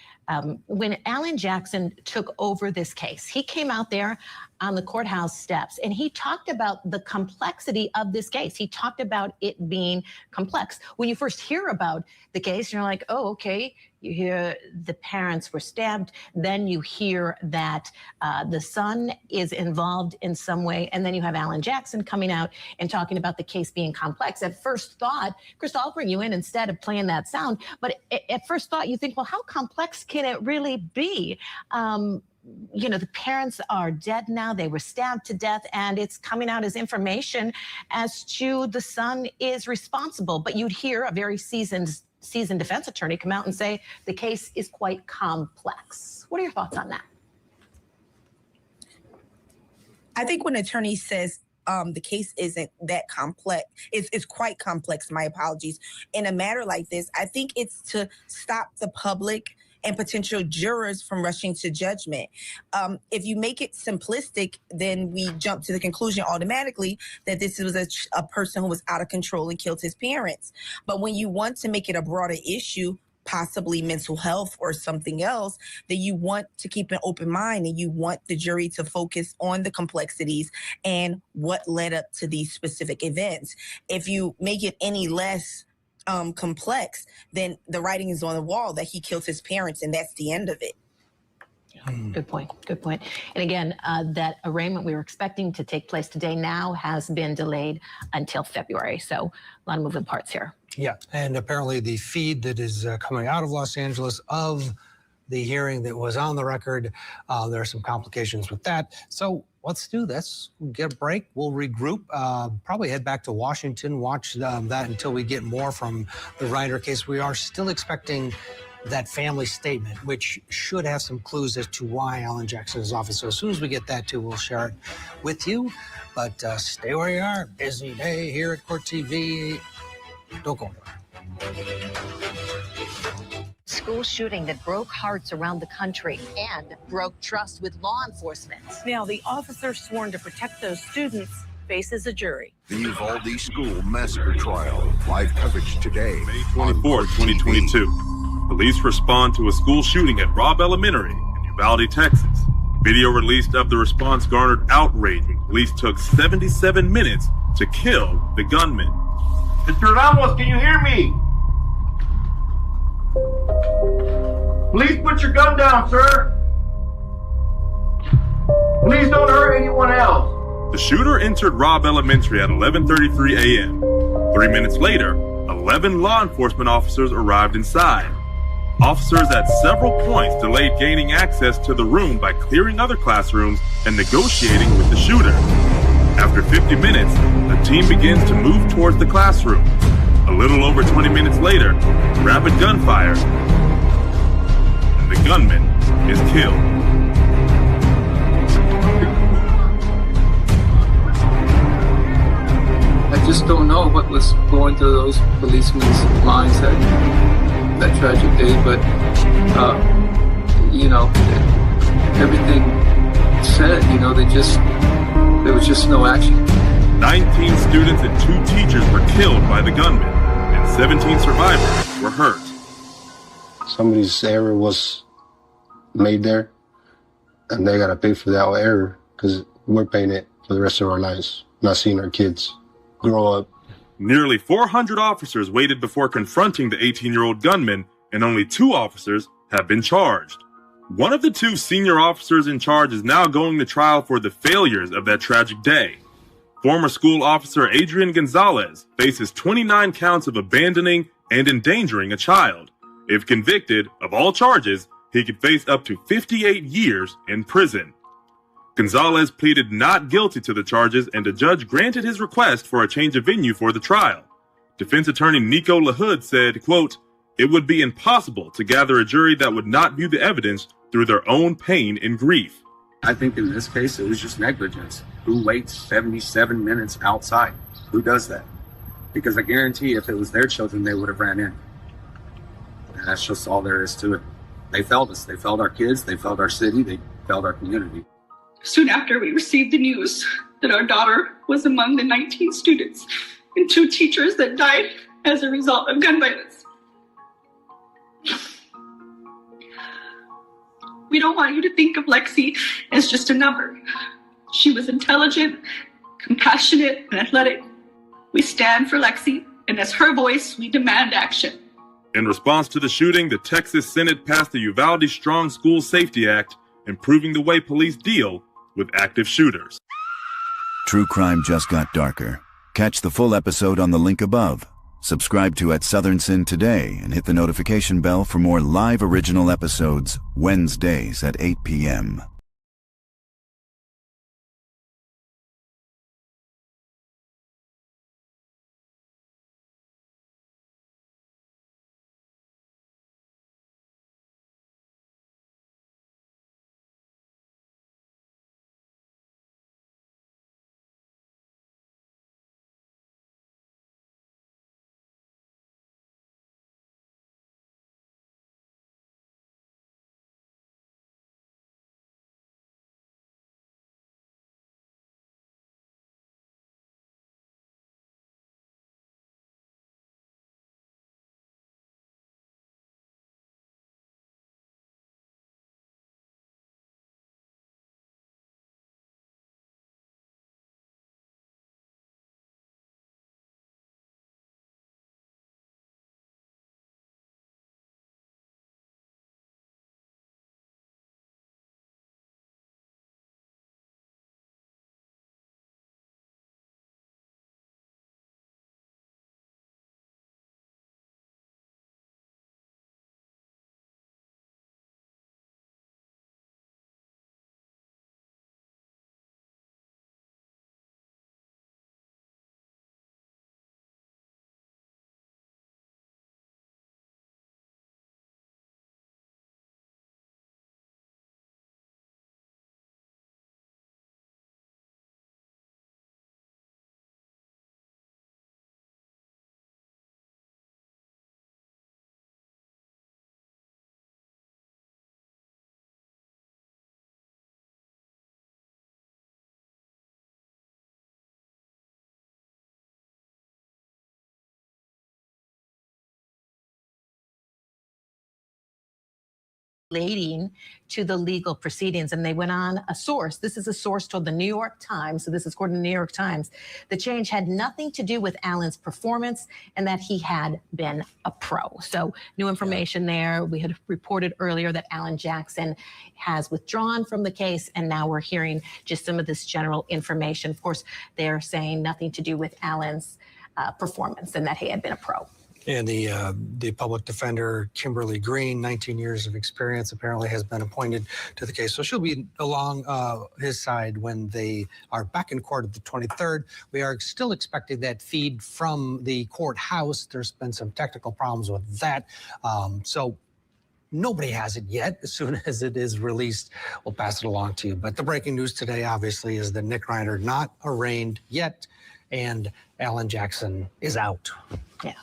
when Alan Jackson took over this case, he came out there on the courthouse steps and he talked about the complexity of this case. He talked about it being complex. When you first hear about the case, you're like, oh, okay. You hear the parents were stabbed. Then you hear that the son is involved in some way. And then you have Alan Jackson coming out and talking about the case being complex. At first thought, Crystal, I'll bring you in instead of playing that sound. But at first thought, you think, well, how complex can it really be? The parents are dead now. They were stabbed to death, and it's coming out as information as to the son is responsible. But you'd hear a very seasoned defense attorney come out and say the case is quite complex. What are your thoughts on that? I think when an attorney says the case isn't that complex, it's quite complex, my apologies. In a matter like this, I think it's to stop the public and potential jurors from rushing to judgment. If you make it simplistic, then we jump to the conclusion automatically that this was a person who was out of control and killed his parents. But when you want to make it a broader issue, possibly mental health or something else, then you want to keep an open mind and you want the jury to focus on the complexities and what led up to these specific events. If you make it any less complex, then the writing is on the wall that he killed his parents, and that's the end of it. Good point. Good point. And again, that arraignment we were expecting to take place today now has been delayed until February. So a lot of moving parts here. Yeah, and apparently the feed that is coming out of Los Angeles of the hearing that was on the record. There are some complications with that. So let's do this. We'll get a break. We'll regroup. Probably head back to Washington, watch that until we get more from the Reiner case. We are still expecting that family statement, which should have some clues as to why Alan Jackson is off. So as soon as we get that too, we'll share it with you. But stay where you are. Busy day here at Court TV. Don't go anywhere. School shooting that broke hearts around the country and broke trust with law enforcement. Now, the officer sworn to protect those students faces a jury. The Uvalde School Massacre Trial. Live coverage today. May 24, 2022. Police respond to a school shooting at Rob Elementary in Uvalde, Texas. Video released of the response garnered outrage when police took 77 minutes to kill the gunman. Mr. Ramos, can you hear me? Please put your gun down, sir. Please don't hurt anyone else. The shooter entered Robb Elementary at 11:33 a.m. 3 minutes later, 11 law enforcement officers arrived inside. Officers at several points delayed gaining access to the room by clearing other classrooms and negotiating with the shooter. After 50 minutes, the team begins to move towards the classroom. A little over 20 minutes later, rapid gunfire, and the gunman is killed. I just don't know what was going through those policemen's minds that tragic day, but everything said, there was just no action. 19 students and 2 teachers were killed by the gunman, and 17 survivors were hurt. Somebody's error was made there, and they gotta pay for that error because we're paying it for the rest of our lives, not seeing our kids grow up. Nearly 400 officers waited before confronting the 18-year-old gunman, and only 2 officers have been charged. One of the 2 senior officers in charge is now going to trial for the failures of that tragic day. Former school officer Adrian Gonzalez faces 29 counts of abandoning and endangering a child. If convicted of all charges, he could face up to 58 years in prison. Gonzalez pleaded not guilty to the charges, and a judge granted his request for a change of venue for the trial. Defense attorney Nico LaHood said, quote, "It would be impossible to gather a jury that would not view the evidence through their own pain and grief." I think in this case, it was just negligence. Who waits 77 minutes outside? Who does that? Because I guarantee if it was their children, they would have ran in. And that's just all there is to it. They failed us. They failed our kids. They failed our city. They failed our community. Soon after we received the news that our daughter was among the 19 students and 2 teachers that died as a result of gun violence. We don't want you to think of Lexi as just a number. She was intelligent, compassionate, and athletic. We stand for Lexi, and as her voice, we demand action. In response to the shooting, the Texas Senate passed the Uvalde Strong School Safety Act, improving the way police deal with active shooters. True crime just got darker. Catch the full episode on the link above. Subscribe to At Southern Sin today and hit the notification bell for more live original episodes Wednesdays at 8 p.m. relating to the legal proceedings. And they went on a source. This is a source told the New York Times. So this is according to the New York Times. The change had nothing to do with Alan's performance and that he had been a pro. So new information there. We had reported earlier that Alan Jackson has withdrawn from the case. And now we're hearing just some of this general information. Of course, they're saying nothing to do with Alan's performance and that he had been a pro. And the public defender, Kimberly Green, 19 years of experience, apparently has been appointed to the case. So she'll be along his side when they are back in court at the 23rd. We are still expecting that feed from the courthouse. There's been some technical problems with that. So nobody has it yet. As soon as it is released, we'll pass it along to you. But the breaking news today, obviously, is that Nick Reiner not arraigned yet, and Alan Jackson is out. Yeah.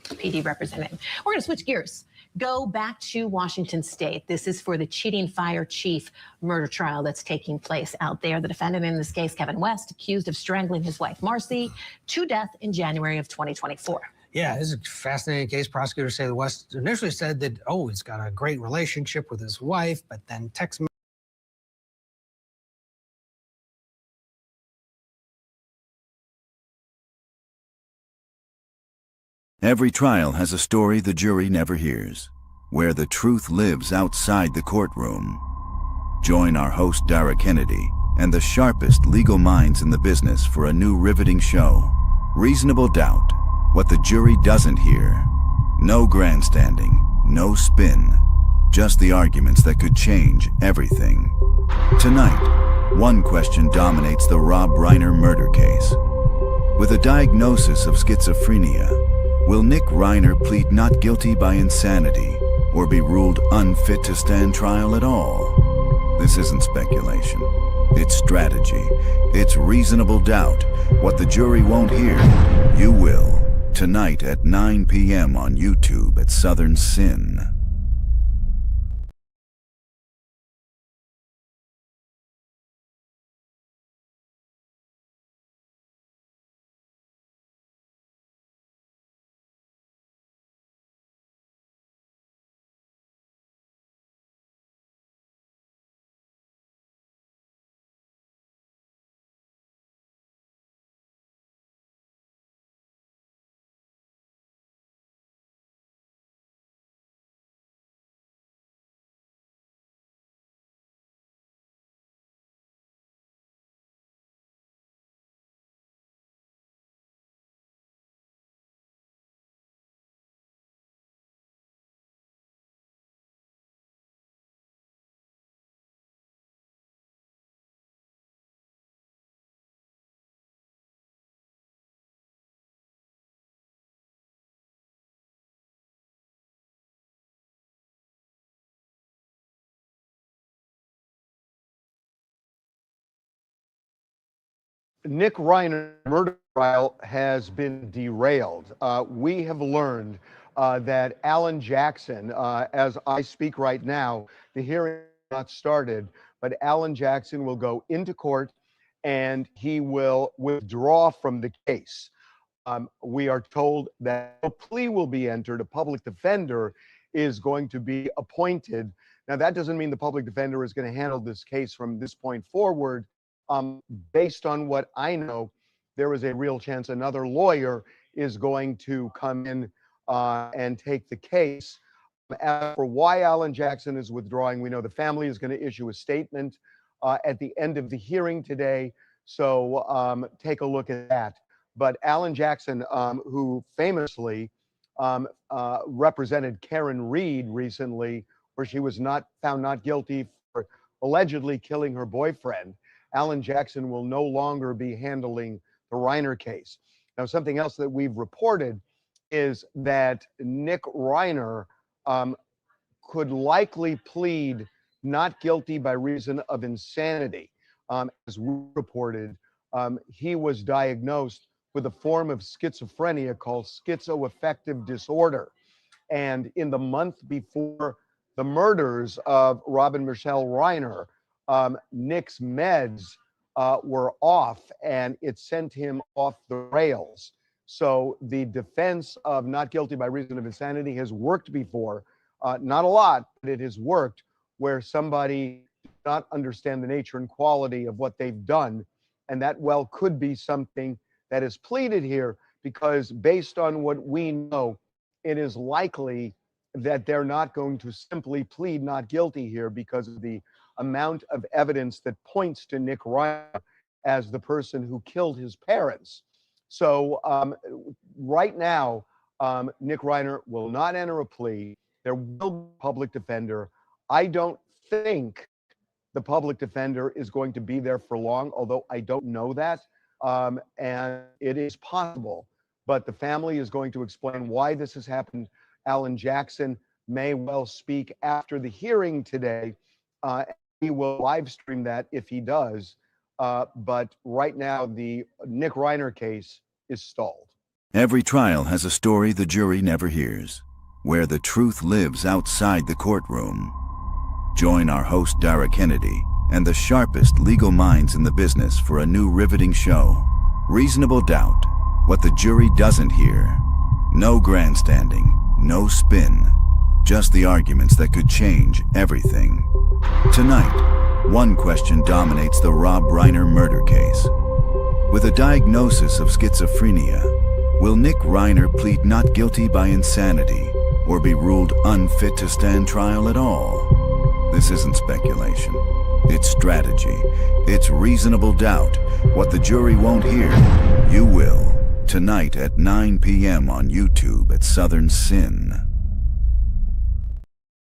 PD representative. We're going to switch gears. Go back to Washington State. This is for the cheating fire chief murder trial that's taking place out there. The defendant in this case, Kevin West, accused of strangling his wife, Marcy, to death in January of 2024. Yeah, this is a fascinating case. Prosecutors say the West initially said that, he's got a great relationship with his wife, but then text Every trial has a story the jury never hears, where the truth lives outside the courtroom. Join our host Dara Kennedy and the sharpest legal minds in the business for a new riveting show, Reasonable Doubt, what the jury doesn't hear. No grandstanding, no spin, just the arguments that could change everything. Tonight, one question dominates the Rob Reiner murder case. With a diagnosis of schizophrenia, will Nick Reiner plead not guilty by insanity or be ruled unfit to stand trial at all? This isn't speculation. It's strategy. It's reasonable doubt. What the jury won't hear, you will. Tonight at 9 p.m. on YouTube at Southern Sin. Nick Reiner's murder trial has been derailed. We have learned that Alan Jackson, as I speak right now, the hearing has not started, but Alan Jackson will go into court and he will withdraw from the case. We are told that a plea will be entered. A public defender is going to be appointed. Now, that doesn't mean the public defender is going to handle this case from this point forward. Based on what I know, there is a real chance another lawyer is going to come in and take the case. As for why Alan Jackson is withdrawing, we know the family is going to issue a statement at the end of the hearing today. So take a look at that. But Alan Jackson, who famously represented Karen Reed recently, where she was found not guilty for allegedly killing her boyfriend, Alan Jackson will no longer be handling the Reiner case. Now, something else that we've reported is that Nick Reiner could likely plead not guilty by reason of insanity. As we reported, he was diagnosed with a form of schizophrenia called schizoaffective disorder. And in the month before the murders of Rob and Michelle Reiner, Nick's meds were off and it sent him off the rails. So the defense of not guilty by reason of insanity has worked before. Not a lot, but it has worked. where somebody does not understand the nature and quality of what they've done, and that well could be something that is pleaded here, because based on what we know, it is likely that they're not going to simply plead not guilty here because of the amount of evidence that points to Nick Reiner as the person who killed his parents. So right now, Nick Reiner will not enter a plea. There will be a public defender. I don't think the public defender is going to be there for long, although I don't know that. And it is possible, but the family is going to explain why this has happened. Alan Jackson may well speak after the hearing today. He will live stream that if he does. But right now, the Nick Reiner case is stalled. Every trial has a story the jury never hears, where the truth lives outside the courtroom. Join our host, Dara Kennedy, and the sharpest legal minds in the business for a new riveting show, Reasonable Doubt, What the Jury Doesn't Hear. No grandstanding, no spin, just the arguments that could change everything. Tonight, one question dominates the Rob Reiner murder case. With a diagnosis of schizophrenia, will Nick Reiner plead not guilty by insanity or be ruled unfit to stand trial at all? This isn't speculation. It's strategy. It's reasonable doubt. What the jury won't hear, you will. Tonight at 9 p.m. on YouTube at Southern Sin.